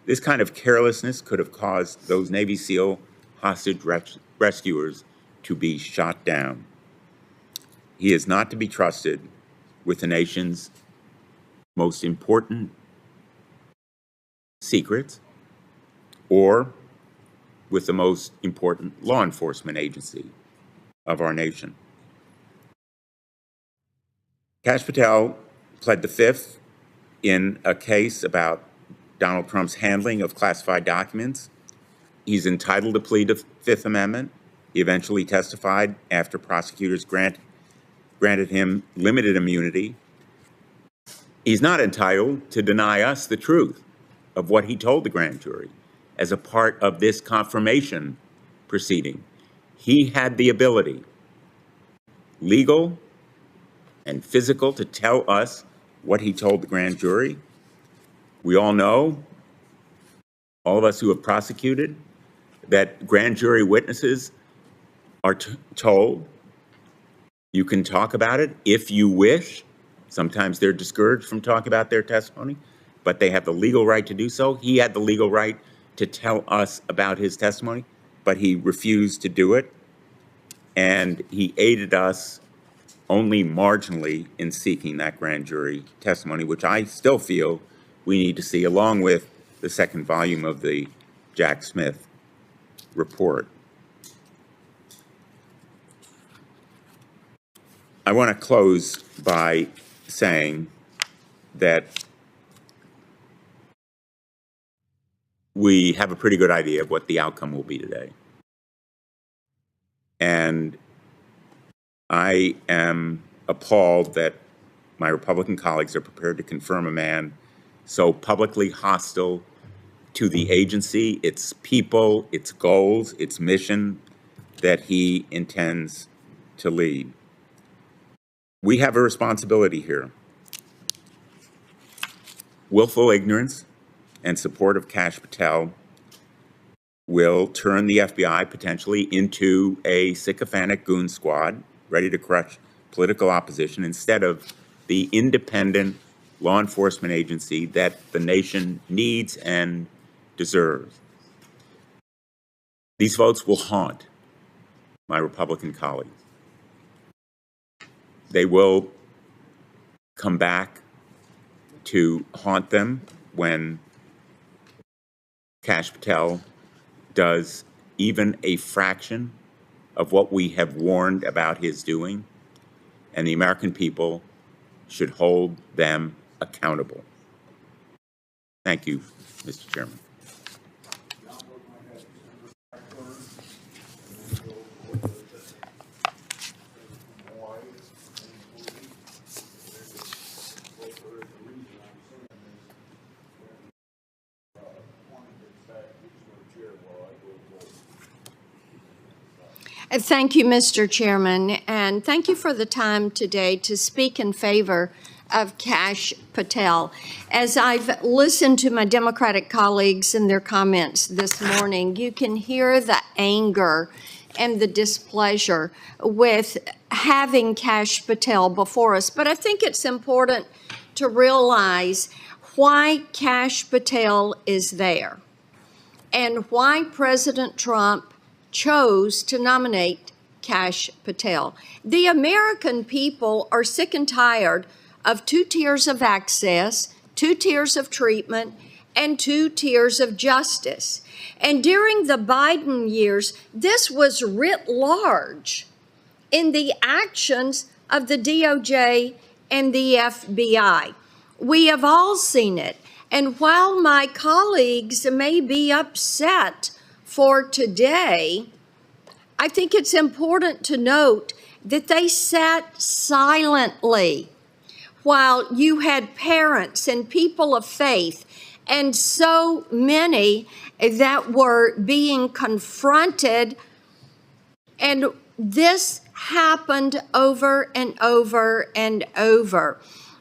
S7: This kind of carelessness could have caused those Navy SEAL hostage rescuers to be shot down. He is not to be trusted with the nation's most important secrets or with the most important law enforcement agency of our nation. Kash Patel pled the Fifth in a case about Donald Trump's handling of classified documents. He's entitled to plead the Fifth Amendment. He eventually testified after prosecutors granted him limited immunity He's not entitled to deny us the truth of what he told the grand jury as a part of this confirmation proceeding. He had the ability, legal and physical, to tell us what he told the grand jury. We all know, all of us who have prosecuted, that grand jury witnesses are told, you can talk about it if you wish. Sometimes they're discouraged from talking about their testimony, but they have the legal right to do so. He had the legal right to tell us about his testimony, but he refused to do it. And he aided us only marginally in seeking that grand jury testimony, which I still feel we need to see, along with the second volume of the Jack Smith report. I want to close by saying that we have a pretty good idea of what the outcome will be today. And I am appalled that my Republican colleagues are prepared to confirm a man so publicly hostile to the agency, its people, its goals, its mission that he intends to lead. We have a responsibility here. Willful ignorance and support of Kash Patel will turn the FBI potentially into a sycophantic goon squad ready to crush political opposition instead of the independent law enforcement agency that the nation needs and deserves. These votes will haunt my Republican colleagues. They will come back to haunt them when Kash Patel does even a fraction of what we have warned about his doing, and the American people should hold them accountable. Thank you, Mr. Chairman.
S8: Thank you, Mr. Chairman, and thank you for the time today to speak in favor of Kash Patel. As I've listened to my Democratic colleagues and their comments this morning, you can hear the anger and the displeasure with having Kash Patel before us. But I think it's important to realize why Kash Patel is there and why President Trump chose to nominate Kash Patel. The American people are sick and tired of 2 tiers of access, 2 tiers of treatment, and 2 tiers of justice. And during the Biden years, this was writ large in the actions of the DOJ and the FBI. We have all seen it. And while my colleagues may be upset for today, I think it's important to note that they sat silently while you had parents and people of faith and so many that were being confronted. And this happened over and over and over.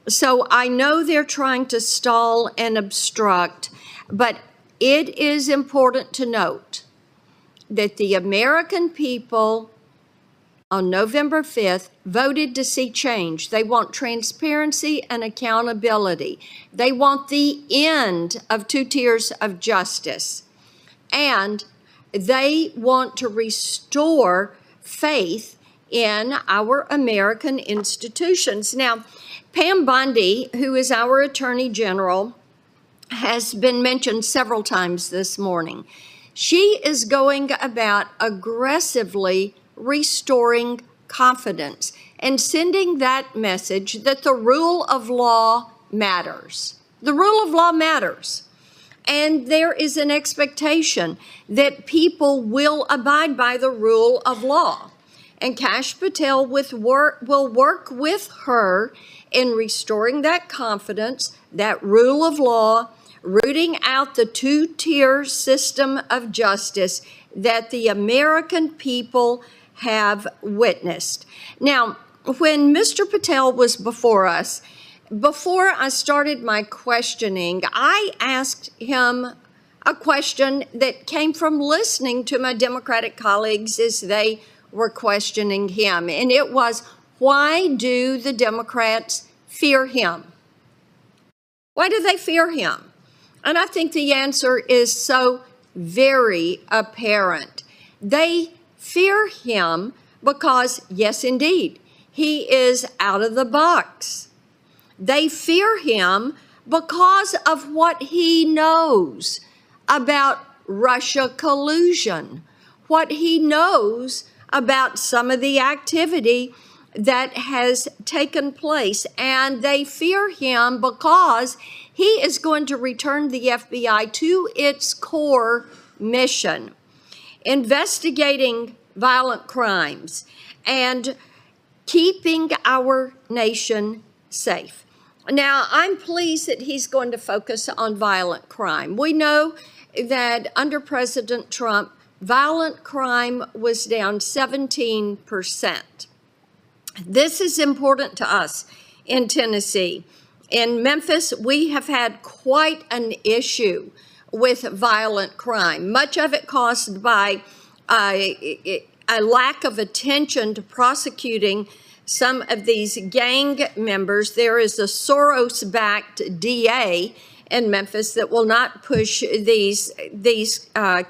S8: So I know they're trying to stall and obstruct, but it is important to note that the American people on November 5th voted to see change. They want transparency and accountability. They want the end of 2 tiers of justice. And they want to restore faith in our American institutions. Now, Pam Bondi, who is our Attorney General, has been mentioned several times this morning. She is going about aggressively restoring confidence and sending that message that the rule of law matters. The rule of law matters. And there is an expectation that people will abide by the rule of law. And Kash Patel will work with her in restoring that confidence, that rule of law, rooting out the two-tier system of justice that the American people have witnessed. Now, when Mr. Patel was before us, before I started my questioning, I asked him a question that came from listening to my Democratic colleagues as they were questioning him. And it was, why do the Democrats fear him? Why do they fear him? And I think the answer is so very apparent. They fear him because, yes, indeed, he is out of the box. They fear him because of what he knows about Russia collusion, what he knows about some of the activity that has taken place. And they fear him because he is going to return the FBI to its core mission, investigating violent crimes and keeping our nation safe. Now, I'm pleased that he's going to focus on violent crime. We know that under President Trump, violent crime was down 17%. This is important to us in Tennessee. In Memphis, we have had quite an issue with violent crime, much of it caused by a lack of attention to prosecuting some of these gang members. There is a Soros-backed DA in Memphis that will not push these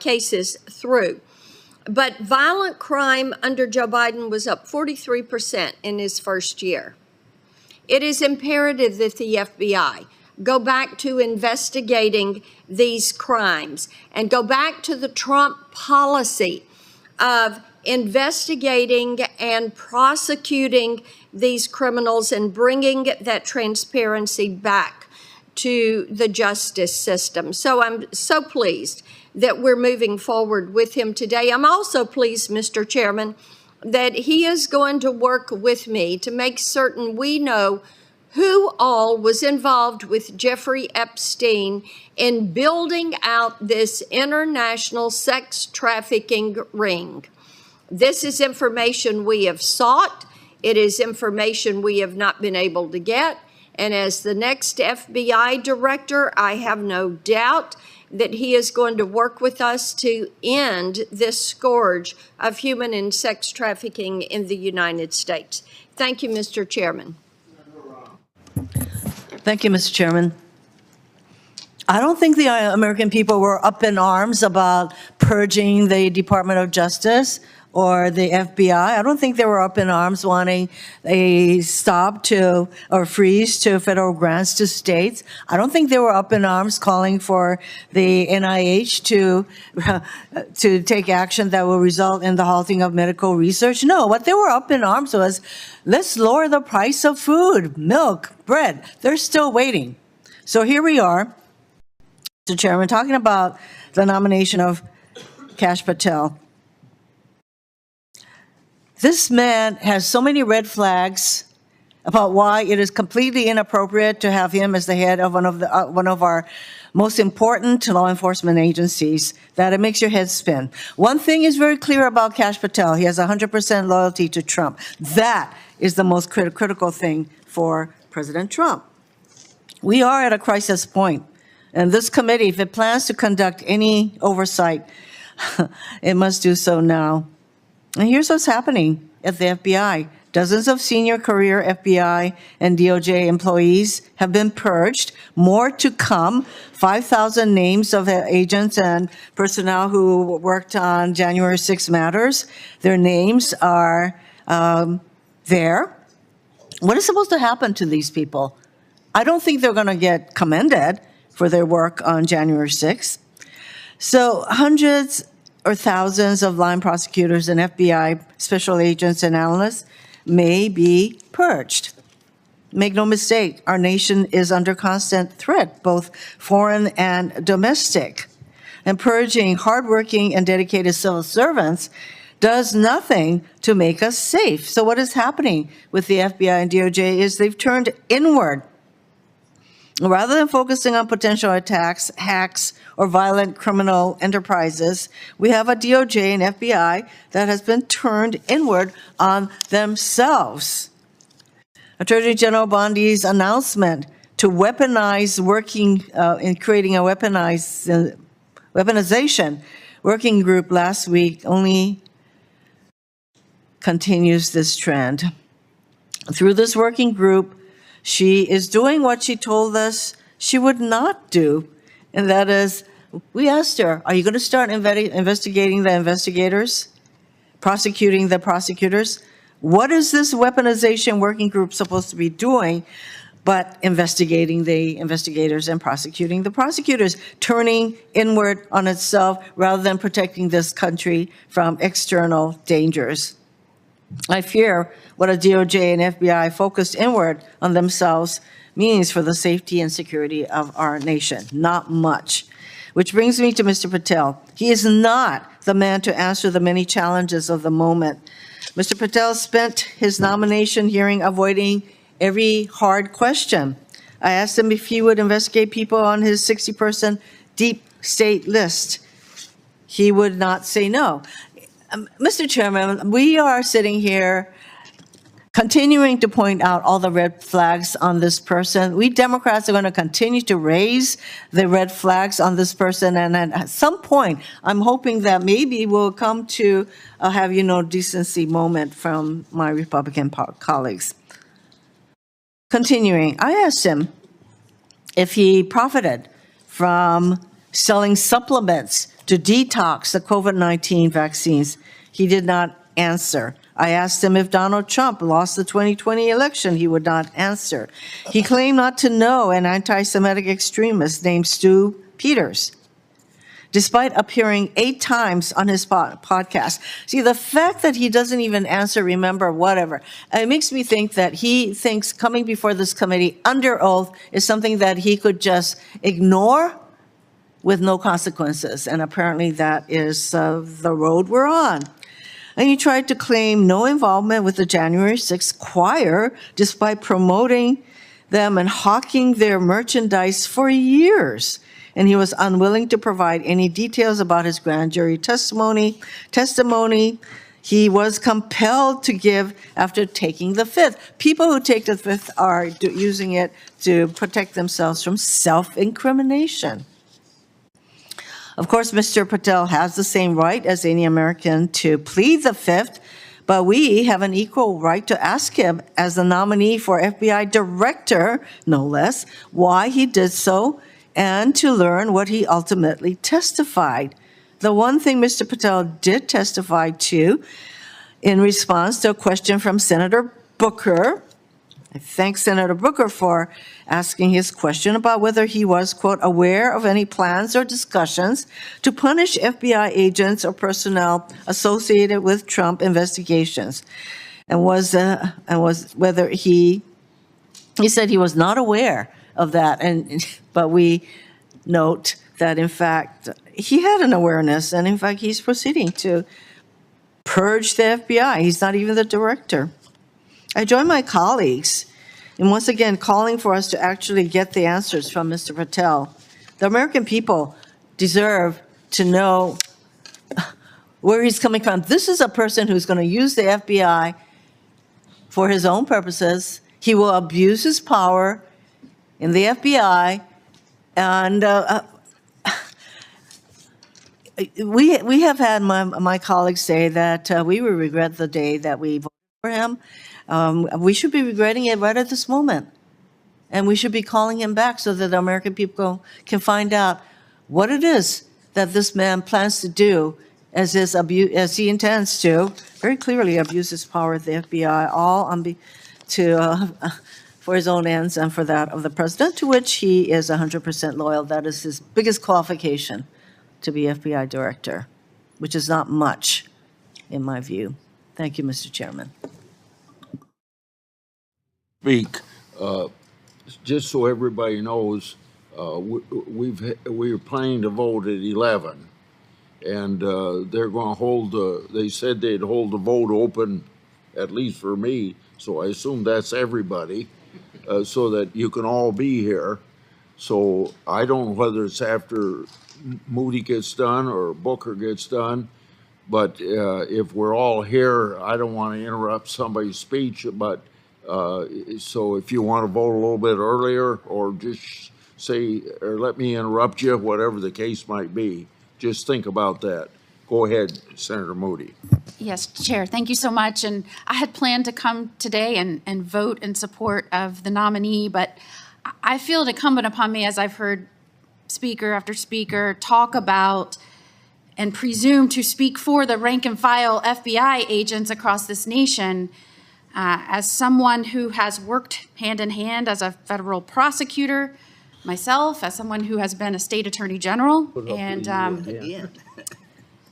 S8: cases through. But violent crime under Joe Biden was up 43% in his first year. It is imperative that the FBI go back to investigating these crimes and go back to the Trump policy of investigating and prosecuting these criminals and bringing that transparency back to the justice system. So I'm so pleased that we're moving forward with him today. I'm also pleased, Mr. Chairman, that he is going to work with me to make certain we know who all was involved with Jeffrey Epstein in building out this international sex trafficking ring. This is information we have sought. It is information we have not been able to get. And as the next FBI director, I have no doubt that he is going to work with us to end this scourge of human and sex trafficking in the United States. Thank you, Mr. Chairman.
S9: Thank you, Mr. Chairman. I don't think the American people were up in arms about purging the Department of Justice or the FBI. I don't think they were up in arms wanting a stop to or freeze to federal grants to states. I don't think they were up in arms calling for the NIH to take action that will result in the halting of medical research. No, what they were up in arms was, let's lower the price of food, milk, bread. They're still waiting. So here we are, Mr. Chairman, talking about the nomination of Kash Patel. This man has so many red flags about why it is completely inappropriate to have him as the head of one of our most important law enforcement agencies that it makes your head spin. One thing is very clear about Kash Patel. He has 100% loyalty to Trump. That is the most critical thing for President Trump. We are at a crisis point, and this committee, if it plans to conduct any oversight, it must do so now. And here's what's happening at the FBI. Dozens of senior career FBI and DOJ employees have been purged. More to come. 5,000 names of agents and personnel who worked on January 6 matters. Their names are there. What is supposed to happen to these people? I don't think they're going to get commended for their work on January 6th. So hundreds or thousands of line prosecutors and FBI special agents and analysts may be purged. Make no mistake, our nation is under constant threat, both foreign and domestic. And purging hardworking and dedicated civil servants does nothing to make us safe. So what is happening with the FBI and DOJ is they've turned inward. Rather than focusing on potential attacks, hacks, or violent criminal enterprises, we have a DOJ and FBI that has been turned inward on themselves. Attorney General Bondi's announcement to weaponize in creating a weaponization working group last week only continues this trend. Through this working group, she is doing what she told us she would not do, and that is, we asked her, are you going to start investigating the investigators, prosecuting the prosecutors? What is this weaponization working group supposed to be doing but investigating the investigators and prosecuting the prosecutors, turning inward on itself rather than protecting this country from external dangers? I fear what a DOJ and FBI focused inward on themselves means for the safety and security of our nation. Not much. Which brings me to Mr. Patel. He is not the man to answer the many challenges of the moment. Mr. Patel spent his nomination hearing avoiding every hard question. I asked him if he would investigate people on his 60-person deep state list. He would not say no. Mr. Chairman, we are sitting here continuing to point out all the red flags on this person. We Democrats are going to continue to raise the red flags on this person, and at some point, I'm hoping that maybe we'll come to a decency moment from my Republican colleagues. Continuing, I asked him if he profited from selling supplements to detox the COVID-19 vaccines. He did not answer. I asked him if Donald Trump lost the 2020 election. He would not answer. He claimed not to know an anti-Semitic extremist named Stu Peters, despite appearing 8 times on his podcast. See, the fact that he doesn't even answer, remember, whatever, it makes me think that he thinks coming before this committee under oath is something that he could just ignore with no consequences. And apparently that is the road we're on. And he tried to claim no involvement with the January 6th choir, despite promoting them and hawking their merchandise for years. And he was unwilling to provide any details about his grand jury testimony he was compelled to give after taking the fifth. People who take the fifth are using it to protect themselves from self-incrimination. Of course, Mr. Patel has the same right as any American to plead the fifth, but we have an equal right to ask him, as the nominee for FBI director, no less, why he did so, and to learn what he ultimately testified. The one thing Mr. Patel did testify to in response to a question from Senator Booker, I thank Senator Booker for asking his question about whether he was, quote, aware of any plans or discussions to punish FBI agents or personnel associated with Trump investigations, and was whether he said he was not aware of that, but we note that in fact he had an awareness, and in fact he's proceeding to purge the FBI. He's not even the director. I join my colleagues in once again calling for us to actually get the answers from Mr. Patel. The American people deserve to know where he's coming from. This is a person who's going to use the FBI for his own purposes. He will abuse his power in the FBI, and we have had my colleagues say that we will regret the day that we voted for him. We should be regretting it right at this moment. And we should be calling him back so that the American people can find out what it is that this man plans to do as he intends to very clearly abuse his power at the FBI, all for his own ends and for that of the president, to which he is 100% loyal. That is his biggest qualification to be FBI director, which is not much in my view. Thank you, Mr. Chairman.
S2: Speak, just so everybody knows, we're planning to vote at 11, And they're going to hold, they said they'd hold the vote open, at least for me, so I assume that's everybody, so that you can all be here. So I don't know whether it's after Moody gets done or Booker gets done, but if we're all here, I don't want to interrupt somebody's speech, but so if you want to vote a little bit earlier, or just say, or let me interrupt you, whatever the case might be, just think about that. Go ahead, Senator Moody.
S10: Yes, Chair, thank you so much. And I had planned to come today and vote in support of the nominee, but I feel it incumbent upon me, as I've heard speaker after speaker talk about and presume to speak for the rank and file FBI agents across this nation, as someone who has worked hand in hand as a federal prosecutor, myself, as someone who has been a state attorney general, and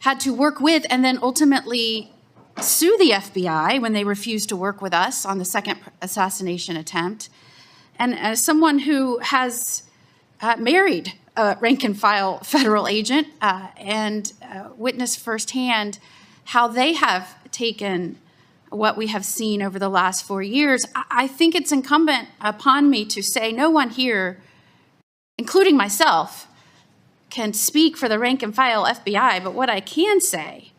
S10: had to work with and then ultimately sue the FBI when they refused to work with us on the second assassination attempt. And as someone who has married a rank and file federal agent and witnessed firsthand how they have taken what we have seen over the last 4 years, I think it's incumbent upon me to say no one here, including myself, can speak for the rank and file FBI, but what I can say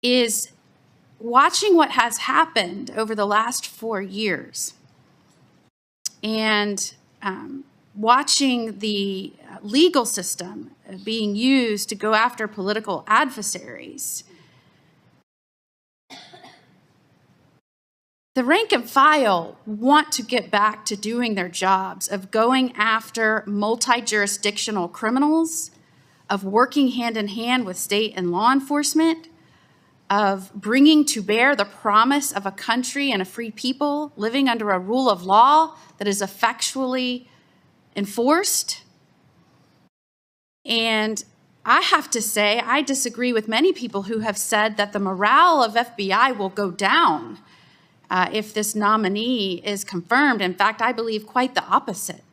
S10: is watching what has happened over the last 4 years and watching the legal system being used to go after political adversaries, the rank and file want to get back to doing their jobs of going after multi-jurisdictional criminals, of working hand in hand with state and law enforcement, of bringing to bear the promise of a country and a free people living under a rule of law that is effectually enforced. And I have to say, I disagree with many people who have said that the morale of FBI will go down if this nominee is confirmed. In fact, I believe quite the opposite.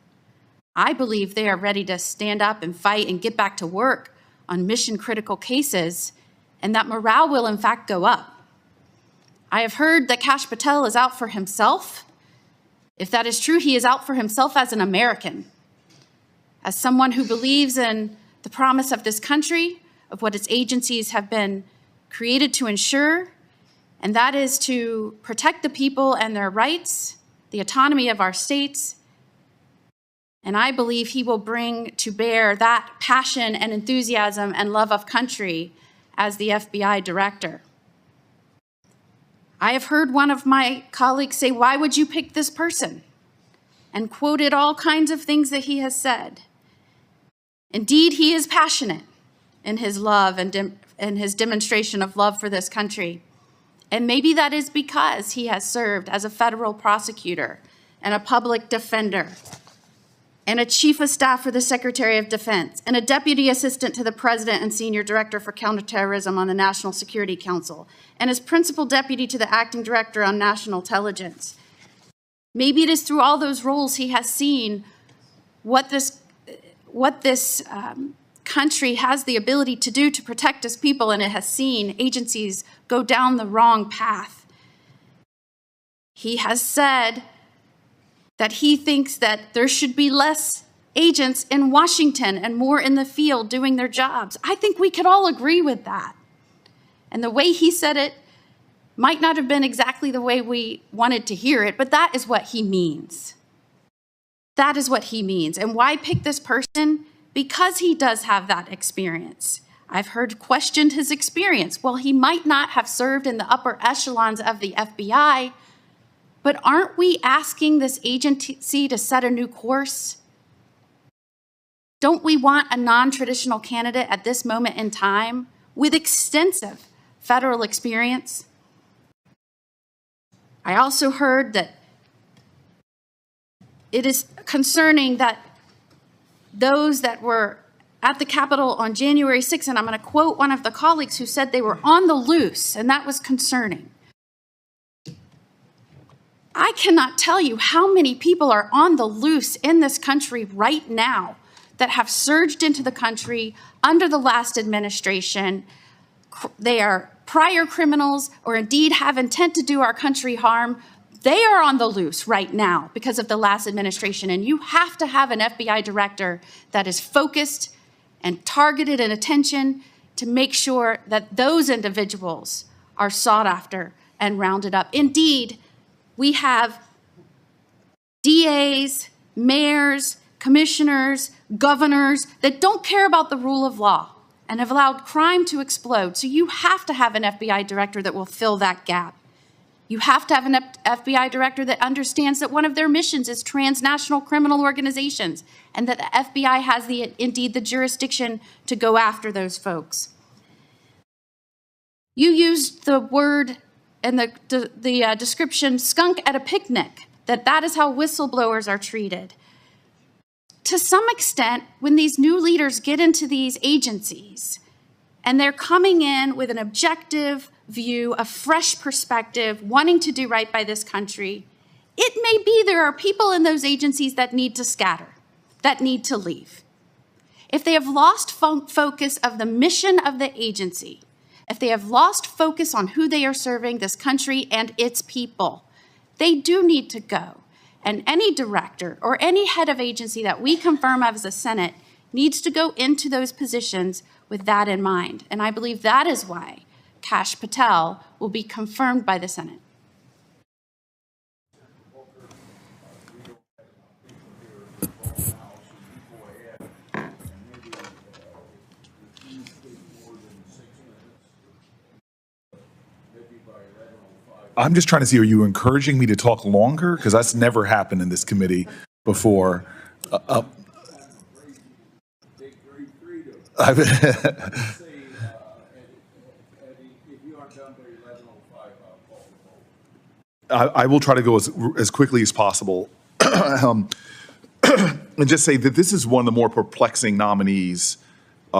S10: I believe they are ready to stand up and fight and get back to work on mission-critical cases, and that morale will, in fact, go up. I have heard that Kash Patel is out for himself. If that is true, he is out for himself as an American, as someone who believes in the promise of this country, of what its agencies have been created to ensure, and that is to protect the people and their rights, the autonomy of our states. And I believe he will bring to bear that passion and enthusiasm and love of country as the FBI director. I have heard one of my colleagues say, "Why would you pick this person?" and quoted all kinds of things that he has said. Indeed, he is passionate in his love and his demonstration of love for this country. And maybe that is because he has served as a federal prosecutor and a public defender and a chief of staff for the Secretary of Defense and a deputy assistant to the president and senior director for counterterrorism on the National Security Council and as principal deputy to the acting director on national intelligence. Maybe it is through all those roles he has seen what this country has the ability to do to protect its people, and it has seen agencies go down the wrong path. He has said that he thinks that there should be less agents in Washington and more in the field doing their jobs. I think we could all agree with that. And the way he said it might not have been exactly the way we wanted to hear it, but that is what he means. That is what he means. And why pick this person? Because he does have that experience. I've heard questioned his experience. Well, he might not have served in the upper echelons of the FBI, but aren't we asking this agency to set a new course? Don't we want a non-traditional candidate at this moment in time with extensive federal experience? I also heard that it is concerning that those that were at the Capitol on January 6th, and I'm going to quote one of the colleagues who said they were on the loose, and that was concerning. I cannot tell you how many people are on the loose in this country right now that have surged into the country under the last administration. They are prior criminals or indeed have intent to do our country harm. They are on the loose right now because of the last administration. And you have to have an FBI director that is focused and targeted in attention to make sure that those individuals are sought after and rounded up. Indeed, we have DAs, mayors, commissioners, governors that don't care about the rule of law and have allowed crime to explode. So you have to have an FBI director that will fill that gap. You have to have an FBI director that understands that one of their missions is transnational criminal organizations and that the FBI has indeed the jurisdiction to go after those folks. You used the word and the description skunk at a picnic, that is how whistleblowers are treated. To some extent, when these new leaders get into these agencies and they're coming in with an objective view, a fresh perspective, wanting to do right by this country, it may be there are people in those agencies that need to scatter, that need to leave. If they have lost focus of the mission of the agency, if they have lost focus on who they are serving, this country and its people, they do need to go. And any director or any head of agency that we confirm as a Senate needs to go into those positions with that in mind. And I believe that is why Kash Patel will be confirmed by the Senate.
S11: I'm just trying to see, are you encouraging me to talk longer? Because that's never happened in this committee before. I will try to go as quickly as possible. And just say that this is one of the more perplexing nominees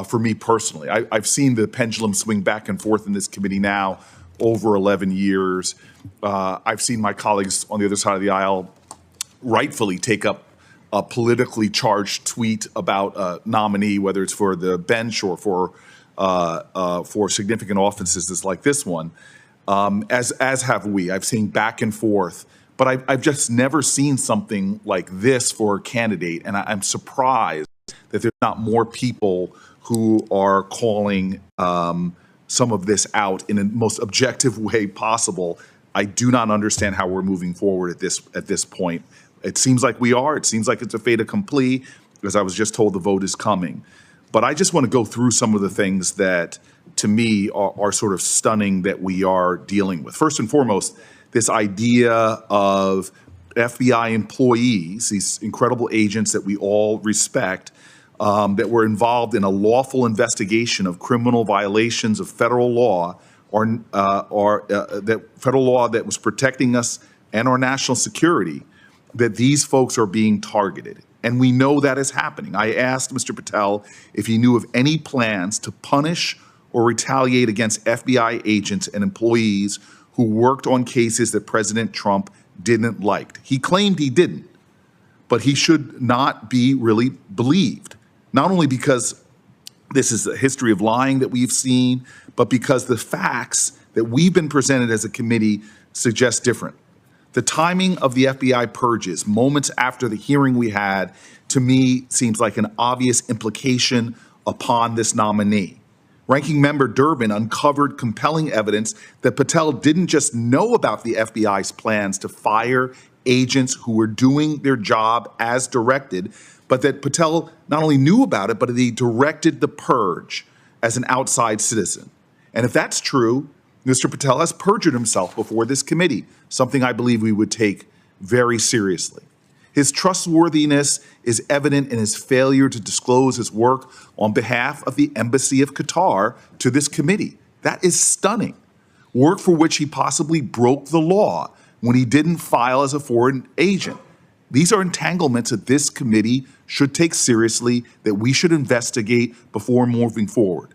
S11: for me personally. I've seen the pendulum swing back and forth in this committee now over 11 years. I've seen my colleagues on the other side of the aisle rightfully take up a politically charged tweet about a nominee, whether it's for the bench or for significant offices like this one, as have we. I've seen back and forth, but I've just never seen something like this for a candidate, and I'm surprised that there's not more people who are calling some of this out in the most objective way possible. I do not understand how we're moving forward at this point. It seems like we are. It seems like it's a fait accompli, because I was just told the vote is coming. But I just want to go through some of the things that, to me, are sort of stunning that we are dealing with. First and foremost, this idea of FBI employees, these incredible agents that we all respect, that were involved in a lawful investigation of criminal violations of federal law, or that federal law that was protecting us and our national security, that these folks are being targeted. And we know that is happening. I asked Mr. Patel if he knew of any plans to punish or retaliate against FBI agents and employees who worked on cases that President Trump didn't like. He claimed he didn't, but he should not be really believed. Not only because this is a history of lying that we've seen, but because the facts that we've been presented as a committee suggest different. The timing of the FBI purges, moments after the hearing we had, to me seems like an obvious implication upon this nominee. Ranking Member Durbin uncovered compelling evidence that Patel didn't just know about the FBI's plans to fire agents who were doing their job as directed, but that Patel not only knew about it, but that he directed the purge as an outside citizen. And if that's true, Mr. Patel has perjured himself before this committee, something I believe we would take very seriously. His trustworthiness is evident in his failure to disclose his work on behalf of the Embassy of Qatar to this committee. That is stunning. Work for which he possibly broke the law when he didn't file as a foreign agent. These are entanglements that this committee should take seriously, that we should investigate before moving forward.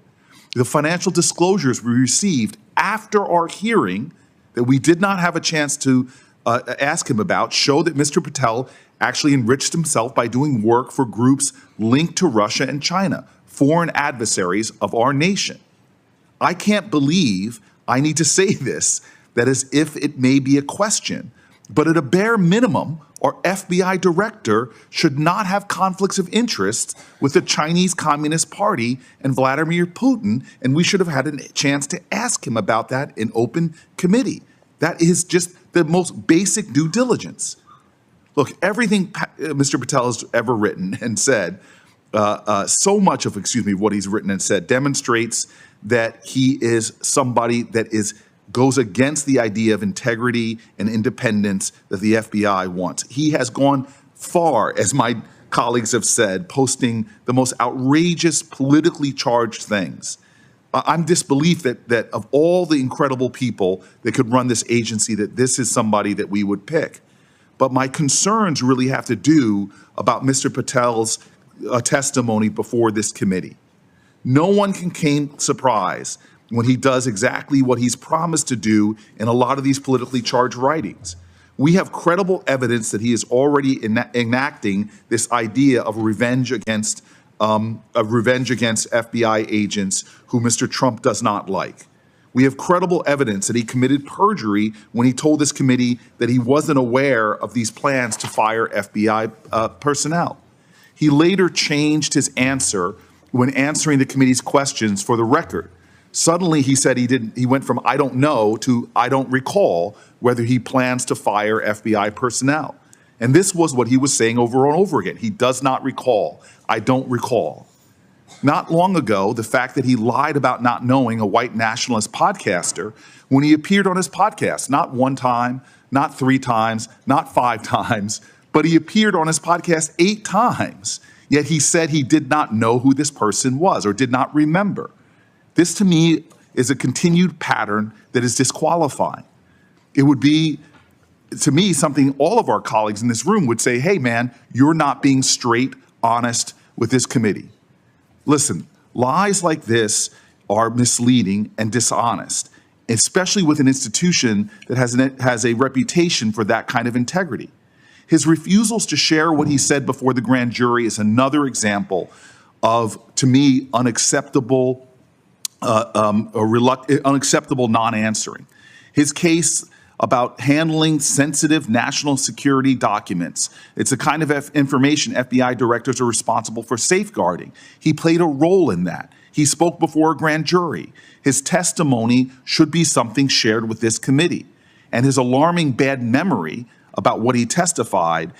S11: The financial disclosures we received after our hearing that we did not have a chance to ask him about show that Mr. Patel actually enriched himself by doing work for groups linked to Russia and China, foreign adversaries of our nation. I can't believe I need to say this, that as if it may be a question, but at a bare minimum, our FBI director should not have conflicts of interest with the Chinese Communist Party and Vladimir Putin, and we should have had a chance to ask him about that in open committee. That is just the most basic due diligence. Look, everything Mr. Patel has ever written and said, so much of, what he's written and said demonstrates that he is somebody that goes against the idea of integrity and independence that the FBI wants. He has gone far, as my colleagues have said, posting the most outrageous politically charged things. I'm disbelief that of all the incredible people that could run this agency, that this is somebody that we would pick. But my concerns really have to do about Mr. Patel's testimony before this committee. No one can claim surprise when he does exactly what he's promised to do in a lot of these politically charged writings. We have credible evidence that he is already enacting this idea of revenge against FBI agents who Mr. Trump does not like. We have credible evidence that he committed perjury when he told this committee that he wasn't aware of these plans to fire FBI personnel. He later changed his answer when answering the committee's questions for the record. Suddenly, he said he went from "I don't know" to "I don't recall" whether he plans to fire FBI personnel. And this was what he was saying over and over again. He does not recall. I don't recall. Not long ago, the fact that he lied about not knowing a white nationalist podcaster when he appeared on his podcast, not one time, not 3 times, not 5 times, but he appeared on his podcast 8 times. Yet he said he did not know who this person was or did not remember. This, to me, is a continued pattern that is disqualifying. It would be, to me, something all of our colleagues in this room would say, hey, man, you're not being straight, honest with this committee. Listen, lies like this are misleading and dishonest, especially with an institution that has a reputation for that kind of integrity. His refusals to share what he said before the grand jury is another example of, to me, unacceptable non-answering. His case about handling sensitive national security documents. It's the kind of information FBI directors are responsible for safeguarding. He played a role in that. He spoke before a grand jury. His testimony should be something shared with this committee. And his alarming bad memory about what he testified,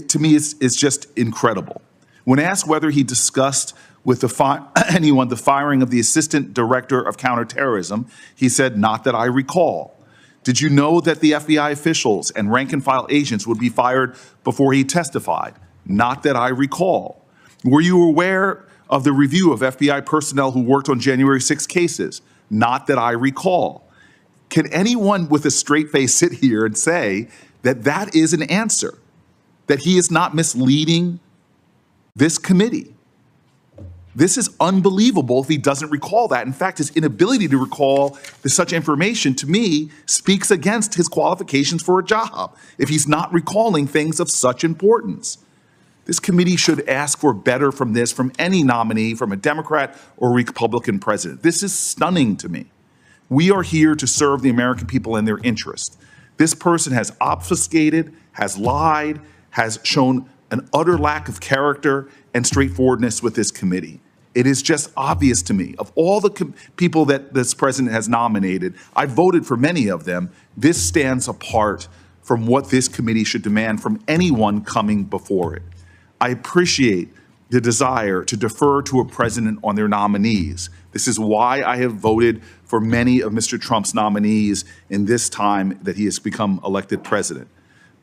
S11: to me, is just incredible. When asked whether he discussed with the firing of the Assistant Director of Counterterrorism, he said, "Not that I recall." Did you know that the FBI officials and rank-and-file agents would be fired before he testified? Not that I recall. Were you aware of the review of FBI personnel who worked on January 6 cases? Not that I recall. Can anyone with a straight face sit here and say that that is an answer, that he is not misleading this committee? This is unbelievable if he doesn't recall that. In fact, his inability to recall such information, to me, speaks against his qualifications for a job if he's not recalling things of such importance. This committee should ask for better from this, from any nominee, from a Democrat or Republican president. This is stunning to me. We are here to serve the American people and their interest. This person has obfuscated, has lied, has shown an utter lack of character and straightforwardness with this committee. It is just obvious to me, of all the people that this president has nominated, I voted for many of them, this stands apart from what this committee should demand from anyone coming before it. I appreciate the desire to defer to a president on their nominees. This is why I have voted for many of Mr. Trump's nominees in this time that he has become elected president.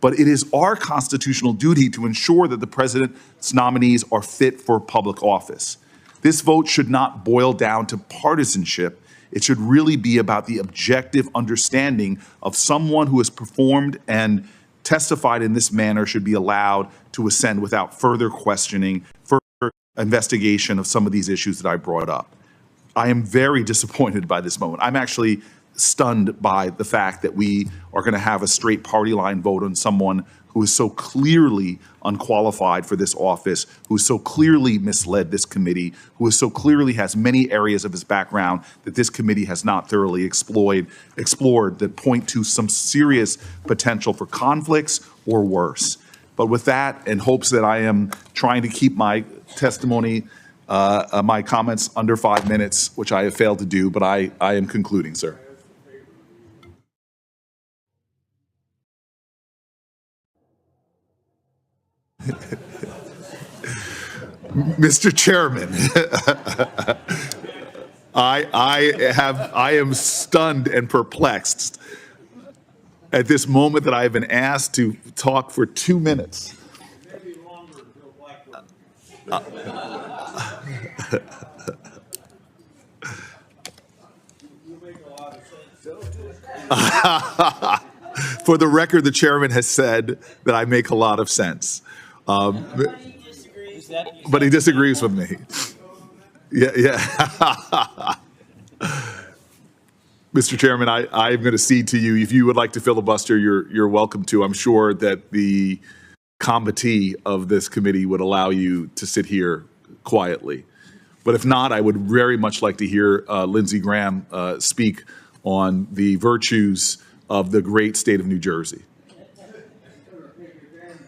S11: But it is our constitutional duty to ensure that the president's nominees are fit for public office. This vote should not boil down to partisanship. It should really be about the objective understanding of someone who has performed and testified in this manner should be allowed to ascend without further questioning, further investigation of some of these issues that I brought up. I am very disappointed by this moment. I'm actually stunned by the fact that we are going to have a straight party line vote on someone who is so clearly unqualified for this office, who so clearly misled this committee, who so clearly has many areas of his background that this committee has not thoroughly explored that point to some serious potential for conflicts or worse. But with that, in hopes that I am trying to keep my testimony, my comments under 5 minutes, which I have failed to do, but I am concluding, sir. Mr. Chairman, I am stunned and perplexed at this moment that I have been asked to talk for 2 minutes. For the record, the chairman has said that I make a lot of sense. But he disagrees with me. Yeah. Mr. Chairman, I'm going to cede to you. If you would like to filibuster, you're welcome to. I'm sure that the committee of this committee would allow you to sit here quietly. But if not, I would very much like to hear Lindsey Graham speak on the virtues of the great state of New Jersey.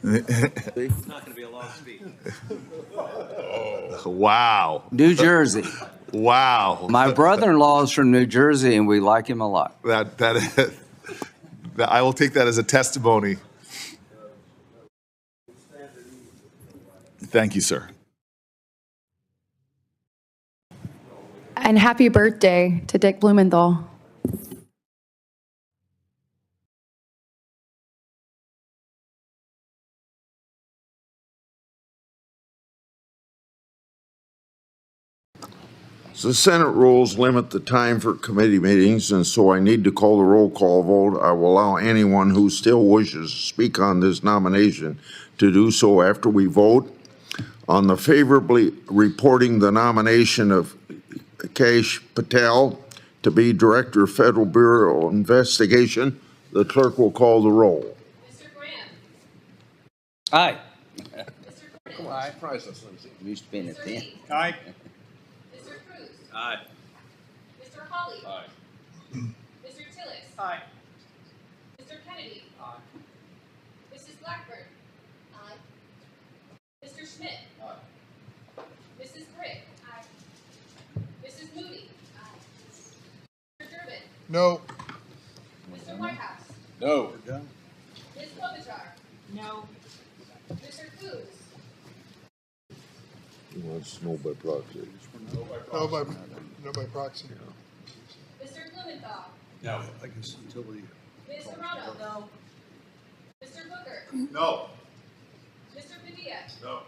S12: It's not going to be a long speech.
S11: Wow.
S12: New Jersey.
S11: Wow.
S12: My brother-in-law is from New Jersey, and we like him a lot.
S11: That I will take that as a testimony. Thank you, sir.
S13: And happy birthday to Dick Blumenthal.
S2: The Senate rules limit the time for committee meetings, and so I need to call the roll call vote. I will allow anyone who still wishes to speak on this nomination to do so after we vote. On the favorably reporting the nomination of Kash Patel to be Director of Federal Bureau of Investigation, the clerk will call the roll.
S14: Mr. Graham.
S12: Aye.
S14: Mr. Gordon.
S12: Aye. Used to be in the pen.
S6: Aye.
S14: Mr. Cruz.
S12: Aye.
S14: Mr. Hawley.
S12: Aye.
S14: Mr. Tillis.
S6: Aye.
S14: Mr. Kennedy.
S12: Aye.
S14: Mrs. Blackburn. Aye. Mr. Schmidt.
S12: Aye.
S14: Mrs. Britt. Aye. Mrs. Moody. Aye. Mr. Durbin.
S3: No.
S14: Mr. Whitehouse.
S12: No.
S14: Ms. Klobuchar. No. Mr. Cruz.
S2: He wants to know by proxy.
S3: No by proxy.
S14: Mr. Blumenthal.
S12: No.
S3: I guess until we.
S14: Ms. Serrano. No. Mr. Booker.
S11: No.
S14: Mr. Padilla.
S11: No.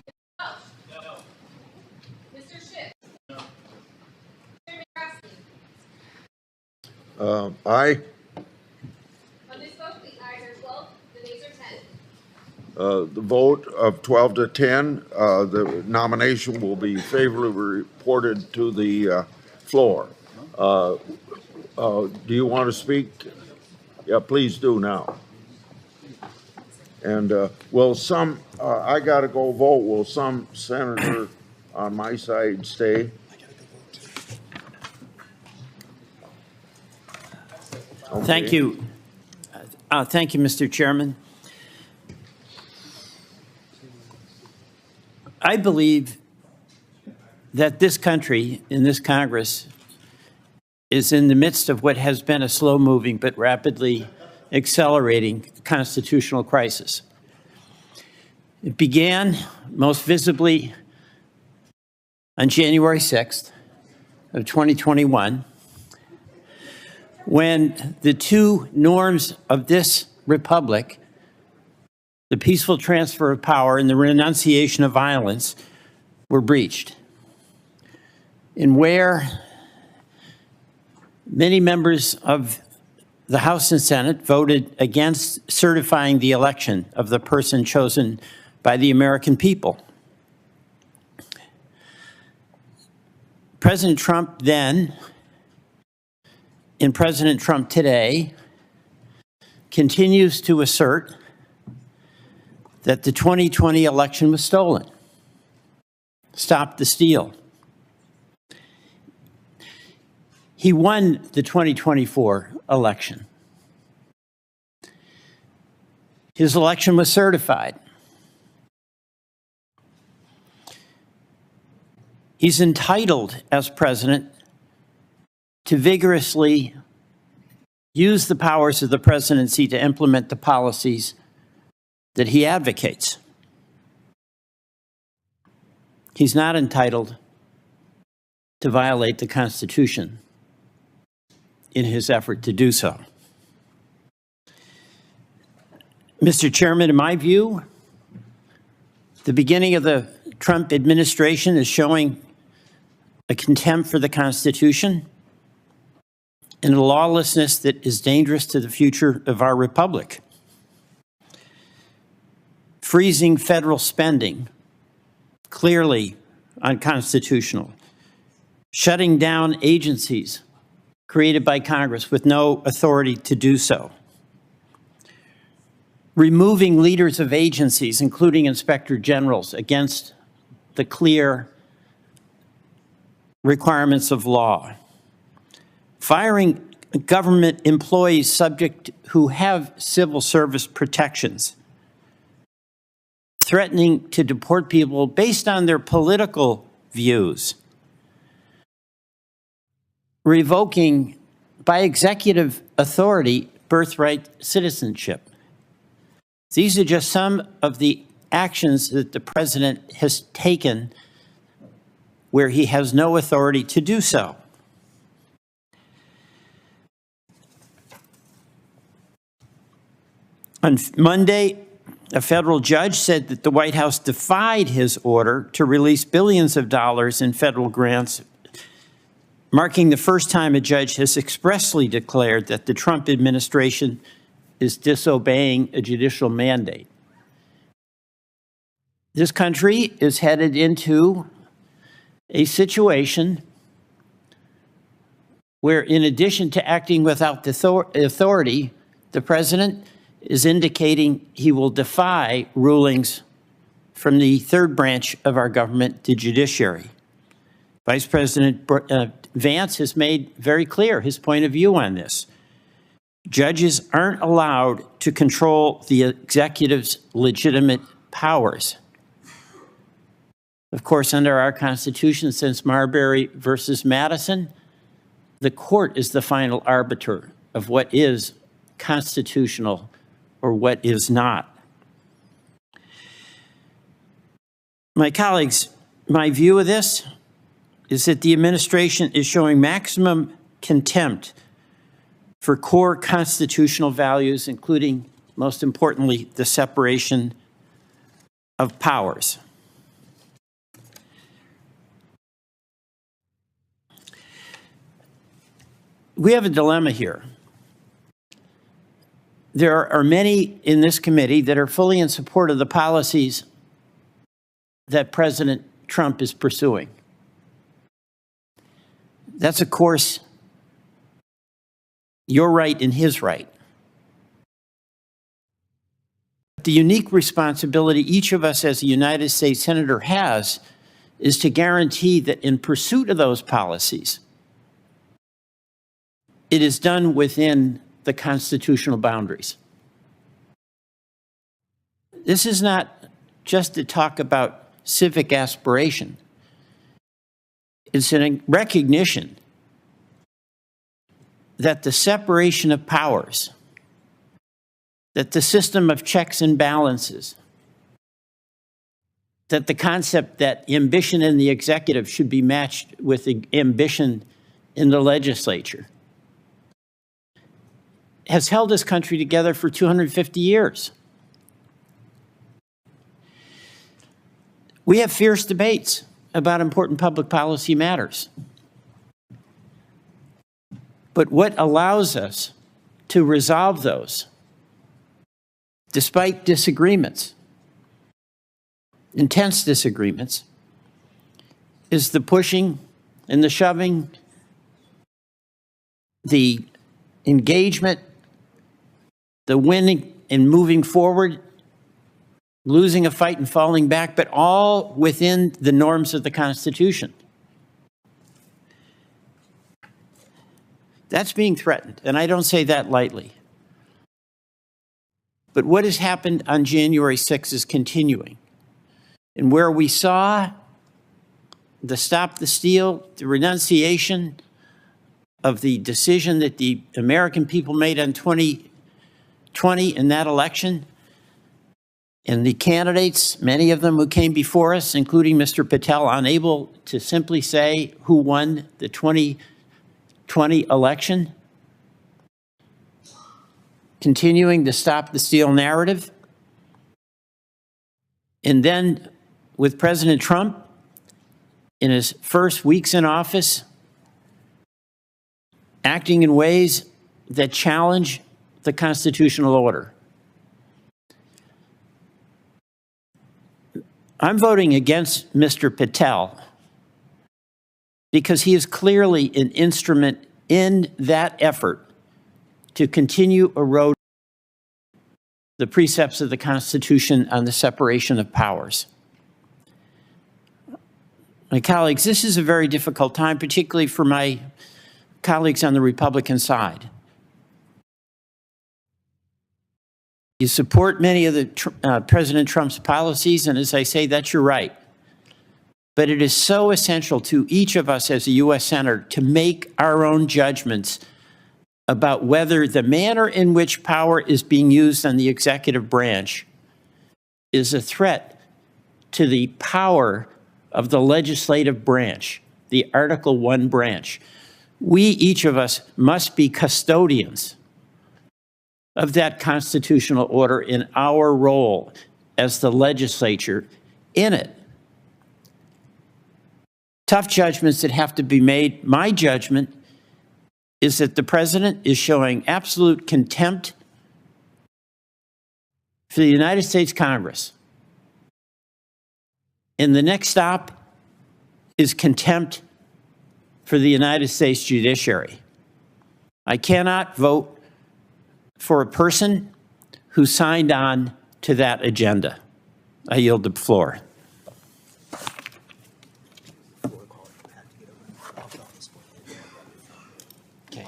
S14: Mr. Welch.
S12: No.
S14: Mr. Schiff.
S12: No.
S14: Chairman Grassley.
S2: Aye.
S14: On this vote, the ayes are 12, the nays are 10.
S2: The vote of 12 to 10, the nomination will be favorably reported to the floor. Do you want to speak? Yeah, please do now. And will some, I got to go vote, will some senator on my side stay? Okay.
S15: Thank you. Thank you, Mr. Chairman. I believe that this country, in this Congress, is in the midst of what has been a slow-moving but rapidly accelerating constitutional crisis. It began most visibly on January 6th of 2021, when the two norms of this republic, the peaceful transfer of power and the renunciation of violence, were breached. And where many members of the House and Senate voted against certifying the election of the person chosen by the American people. President Trump then, and President Trump today, continues to assert that the 2020 election was stolen. Stop the steal. He won the 2024 election. His election was certified. He's entitled, as president, to vigorously use the powers of the presidency to implement the policies that he advocates. He's not entitled to violate the Constitution in his effort to do so. Mr. Chairman, in my view, the beginning of the Trump administration is showing a contempt for the Constitution and a lawlessness that is dangerous to the future of our republic. Freezing federal spending, clearly unconstitutional. Shutting down agencies created by Congress with no authority to do so. Removing leaders of agencies, including inspector generals, against the clear requirements of law. Firing government employees who have civil service protections. Threatening to deport people based on their political views. Revoking, by executive authority, birthright citizenship. These are just some of the actions that the president has taken where he has no authority to do so. On Monday, a federal judge said that the White House defied his order to release billions of dollars in federal grants, marking the first time a judge has expressly declared that the Trump administration is disobeying a judicial mandate. This country is headed into a situation where, in addition to acting without authority, the president is indicating he will defy rulings from the third branch of our government, the judiciary. Vice President Vance has made very clear his point of view on this. Judges aren't allowed to control the executive's legitimate powers. Of course, under our Constitution, since Marbury versus Madison, the court is the final arbiter of what is constitutional or what is not. My colleagues, my view of this is that the administration is showing maximum contempt for core constitutional values, including, most importantly, the separation of powers. We have a dilemma here. There are many in this committee that are fully in support of the policies that President Trump is pursuing. That's, of course, your right and his right. The unique responsibility each of us as a United States Senator has is to guarantee that in pursuit of those policies, it is done within the constitutional boundaries. This is not just to talk about civic aspiration. It's a recognition that the separation of powers, that the system of checks and balances, that the concept that ambition in the executive should be matched with ambition in the legislature, has held this country together for 250 years. We have fierce debates about important public policy matters. But what allows us to resolve those, despite disagreements, intense disagreements, is the pushing and the shoving, the engagement, the winning and moving forward losing a fight and falling back, but all within the norms of the Constitution. That's being threatened, and I don't say that lightly. But what has happened on January 6th is continuing. And where we saw the Stop the Steal, the renunciation of the decision that the American people made on 2020 in that election, and the candidates, many of them who came before us, including Mr. Patel, unable to simply say who won the 2020 election, continuing the Stop the Steal narrative. And then with President Trump, in his first weeks in office, acting in ways that challenge the constitutional order. I'm voting against Mr. Patel because he is clearly an instrument in that effort to continue eroding the precepts of the Constitution on the separation of powers. My colleagues, this is a very difficult time, particularly for my colleagues on the Republican side. You support many of the President Trump's policies, and as I say, that's your right. But it is so essential to each of us as a U.S. Senator to make our own judgments about whether the manner in which power is being used on the executive branch is a threat to the power of the legislative branch, the Article I branch. We, each of us, must be custodians of that constitutional order in our role as the legislature in it. Tough judgments that have to be made. My judgment is that the president is showing absolute contempt for the United States Congress. And the next stop is contempt for the United States judiciary. I cannot vote for a person who signed on to that agenda. I yield the floor. Okay.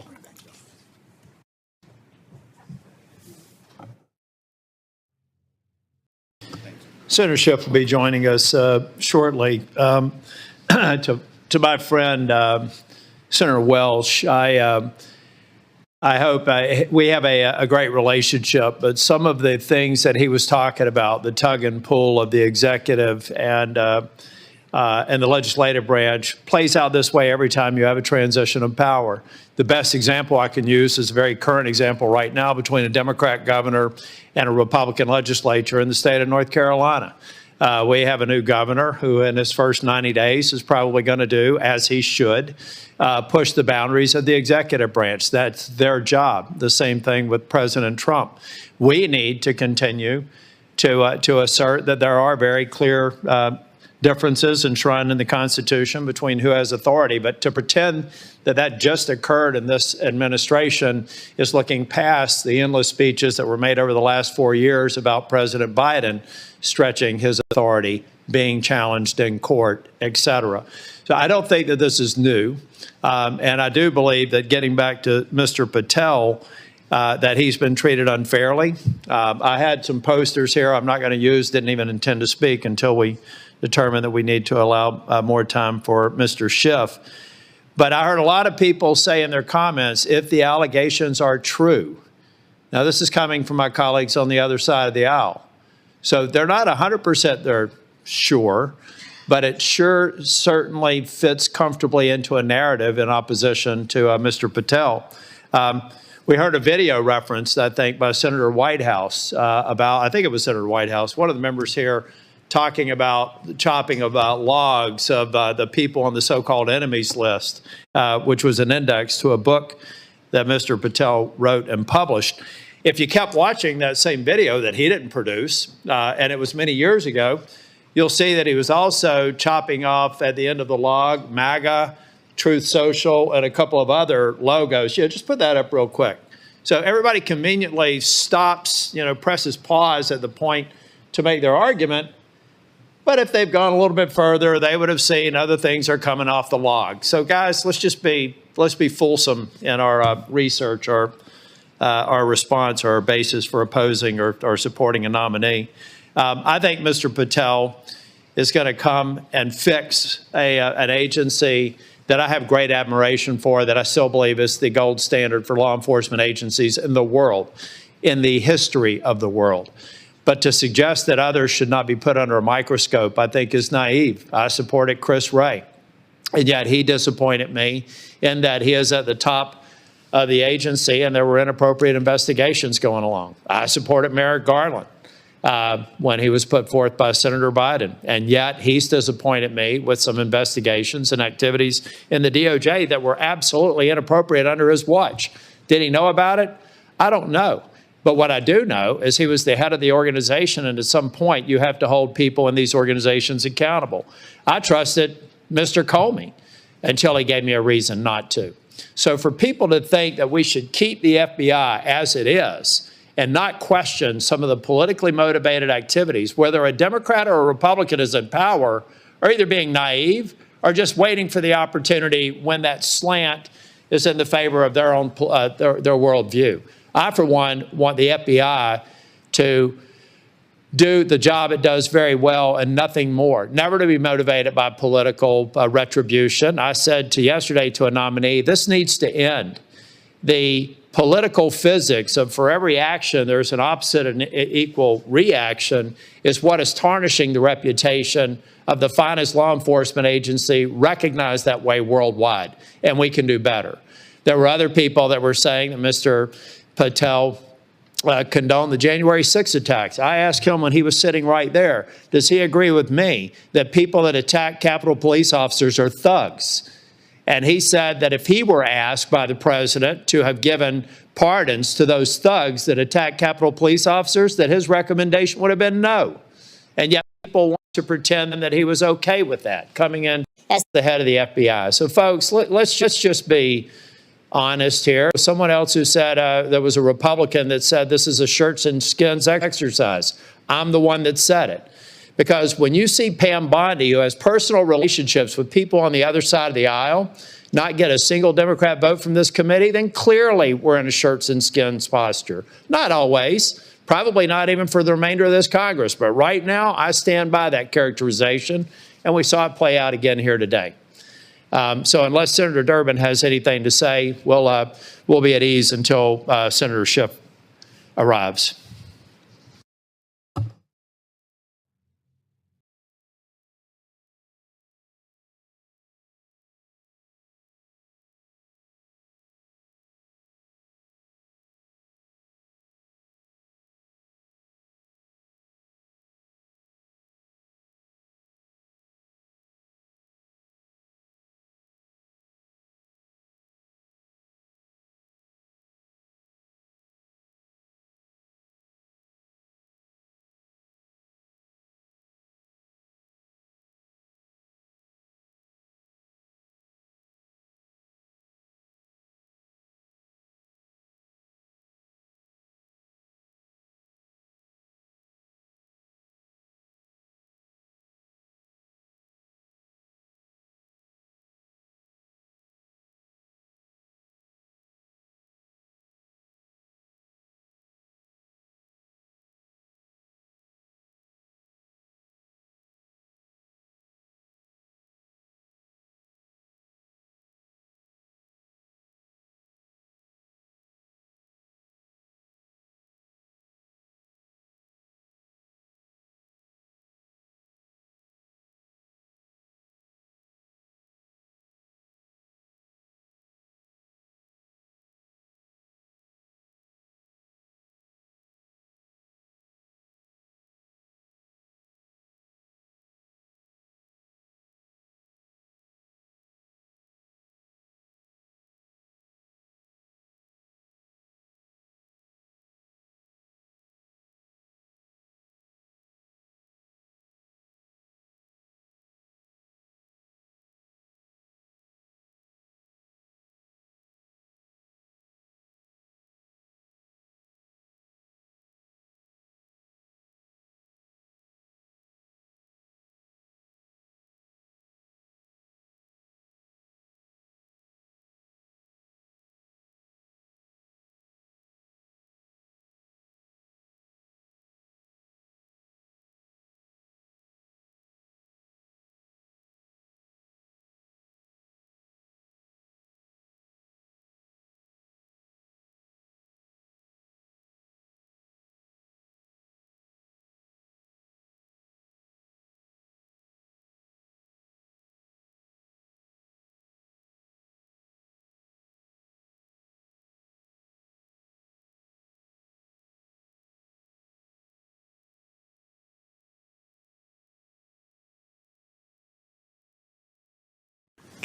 S6: Senator Schiff will be joining us shortly. To my friend, Senator Welch, I hope we have a great relationship, but some of the things that he was talking about, the tug and pull of the executive and the legislative branch, plays out this way every time you have a transition of power. The best example I can use is a very current example right now between a Democrat governor and a Republican legislature in the state of North Carolina. We have a new governor who in his first 90 days is probably going to do, as he should, push the boundaries of the executive branch. That's their job. The same thing with President Trump. We need to continue to assert that there are very clear differences enshrined in the Constitution between who has authority, but to pretend that that just occurred in this administration is looking past the endless speeches that were made over the last 4 years about President Biden stretching his authority, being challenged in court, et cetera. So I don't think that this is new. And I do believe that getting back to Mr. Patel, that he's been treated unfairly. I had some posters here I'm not going to use, didn't even intend to speak until we determined that we need to allow more time for Mr. Schiff. But I heard a lot of people say in their comments, if the allegations are true. Now, this is coming from my colleagues on the other side of the aisle. So they're not 100% they're sure, but it sure certainly fits comfortably into a narrative in opposition to Mr. Patel. We heard a video referenced, I think, by Senator Whitehouse about, I think it was Senator Whitehouse, one of the members here, talking about chopping about logs of the people on the so-called enemies list, which was an index to a book that Mr. Patel wrote and published. If you kept watching that same video that he didn't produce, and it was many years ago, you'll see that he was also chopping off at the end of the log MAGA, Truth Social, and a couple of other logos. Yeah, just put that up real quick. So everybody conveniently stops, presses pause at the point to make their argument. But if they've gone a little bit further, they would have seen other things are coming off the log. So guys, let's be fulsome in our research, our response, or our basis for opposing or supporting a nominee. I think Mr. Patel is going to come and fix an agency that I have great admiration for, that I still believe is the gold standard for law enforcement agencies in the world, in the history of the world. But to suggest that others should not be put under a microscope, I think is naive. I supported Chris Wray, and yet he disappointed me in that he is at the top of the agency and there were inappropriate investigations going along. I supported Merrick Garland when he was put forth by Senator Biden, and yet he's disappointed me with some investigations and activities in the DOJ that were absolutely inappropriate under his watch. Did he know about it? I don't know. But what I do know is he was the head of the organization, and at some point you have to hold people in these organizations accountable. I trusted Mr. Comey until he gave me a reason not to. So for people to think that we should keep the FBI as it is and not question some of the politically motivated activities, whether a Democrat or a Republican is in power, are either being naive or just waiting for the opportunity when that slant is in the favor of their own their worldview. I, for one, want the FBI to do the job it does very well and nothing more, never to be motivated by political retribution. I said yesterday to a nominee, this needs to end. The political physics of for every action, there's an opposite and equal reaction is what is tarnishing the reputation of the finest law enforcement agency recognized that way worldwide, and we can do better. There were other people that were saying that Mr. Patel condoned the January 6th attacks. I asked him when he was sitting right there, does he agree with me that people that attack Capitol Police officers are thugs? And he said that if he were asked by the president to have given pardons to those thugs that attack Capitol Police officers, that his recommendation would have been no. And yet people want to pretend that he was okay with that, coming in as the head of the FBI. So folks, let's just be honest here. Someone else who said there was a Republican that said this is a shirts and skins exercise. I'm the one that said it. Because when you see Pam Bondi, who has personal relationships with people on the other side of the aisle, not get a single Democrat vote from this committee, then clearly we're in a shirts and skins posture. Not always, probably not even for the remainder of this Congress. But right now, I stand by that characterization, and we saw it play out again here today. So unless Senator Durbin has anything to say, we'll be at ease until Senator Schiff arrives.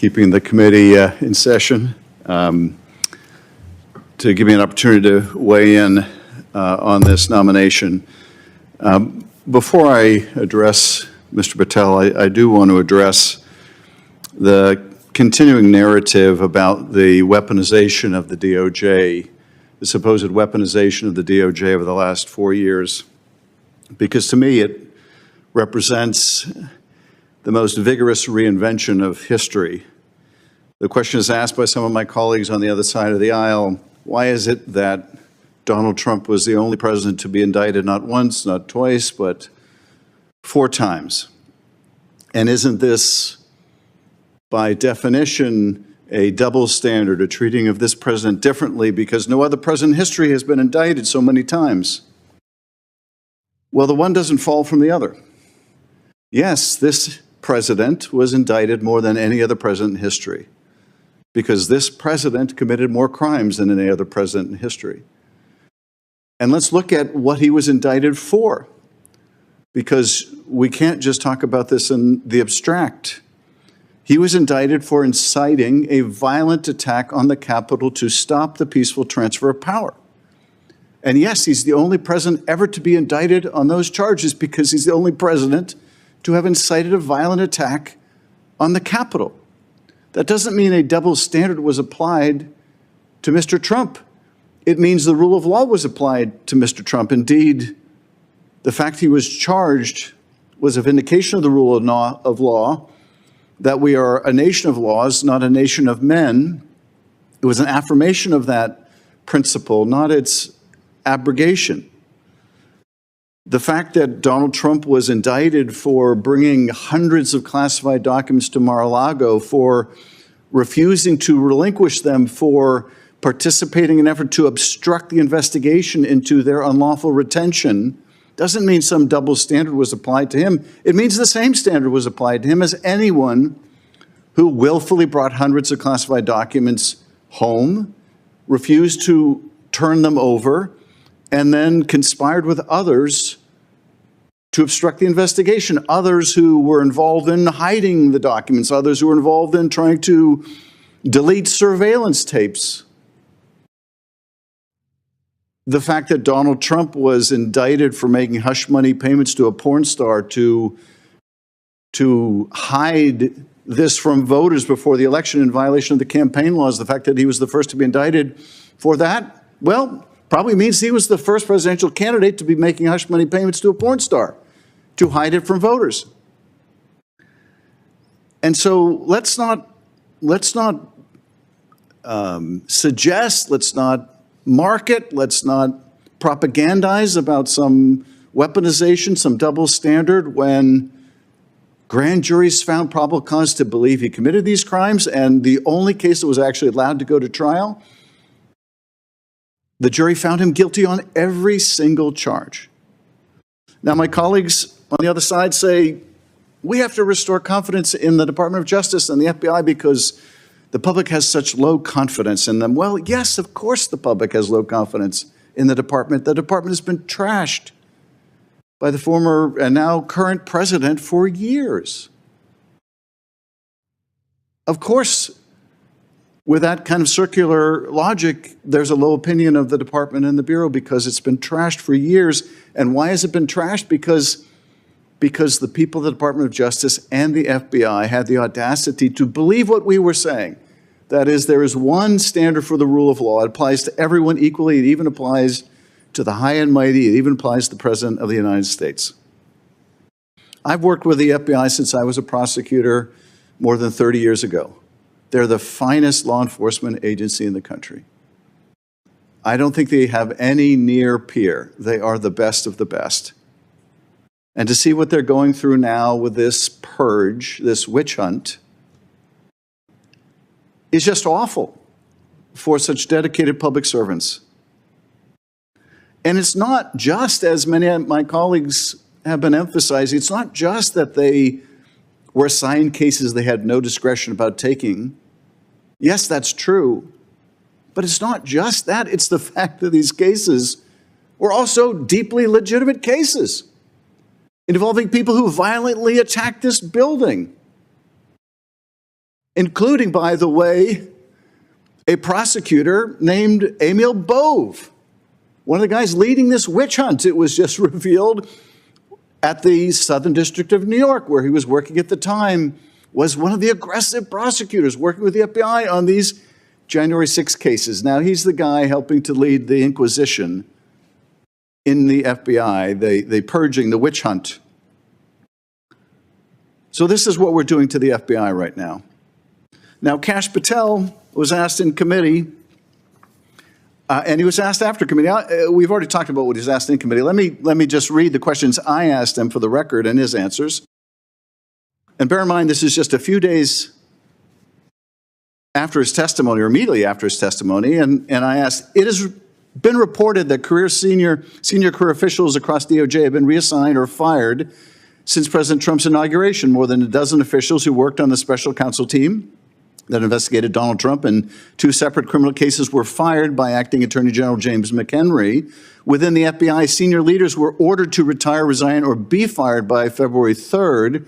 S16: keeping the committee in session, to give me an opportunity to weigh in on this nomination. Before I address Mr. Patel, I do want to address the continuing narrative about the weaponization of the DOJ, the supposed weaponization of the DOJ over the last 4 years, because to me it represents the most vigorous reinvention of history. The question is asked by some of my colleagues on the other side of the aisle, why is it that Donald Trump was the only president to be indicted not once, not twice, but 4 times? And isn't this, by definition, a double standard, a treating of this president differently because no other president in history has been indicted so many times? Well, the one doesn't fall from the other. Yes, this president was indicted more than any other president in history because this president committed more crimes than any other president in history. And let's look at what he was indicted for, because we can't just talk about this in the abstract. He was indicted for inciting a violent attack on the Capitol to stop the peaceful transfer of power. And yes, he's the only president ever to be indicted on those charges because he's the only president to have incited a violent attack on the Capitol. That doesn't mean a double standard was applied to Mr. Trump. It means the rule of law was applied to Mr. Trump. Indeed, the fact he was charged was a vindication of the rule of law, that we are a nation of laws, not a nation of men. It was an affirmation of that principle, not its abrogation. The fact that Donald Trump was indicted for bringing hundreds of classified documents to Mar-a-Lago, for refusing to relinquish them, for participating in an effort to obstruct the investigation into their unlawful retention, doesn't mean some double standard was applied to him. It means the same standard was applied to him as anyone who willfully brought hundreds of classified documents home, refused to turn them over, and then conspired with others to obstruct the investigation. Others who were involved in hiding the documents, others who were involved in trying to delete surveillance tapes. The fact that Donald Trump was indicted for making hush money payments to a porn star to hide this from voters before the election in violation of the campaign laws, the fact that he was the first to be indicted for that, well, probably means he was the first presidential candidate to be making hush money payments to a porn star to hide it from voters. And so let's not suggest, let's not market, let's not propagandize about some weaponization, some double standard when grand juries found probable cause to believe he committed these crimes, and the only case that was actually allowed to go to trial, the jury found him guilty on every single charge. Now, my colleagues on the other side say, we have to restore confidence in the Department of Justice and the FBI because the public has such low confidence in them. Well, yes, of course the public has low confidence in the department. The department has been trashed by the former and now current president for years. Of course, with that kind of circular logic, there's a low opinion of the department and the Bureau because it's been trashed for years. And why has it been trashed? Because the people of the Department of Justice and the FBI had the audacity to believe what we were saying. That is, there is one standard for the rule of law. It applies to everyone equally. It even applies to the high and mighty. It even applies to the President of the United States. I've worked with the FBI since I was a prosecutor more than 30 years ago. They're the finest law enforcement agency in the country. I don't think they have any near peer. They are the best of the best. And to see what they're going through now with this purge, this witch hunt, is just awful for such dedicated public servants. And it's not just, as many of my colleagues have been emphasizing, it's not just that they were assigned cases they had no discretion about taking. Yes, that's true. But it's not just that. It's the fact that these cases were also deeply legitimate cases involving people who violently attacked this building. including, by the way, a prosecutor named Emil Bove, one of the guys leading this witch hunt. It was just revealed at the Southern District of New York, where he was working at the time, was one of the aggressive prosecutors working with the FBI on these January 6 cases. Now, he's the guy helping to lead the Inquisition in the FBI, the purging, the witch hunt. So this is what we're doing to the FBI right now. Now, Kash Patel was asked in committee, and he was asked after committee. We've already talked about what he was asked in committee. Let me just read the questions I asked him for the record and his answers. And bear in mind, this is just a few days after his testimony, or immediately after his testimony, and I asked, it has been reported that senior career officials across DOJ have been reassigned or fired since President Trump's inauguration. More than a dozen officials who worked on the special counsel team that investigated Donald Trump and 2 separate criminal cases were fired by Acting Attorney General James McHenry. Within the FBI, senior leaders were ordered to retire, resign, or be fired by February 3rd,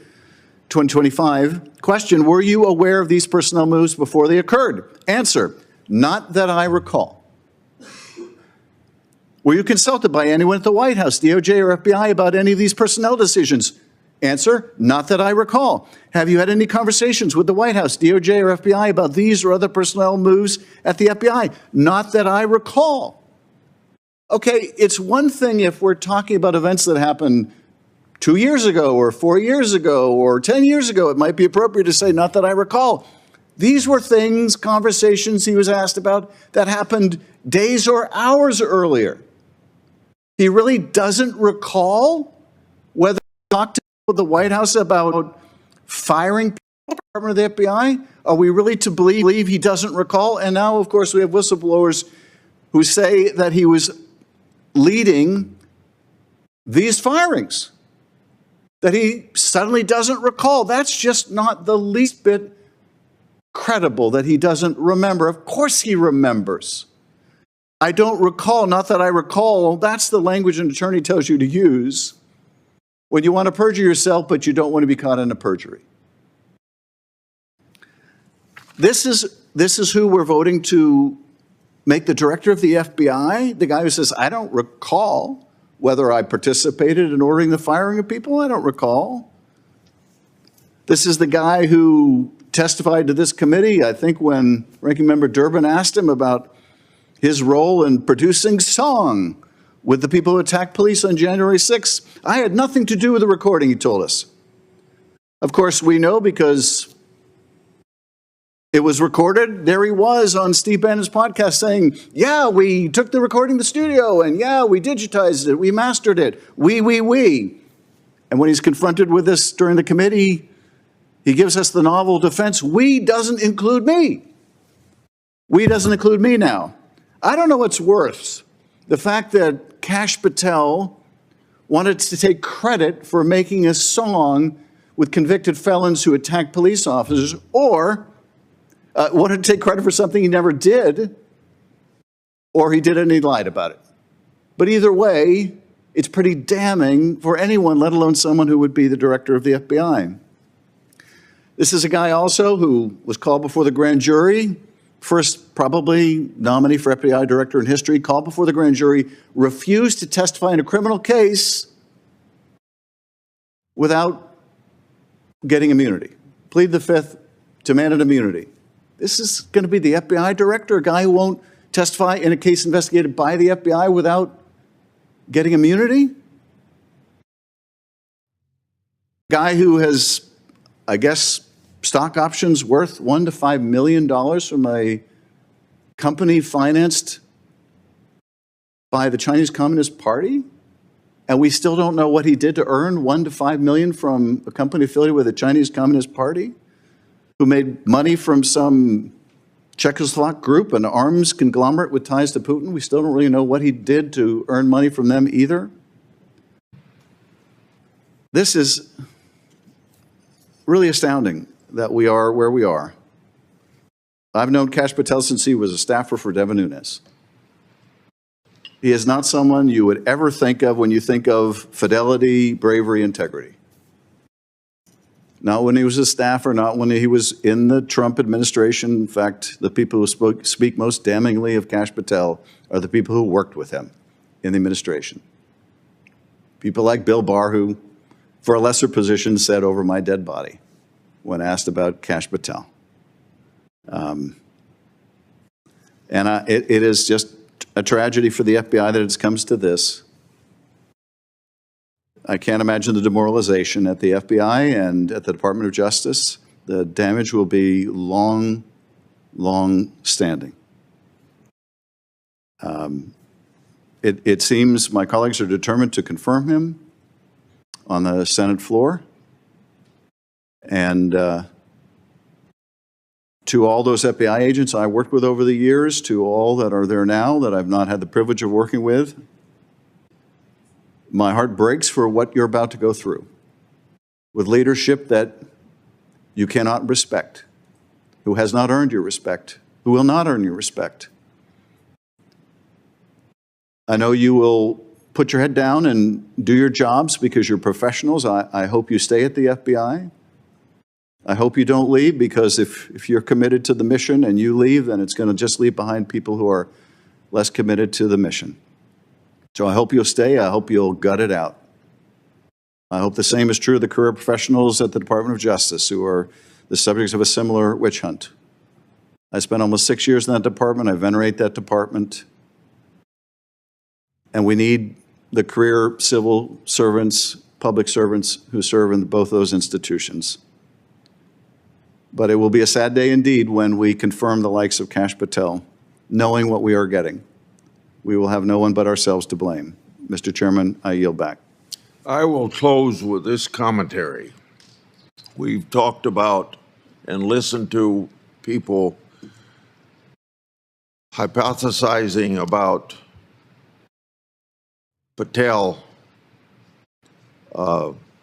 S16: 2025. Question, were you aware of these personnel moves before they occurred? Answer, not that I recall. Were you consulted by anyone at the White House, DOJ, or FBI about any of these personnel decisions? Answer, not that I recall. Have you had any conversations with the White House, DOJ, or FBI about these or other personnel moves at the FBI? Not that I recall. Okay, it's one thing if we're talking about events that happened 2 years ago or 4 years ago or 10 years ago. It might be appropriate to say, not that I recall. These were things, conversations he was asked about that happened days or hours earlier. He really doesn't recall whether he talked to the White House about firing people in the Department of the FBI? Are we really to believe he doesn't recall? And now, of course, we have whistleblowers who say that he was leading these firings, that he suddenly doesn't recall. That's just not the least bit credible that he doesn't remember. Of course he remembers. I don't recall, not that I recall. That's the language an attorney tells you to use when you want to perjure yourself, but you don't want to be caught in a perjury. This is who we're voting to make the director of the FBI, the guy who says, I don't recall whether I participated in ordering the firing of people. I don't recall. This is the guy who testified to this committee, I think, when Ranking Member Durbin asked him about his role in producing song with the people who attacked police on January 6th. I had nothing to do with the recording, he told us. Of course, we know because it was recorded. There he was on Steve Bannon's podcast saying, yeah, we took the recording to the studio, and yeah, we digitized it, we mastered it, we. And when he's confronted with this during the committee, he gives us the novel defense, we doesn't include me. We doesn't include me now. I don't know what's worse, the fact that Kash Patel wanted to take credit for making a song with convicted felons who attacked police officers, or wanted to take credit for something he never did, or he did it and he lied about it. But either way, it's pretty damning for anyone, let alone someone who would be the director of the FBI. This is a guy also who was called before the grand jury, first probably nominee for FBI director in history, called before the grand jury, refused to testify in a criminal case without getting immunity. Plead the fifth, demanded immunity. This is going to be the FBI director, a guy who won't testify in a case investigated by the FBI without getting immunity? Guy who has, I guess, stock options worth $1 to $5 million from a company financed by the Chinese Communist Party? And we still don't know what he did to earn $1 to $5 million from a company affiliated with the Chinese Communist Party, who made money from some Czechoslovak group, an arms conglomerate with ties to Putin. We still don't really know what he did to earn money from them either. This is really astounding that we are where we are. I've known Kash Patel since he was a staffer for Devin Nunes. He is not someone you would ever think of when you think of fidelity, bravery, integrity. not when he was a staffer, not when he was in the Trump administration. In fact, the people who speak most damningly of Kash Patel are the people who worked with him in the administration. People like Bill Barr, who, for a lesser position, said over my dead body when asked about Kash Patel. It is just a tragedy for the FBI that it comes to this. I can't imagine the demoralization at the FBI and at the Department of Justice. The damage will be long, long standing. It seems my colleagues are determined to confirm him on the Senate floor. And to all those FBI agents I worked with over the years, to all that are there now that I've not had the privilege of working with, my heart breaks for what you're about to go through with leadership that you cannot respect, who has not earned your respect, who will not earn your respect. I know you will put your head down and do your jobs because you're professionals. I hope you stay at the FBI. I hope you don't leave, because if you're committed to the mission and you leave, then it's going to just leave behind people who are less committed to the mission. So I hope you'll stay. I hope you'll gut it out. I hope the same is true of the career professionals at the Department of Justice who are the subjects of a similar witch hunt. I spent almost 6 years in that department. I venerate that department. And we need the career civil servants, public servants who serve in both those institutions. But it will be a sad day indeed when we confirm the likes of Kash Patel, knowing what we are getting. We will have no one but ourselves to blame. Mr. Chairman, I yield back.
S2: I will close with this commentary. We've talked about and listened to people hypothesizing about Patel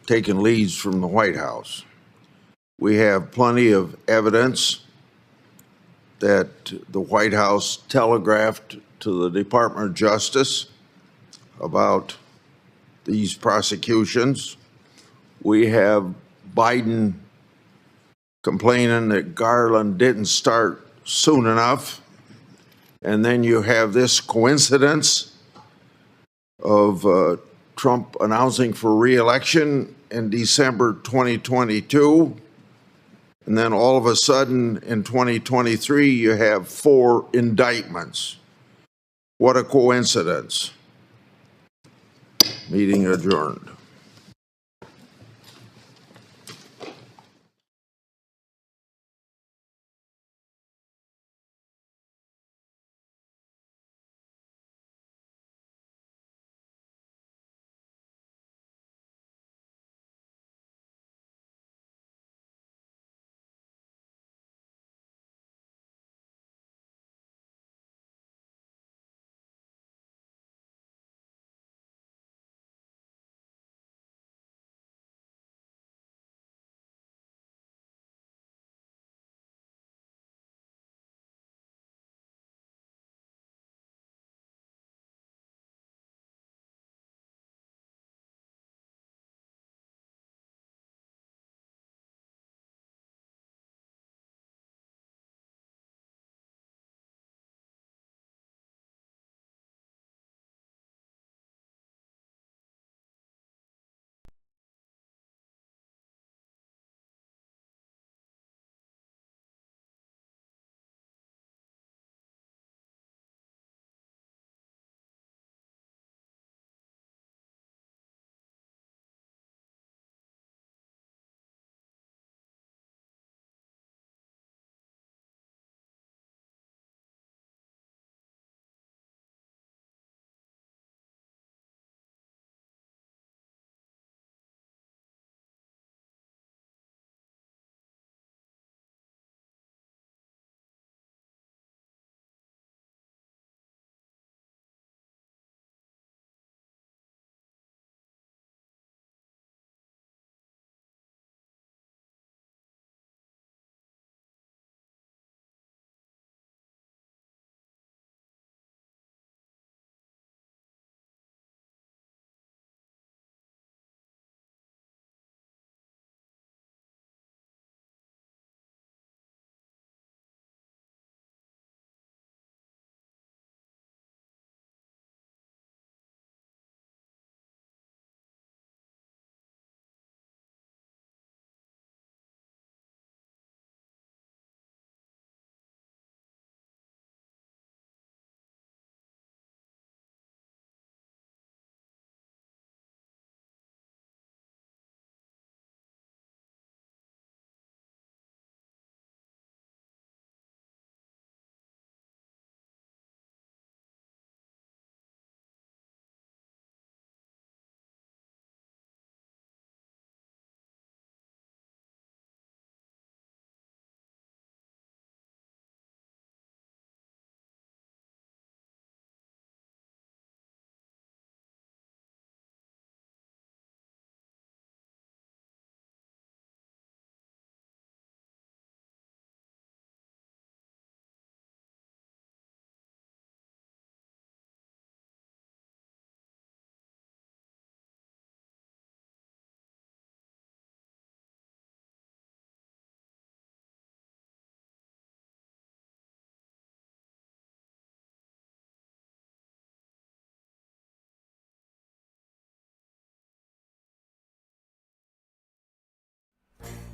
S2: taking leads from the White House. We have plenty of evidence that the White House telegraphed to the Department of Justice about these prosecutions. We have Biden complaining that Garland didn't start soon enough. And then you have this coincidence of Trump announcing for re-election in December 2022. And then all of a sudden in 2023, you have 4 indictments. What a coincidence. Meeting adjourned.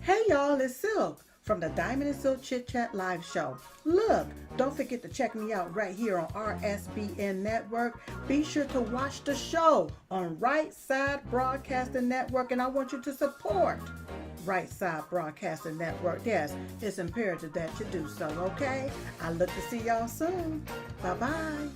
S17: Hey y'all, it's Silk from the Diamond and Silk Chit Chat Live Show. Look, don't forget to check me out right here on RSBN Network. Be sure to watch the show on Right Side Broadcasting Network, and I want you to support Right Side Broadcasting Network. Yes, it's imperative that you do so, okay? I look to see y'all soon. Bye-bye.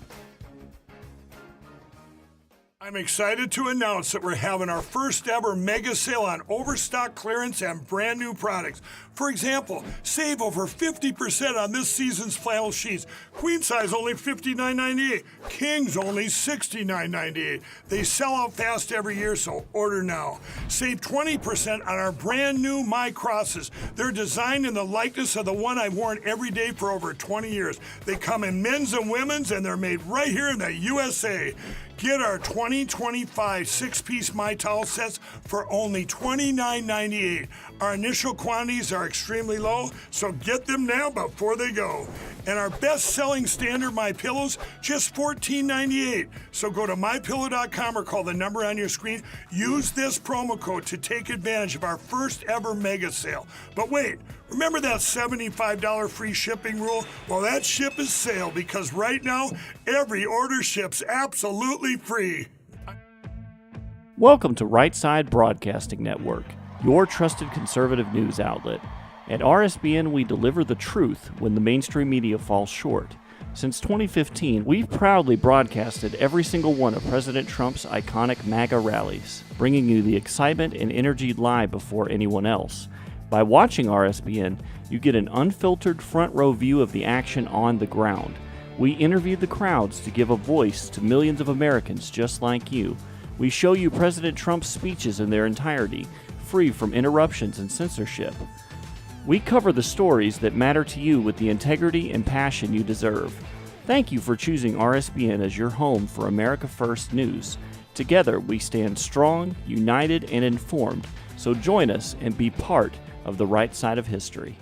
S18: I'm excited to announce that we're having our first ever mega sale on overstock clearance and brand new products. For example, save over 50% on this season's flannel sheets. Queen size only $59.98. Kings only $69.98. They sell out fast every year, so order now. Save 20% on our brand new My Crosses. They're designed in the likeness of the one I've worn every day for over 20 years. They come in men's and women's, and they're made right here in the USA. Get our 2025 six-piece My Towel sets for only $29.98. Our initial quantities are extremely low, so get them now before they go. And our best-selling standard My Pillows, just $14.98. So go to mypillow.com or call the number on your screen. Use this promo code to take advantage of our first ever mega sale. But wait, remember that $75 free shipping rule? Well, that ship is sailed because right now, every order ships absolutely free.
S19: Welcome to Right Side Broadcasting Network, your trusted conservative news outlet. At RSBN, we deliver the truth when the mainstream media falls short. Since 2015, we've proudly broadcasted every single one of President Trump's iconic MAGA rallies, bringing you the excitement and energy live before anyone else. By watching RSBN, you get an unfiltered front row view of the action on the ground. We interview the crowds to give a voice to millions of Americans just like you. We show you President Trump's speeches in their entirety, free from interruptions and censorship. We cover the stories that matter to you with the integrity and passion you deserve. Thank you for choosing RSBN as your home for America First News. Together, we stand strong, united, and informed. So join us and be part of the right side of history.